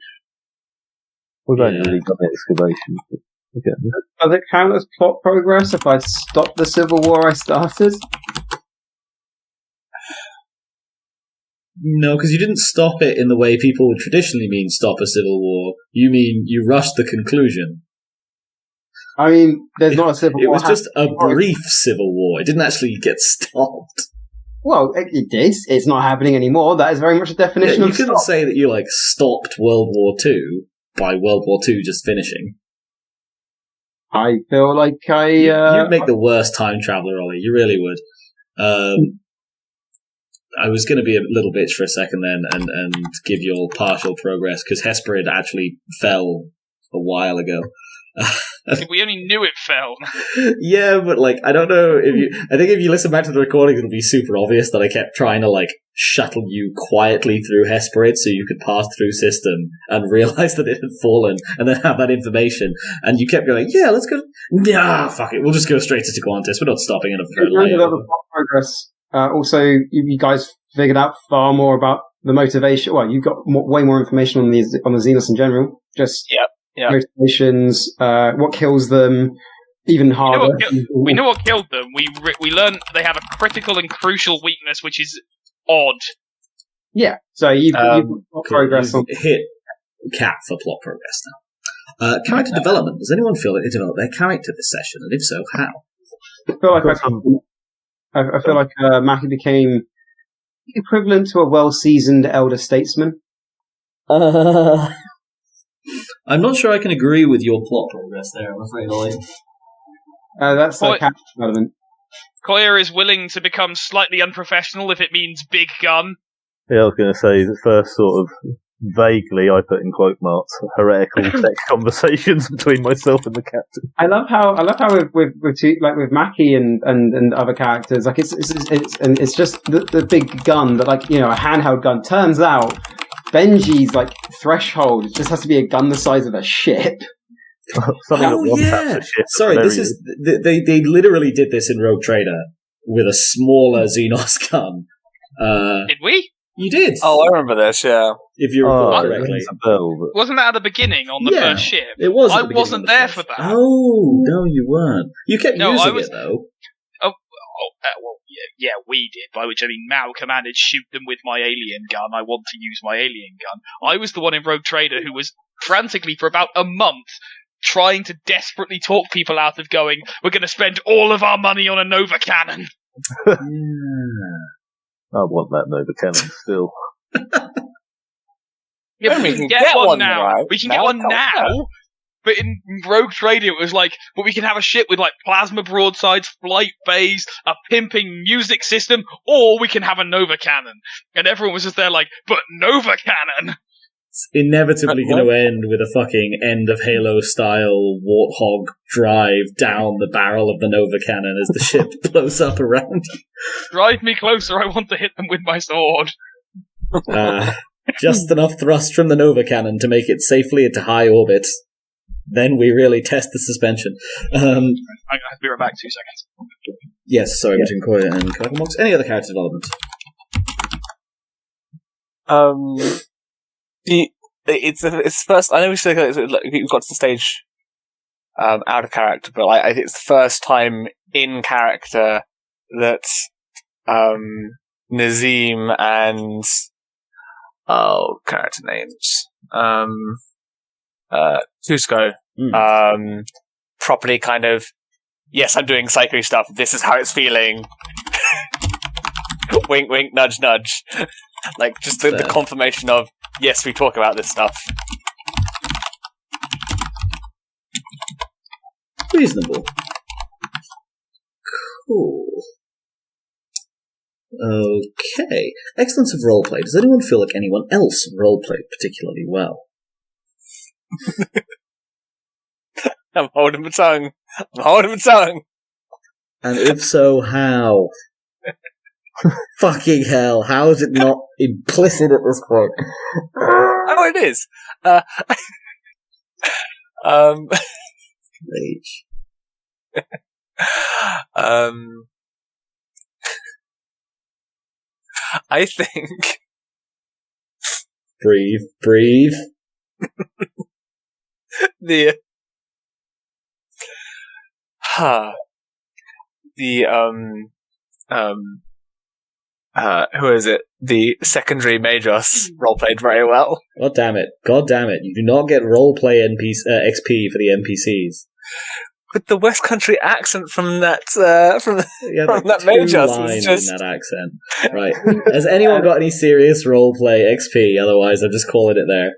We've only really done excavations. But okay. Does it count as plot progress if I stop the civil war I started? No, because you didn't stop it in the way people would traditionally mean stop a civil war. You mean you rushed the conclusion. I mean, there's not a civil war. It was just a brief civil war. It didn't actually get stopped. Well, it did. It's not happening anymore. That is very much a definition You of couldn't stop. say that you stopped World War II by World War II just finishing. I feel like You'd make the worst time traveler, Ollie. You really would. I was going to be a little bitch for a second then and give you all partial progress, because Hesperid actually fell a while ago. We only knew it fell. Yeah, but I don't know I think if you listen back to the recording, it'll be super obvious that I kept trying to shuttle you quietly through Hesperid so you could pass through system and realize that it had fallen and then have that information. And you kept going, yeah, let's go. Nah, fuck it. We'll just go straight to Tigwantis. We're not stopping enough for progress. Also, you guys figured out far more about the motivation. Well, you've got way more information on the xenos in general. Just motivations, what kills them, even harder. We know what killed them. We learned they have a critical and crucial weakness, which is odd. Yeah, so you've got progress on. Hit cap for plot progress now. Character development. Does anyone feel that they developed their character this session, and if so, how? I feel like Maccy became equivalent to a well-seasoned elder statesman. I'm not sure I can agree with your plot progress there, I'm afraid, Ollie. That's like character development. Coayah is willing to become slightly unprofessional if it means big gun. Yeah, I was going to say, the first sort of vaguely, I put in quote marks, heretical text conversations between myself and the captain. I love how with Maccy and other characters, like it's just the big gun, but like, you know, a handheld gun. Turns out Benji's like threshold just has to be a gun the size of a ship. Sorry, this is they literally did this in Rogue Trader with a smaller xenos gun. Did we? You did. Oh, I remember this. Yeah, if you recall correctly. Wasn't that at the beginning on the first ship? It was. I wasn't there for that. Oh no, you weren't. You kept using it though. Well, yeah, we did. By which I mean, Mao commanded shoot them with my alien gun. I want to use my alien gun. I was the one in Rogue Trader who was frantically for about a month trying to desperately talk people out of going, we're going to spend all of our money on a Nova Cannon. I want that Nova Cannon still. Yeah, but we can get one now. Right. We can get one now. But in Rogue Trader, it was like, but we can have a ship with like plasma broadsides, flight bays, a pimping music system, or we can have a Nova Cannon. And everyone was just there like, but Nova Cannon! It's inevitably going to end with a fucking end of Halo style warthog drive down the barrel of the Nova Cannon as the ship blows up around you. Drive me closer, I want to hit them with my sword. Just enough thrust from the Nova Cannon to make it safely into high orbit. Then we really test the suspension. I'm going to be right back 2 seconds. Yes, sorry, between Coayah and Coatlmox. Any other character development? It's first. I know we've got to the stage out of character, but I think it's the first time in character that Nazeem and character names Kuzco properly kind of, yes, I'm doing psychic stuff. This is how it's feeling. Wink, wink, nudge, nudge. Like, just the confirmation of, yes, we talk about this stuff. Reasonable. Cool. Okay. Excellence of roleplay. Does anyone feel like anyone else roleplayed particularly well? I'm holding my tongue. And if so, how? Fucking hell, how is it not implicit at this point? Oh, it is. Rage. I think... Breathe. Who is it? The secondary Majos roleplayed very well. God damn it. You do not get roleplay XP for the NPCs. With the West Country accent from that, from that Majos was just... in that accent. Right. Has anyone got any serious roleplay XP? Otherwise, I'm just calling it there.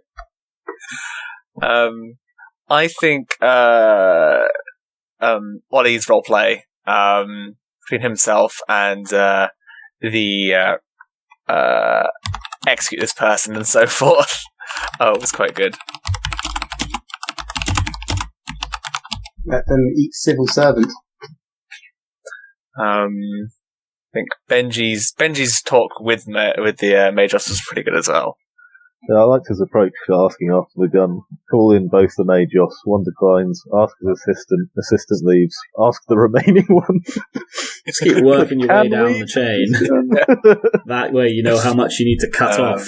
I think, Ollie's roleplay, between himself and, the execute this person and so forth. It was quite good. Let them eat civil servant. I think Benji's talk with the Majos was pretty good as well. Yeah, I liked his approach to asking after the gun. Call in both the Majos, one declines, ask his assistant leaves, ask the remaining one. Just keep working your way Can down we? the chain. That way you know how much you need to cut off.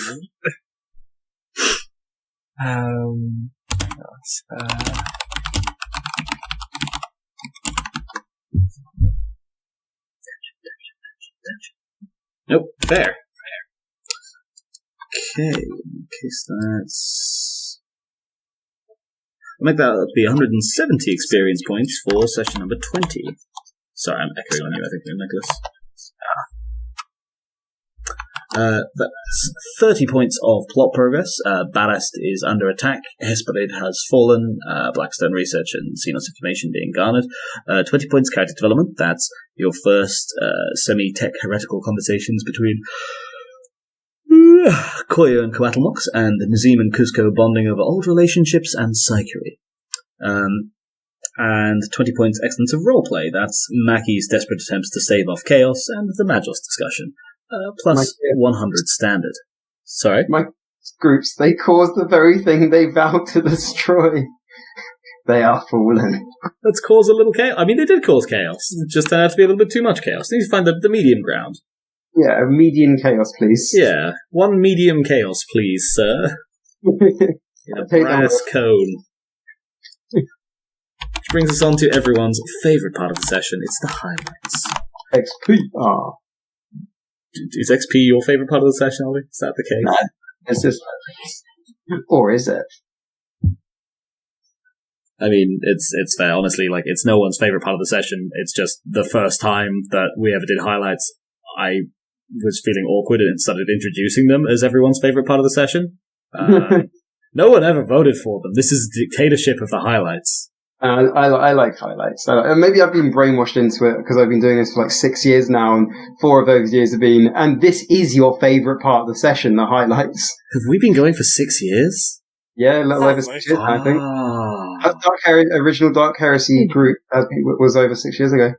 Nope, fair. Okay, in case that's... I'll make that be 170 experience points for session number 20. Sorry, I'm echoing on you, I think, Nicholas. That's 30 points of plot progress. Ballast is under attack. Hesperid has fallen. Blackstone research and xenos information being garnered. 20 points character development. That's your first semi-tech heretical conversations between Coayah and Coatlmox, and Nazeem and Kuzco bonding over old relationships and psykery. And 20 points excellence of roleplay. That's Maccy's desperate attempts to stave off chaos and the Majos discussion. Plus 100 standard. Sorry? My groups, they cause the very thing they vowed to destroy. They are fallen. Let's cause a little chaos. I mean, they did cause chaos. It just turned out to be a little bit too much chaos. They need to find the medium ground. Yeah, a median chaos, please. Yeah, one medium chaos, please, sir. In a brass cone. Which brings us on to everyone's favourite part of the session. It's the highlights. XP. Ah. Is XP your favourite part of the session, Ollie? Is that the case? No, it's just... Or is it? I mean, it's fair. Honestly, like, it's no one's favourite part of the session. It's just the first time that we ever did highlights, I was feeling awkward and started introducing them as everyone's favourite part of the session. No one ever voted for them. This is the dictatorship of the highlights. I like highlights. Maybe I've been brainwashed into it because I've been doing this for like 6 years now, and 4 of those years have been, and this is your favourite part of the session, the highlights. Have we been going for 6 years? Yeah, a little over 6 years, I think. Original Dark Heresy group was over 6 years ago.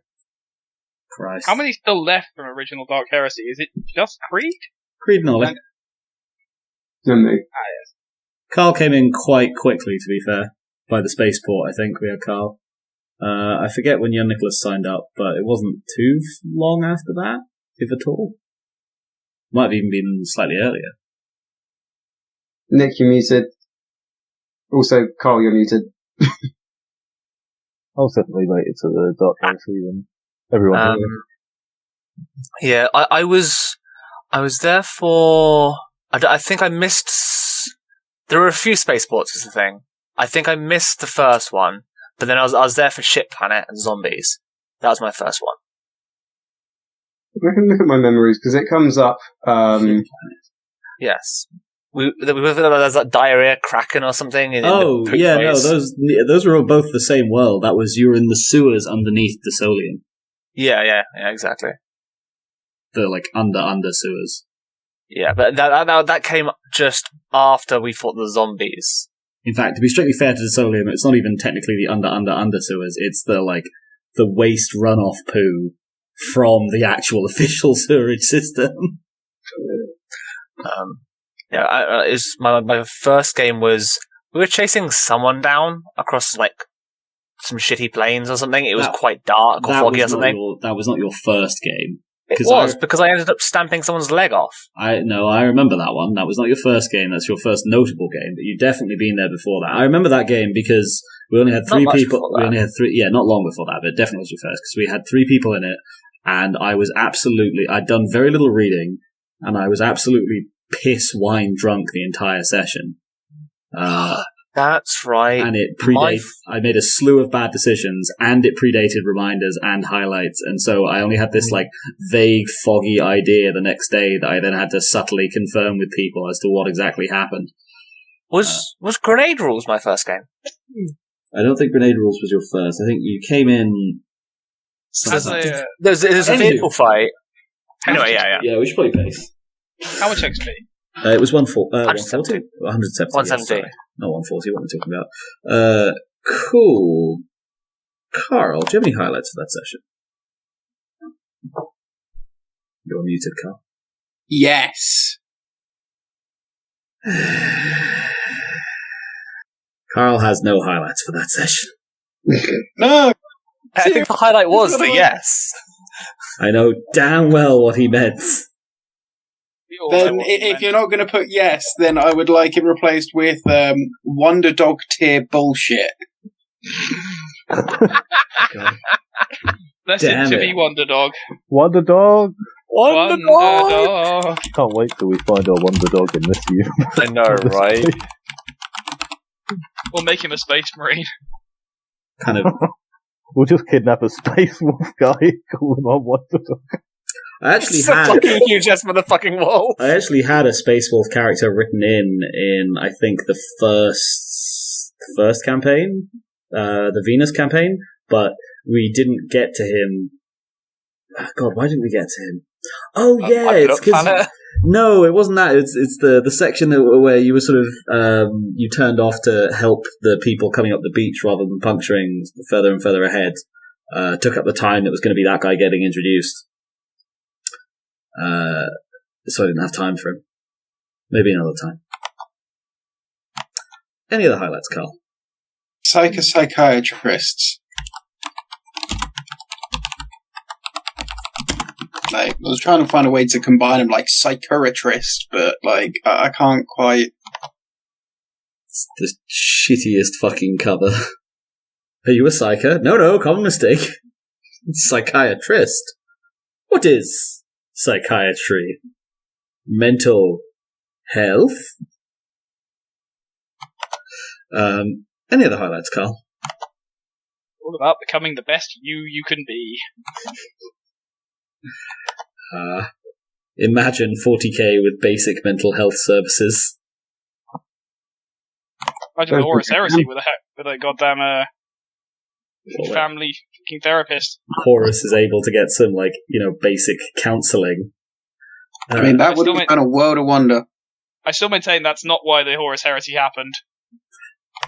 Christ. How many still left from original Dark Heresy? Is it just Cread? Cread and Ollie. And me. Carl came in quite quickly, to be fair. By the spaceport, I think we had Carl. I forget when young Nicholas signed up, but it wasn't too long after that, if at all. Might have even been slightly earlier. Nick, you're muted. Also, Carl, you're muted. I was definitely related to the Dark Heresy and everyone. Yeah, I was there for. I think I missed. There were a few spaceports, is the thing. I think I missed the first one, but then I was there for Ship Planet and Zombies. That was my first one. I can look at my memories because it comes up. Yes, there's that diarrhea Kraken or something. No, those were all both the same world. That was you were in the sewers underneath Desolian. Yeah, exactly. The like under sewers. Yeah, but that came just after we fought the zombies. In fact, to be strictly fair to Desolium, it's not even technically the under sewers. It's the waste runoff poo from the actual official sewerage system. My first game was we were chasing someone down across like some shitty plains or something. It was quite dark or foggy or something. That was not your first game. Because I ended up stamping someone's leg off. I remember that one. That was not your first game. That's your first notable game. But you'd definitely been there before that. I remember that game because we only had 3 people. We only had 3. Yeah, not long before that, but it definitely was your first because we had 3 people in it, and I'd done very little reading, and I was absolutely piss wine drunk the entire session. That's right. And it predated. I made a slew of bad decisions, and it predated reminders and highlights, and so I only had this like vague, foggy idea the next day that I then had to subtly confirm with people as to what exactly happened. Was Grenade Rules my first game? I don't think Grenade Rules was your first. I think you came in. There's a vehicle fight. Anyway, yeah. Yeah, we should play pace. How much XP? It was 140? 170. 170. Yeah, not 140, what am I talking about? Cool. Carl, do you have any highlights for that session? You're muted, Carl. Yes. Carl has no highlights for that session. No! I think the highlight was the yes. I know damn well what he meant. Then, if you're not going to put yes, then I would like it replaced with Wonder Dog tier bullshit. Listen Damn to it. me, Wonder Dog. Wonder Dog. Wonder Dog. Can't wait till we find our Wonder Dog in this universe. I know, right? We'll make him a space marine. Kind of. We'll just kidnap a space wolf guy, call him our Wonder Dog. I actually It's a had. fucking huge yes for the fucking wall. I actually had a Space Wolf character written in I think the first campaign, the Venus campaign, but we didn't get to him. Oh, God, why didn't we get to him? Oh yeah, it's because no, it wasn't that. It's the section where you were sort of you turned off to help the people coming up the beach rather than puncturing further and further ahead. Took up the time. It was going to be that guy getting introduced. So I didn't have time for him. Maybe another time. Any other highlights, Carl? Psychiatrists. Like, I was trying to find a way to combine them, like psychiatrist, but like I can't quite. It's the shittiest fucking cover. Are you a psyker? No, common mistake. Psychiatrist. What is psychiatry? Mental health? Any other highlights, Carl? All about becoming the best you can be. Imagine 40k with basic mental health services. Imagine the Horus Heresy with a goddamn family fucking therapist. Horus is able to get some, basic counselling. I mean, that would have been a world of wonder. I still maintain that's not why the Horus Heresy happened.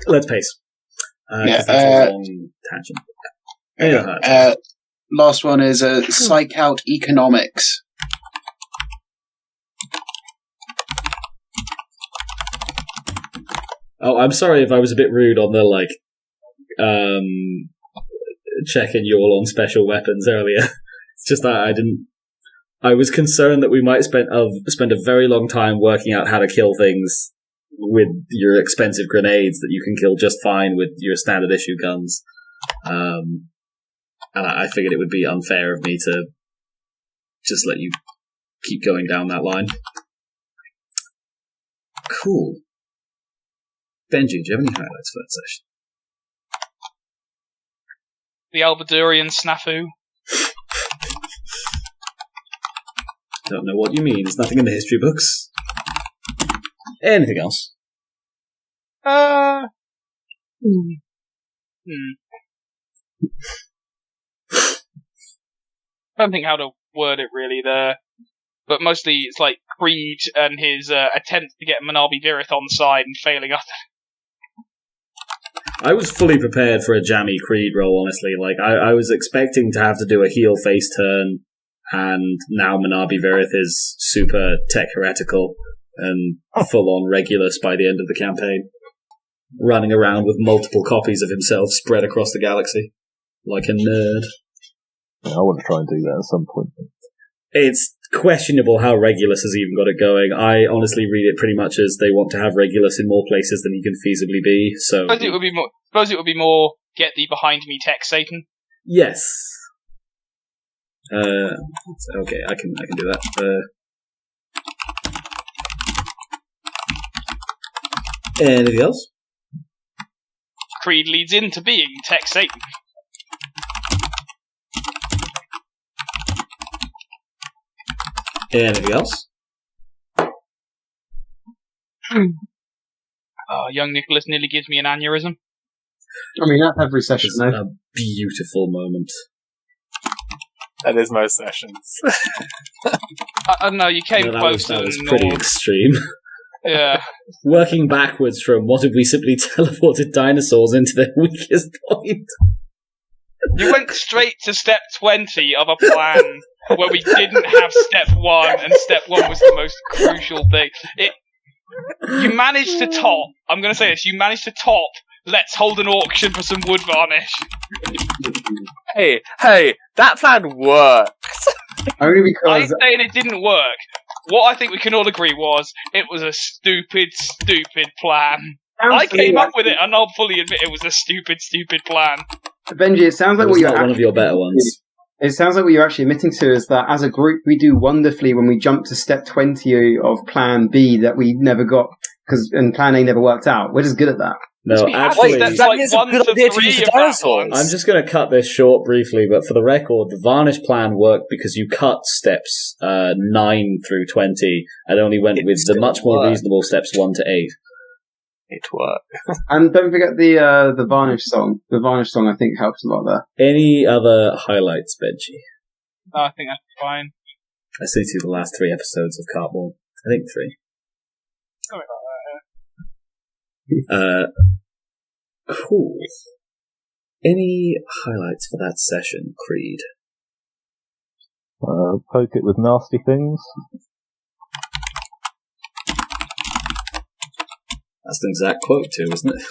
Let's pace. That's a long tangent. Last one is psyck-out economics. Oh, I'm sorry if I was a bit rude on the, checking you all on special weapons earlier. It's just that I was concerned that we might spend a very long time working out how to kill things with your expensive grenades that you can kill just fine with your standard issue guns. And I figured it would be unfair of me to just let you keep going down that line. Cool. Benji, do you have any highlights for that session? The Al-Badurrian snafu. Don't know what you mean. There's nothing in the history books. Anything else? I don't think how to word it really there. But mostly it's like Cread and his attempt to get Al-Badurrian on side and failing up. I was fully prepared for a jammy Cread roll, honestly. I was expecting to have to do a heel face turn, and now Al-Badurrian is super tech heretical and full-on Regulus by the end of the campaign. Running around with multiple copies of himself spread across the galaxy. Like a nerd. I want to try and do that at some point. It's questionable how Regulus has even got it going. I honestly read it pretty much as they want to have Regulus in more places than he can feasibly be. So Suppose it would be more get thee behind me, tech Satan. yes. Okay, I can do that. Anything else? Cread leads into being tech Satan. Anything else? Young Nicholas nearly gives me an aneurysm. I mean, that's every session, It's though. a beautiful moment. That is most sessions. I don't know, you came No, close that to was the pretty north. extreme. Yeah. Working backwards from what if we simply teleported dinosaurs into their weakest point? You went straight to step 20 of a plan where we didn't have step 1, and step 1 was the most crucial thing. You managed to top. I'm going to say this. You managed to top. Let's hold an auction for some wood varnish. Hey, that plan worked. Only I ain't because saying it didn't work. What I think we can all agree was it was a stupid plan. I came up with it, and I'll fully admit it was a stupid plan. Benji, it sounds like It what was you're not one of your better ones. It sounds like what you're actually admitting to is that as a group we do wonderfully when we jump to step 20 of Plan B that we never got and Plan A never worked out. We're just good at that. No, actually, that means it's a good idea to use the dinosaurs. I'm just going to cut this short briefly, but for the record, the varnish plan worked because you cut steps 9 through 20 and only went with the much more reasonable steps 1 to 8. It worked. And don't forget the varnish song. The varnish song I think helps a lot there. Any other highlights, Benji? No, I think that's fine. I see to the last 3 episodes of Cartball. I think 3. Something like that, Cool. Any highlights for that session, Creed? Poke it with nasty things. That's the exact quote too, isn't it?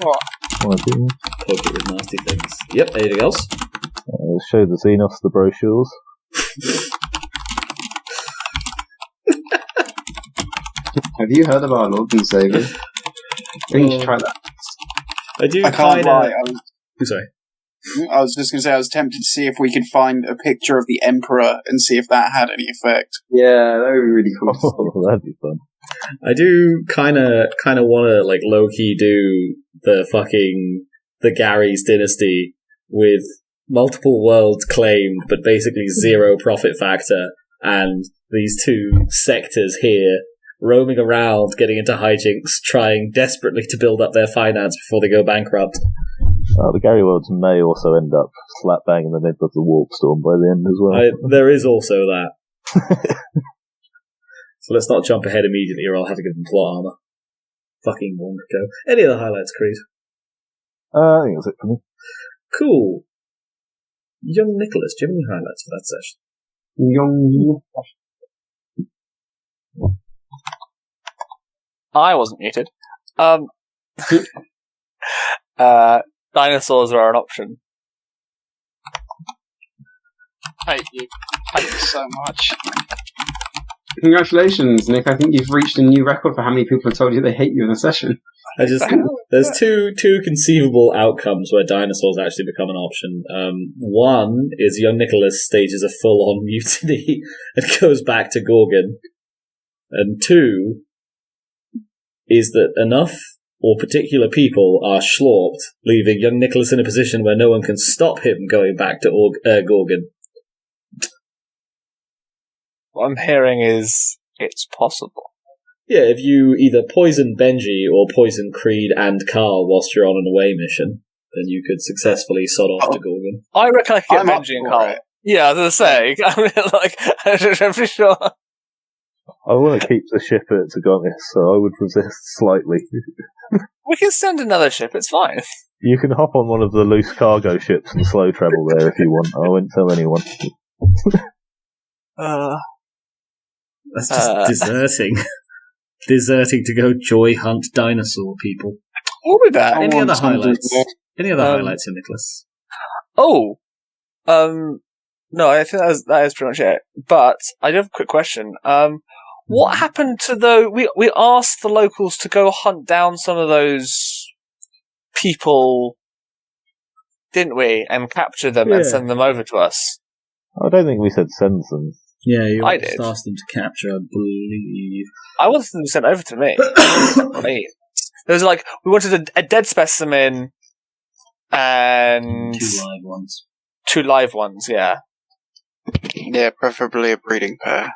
What? Poke Poke it with nasty things. Yep, anything else? Show the xenos the brochures. Have you heard of our Lord and Savior? I think you should try that. I do I can't kinda... lie. Sorry. I was just going to say I was tempted to see if we could find a picture of the Emperor and see if that had any effect. Yeah, that would be really cool. Oh, that'd be fun. I do kind of want to like low key do the Gary's dynasty with multiple worlds claimed, but basically 0 profit factor, and these 2 sectors here roaming around, getting into hijinks, trying desperately to build up their finance before they go bankrupt. The Gary Worlds may also end up slap bang in the middle of the warp storm by the end as well. There is also that. So let's not jump ahead immediately, or I'll have to give them plot armor. Fucking Wonderco. Any other highlights, Creed? I think that's it for me. Cool. Young Nicholas, do you have any highlights for that session? Young. I wasn't muted. Dinosaurs are an option. Hate you so much. Congratulations, Nick. I think you've reached a new record for how many people have told you they hate you in a session. There's two conceivable outcomes where dinosaurs actually become an option. One is young Nicholas stages a full-on mutiny and goes back to Gorgon. And 2 is that enough or particular people are schlorped, leaving young Nicholas in a position where no one can stop him going back to Gorgon. What I'm hearing is it's possible. Yeah, if you either poison Benji or poison Creed and Carl whilst you're on an away mission, then you could successfully sod off to Gorgon. I reckon I could get I'm up Benji and for Carl. it. Yeah, I was going to say. I mean, I'm pretty sure. I want to keep the ship at Tagonis, so I would resist slightly. We can send another ship, it's fine. You can hop on one of the loose cargo ships and slow travel there if you want. I won't tell anyone. That's just deserting. Deserting to go joy hunt dinosaur people. We'll be back. Any other highlights? Any other highlights here, Nicholas? No, I think that is pretty much it. But I do have a quick question. What happened to we asked the locals to go hunt down some of those people, didn't we? And capture them and send them over to us. I don't think we said send them. Yeah, you I just did. asked them to capture, I believe. I wanted them sent over to me. There was we wanted a dead specimen and 2 live ones. 2 live ones, yeah. Yeah, preferably a breeding pair.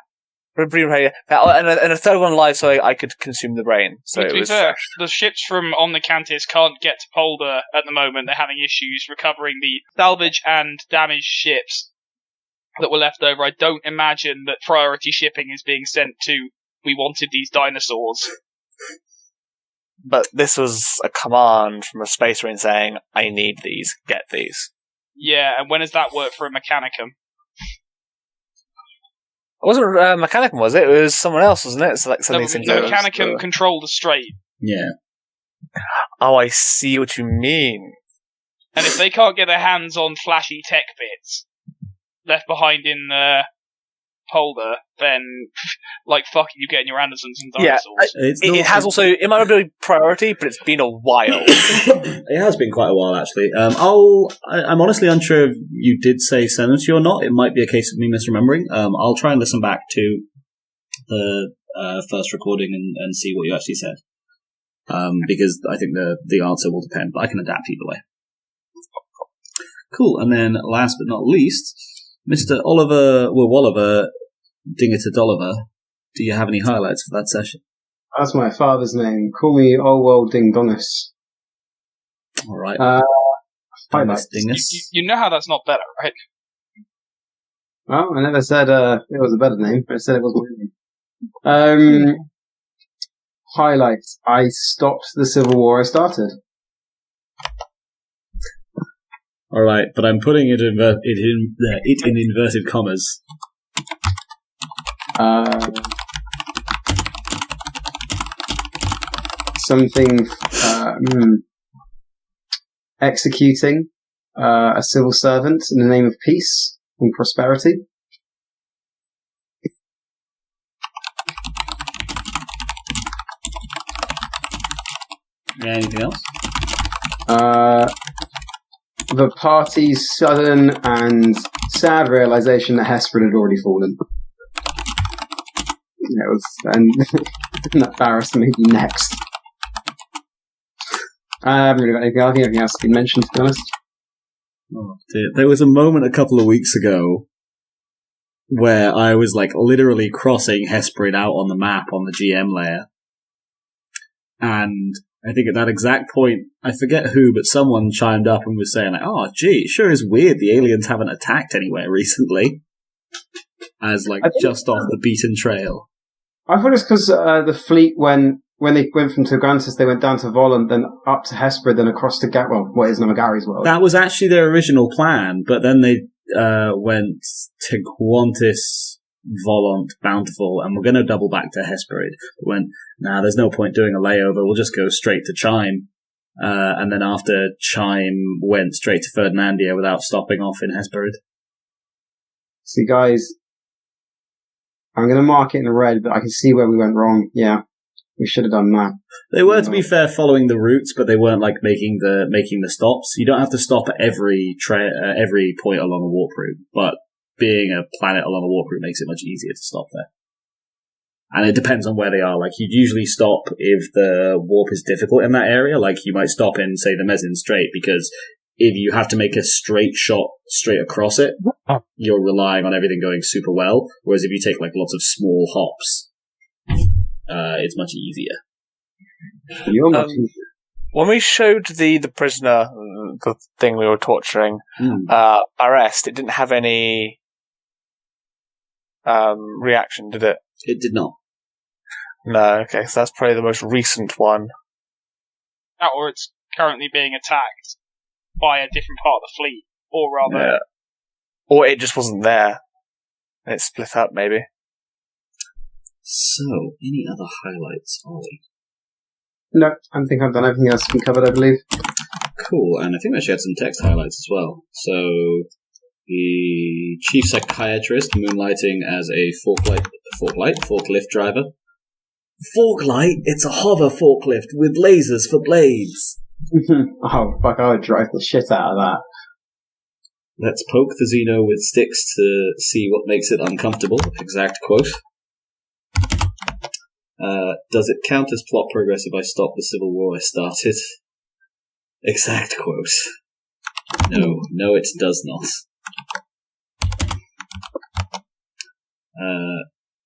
And a 3rd one live so I could consume the brain. So To be fair, the ships from on the Cantis can't get to Polder at the moment. They're having issues recovering the salvage and damaged ships that were left over. I don't imagine that priority shipping is being sent to we wanted these dinosaurs. But this was a command from a space marine saying, I need these, get these. Yeah, and when does that work for a Mechanicum? wasn't Mechanicum, was it? It was someone else, wasn't it? So like No, something things Mechanicum control the Strait. Yeah. Oh, I see what you mean. And if they can't get their hands on flashy tech bits left behind in the holder, then like fucking you getting your aneurysms and dinosaurs. It has also, it might not be a priority, but it's been a while. It has been quite a while, actually. I'm honestly unsure if you did say Senatary or not. It might be a case of me misremembering. I'll try and listen back to the first recording and see what you actually said. Because I think the answer will depend, but I can adapt either way. Cool, and then last but not least, Mr. Walliver Dingerton Dolliver, do you have any highlights for that session? That's my father's name. Call me Olwell Ding Dongus. Alright. Highlights. You know how that's not better, right? Well, I never said it was a better name. I said it was my name. Highlights. I stopped the Civil War I started. Alright, but I'm putting it in inverted commas. Something executing a civil servant in the name of peace and prosperity. Yeah, anything else? The party's sudden and sad realization that Hesperid had already fallen. And that Barris may be next. I haven't really got anything else. I think everything else has been mentioned, to be honest. Oh, dear. There was a moment a couple of weeks ago where I was like literally crossing Hesperid out on the map on the GM layer. And I think at that exact point, I forget who, but someone chimed up and was saying, like, oh, gee, it sure is weird the aliens haven't attacked anywhere recently. As, like, just off the beaten trail. I thought it's because the fleet, when they went from Tograntis, they went down to Volant, then up to Hesperid, then across to what is Namagary's world. That was actually their original plan, but then they went to Quantis, Volant, Bountiful, and we're going to double back to Hesperid. We went, there's no point doing a layover, we'll just go straight to Chime. And then after Chime went straight to Ferdinandia without stopping off in Hesperid. See, guys, I'm going to mark it in red, but I can see where we went wrong. Yeah, we should have done that. They were, to be fair, following the routes, but they weren't like making the stops. You don't have to stop at every point along a warp route, but being a planet along a warp route makes it much easier to stop there. And it depends on where they are. Like, you'd usually stop if the warp is difficult in that area. Like, you might stop in, say, the Mezzin Strait, because if you have to make a straight shot straight across it, you're relying on everything going super well. Whereas if you take, like, lots of small hops, it's much easier. When we showed the prisoner, the thing we were torturing, arrest, it didn't have any reaction, did it? It did not. No, okay, so that's probably the most recent one. Or it's currently being attacked by a different part of the fleet, or rather... Yeah. Or it just wasn't there. And it split up, maybe. So, any other highlights, Ollie? No, I think I've done everything else we covered, I believe. Cool, and I think I should add some text highlights as well. So, the chief psychiatrist moonlighting as a forklift driver. Forklight? It's a hover forklift with lasers for blades. Oh, fuck, I would drive the shit out of that. Let's poke the xeno with sticks to see what makes it uncomfortable. Exact quote. Does it count as plot progress if I stop the civil war I started? Exact quote. No, it does not.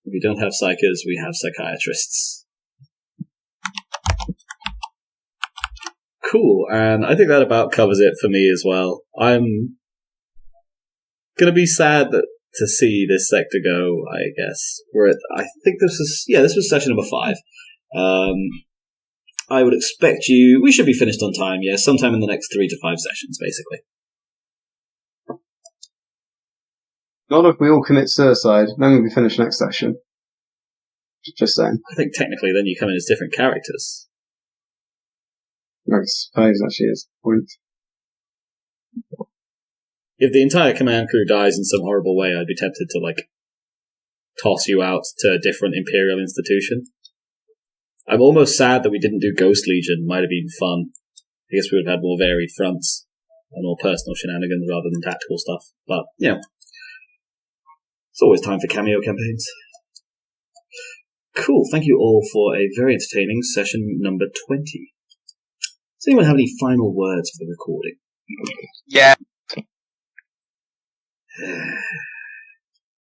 If we don't have psykers, we have psychiatrists. Cool, and I think that about covers it for me as well. I'm gonna be sad to see this sector go, I guess. I think this was session number 5. I would expect we should be finished on time, sometime in the next 3 to 5 sessions, basically. Not if we all commit suicide, then we'll be finished next session. Just saying. I think technically then you come in as different characters. I suppose actually is the point. If the entire command crew dies in some horrible way, I'd be tempted to, toss you out to a different Imperial institution. I'm almost sad that we didn't do Ghost Legion. Might have been fun. I guess we would have had more varied fronts and more personal shenanigans rather than tactical stuff. But, it's always time for cameo campaigns. Cool, thank you all for a very entertaining session number 20. Does anyone have any final words for the recording? Yeah.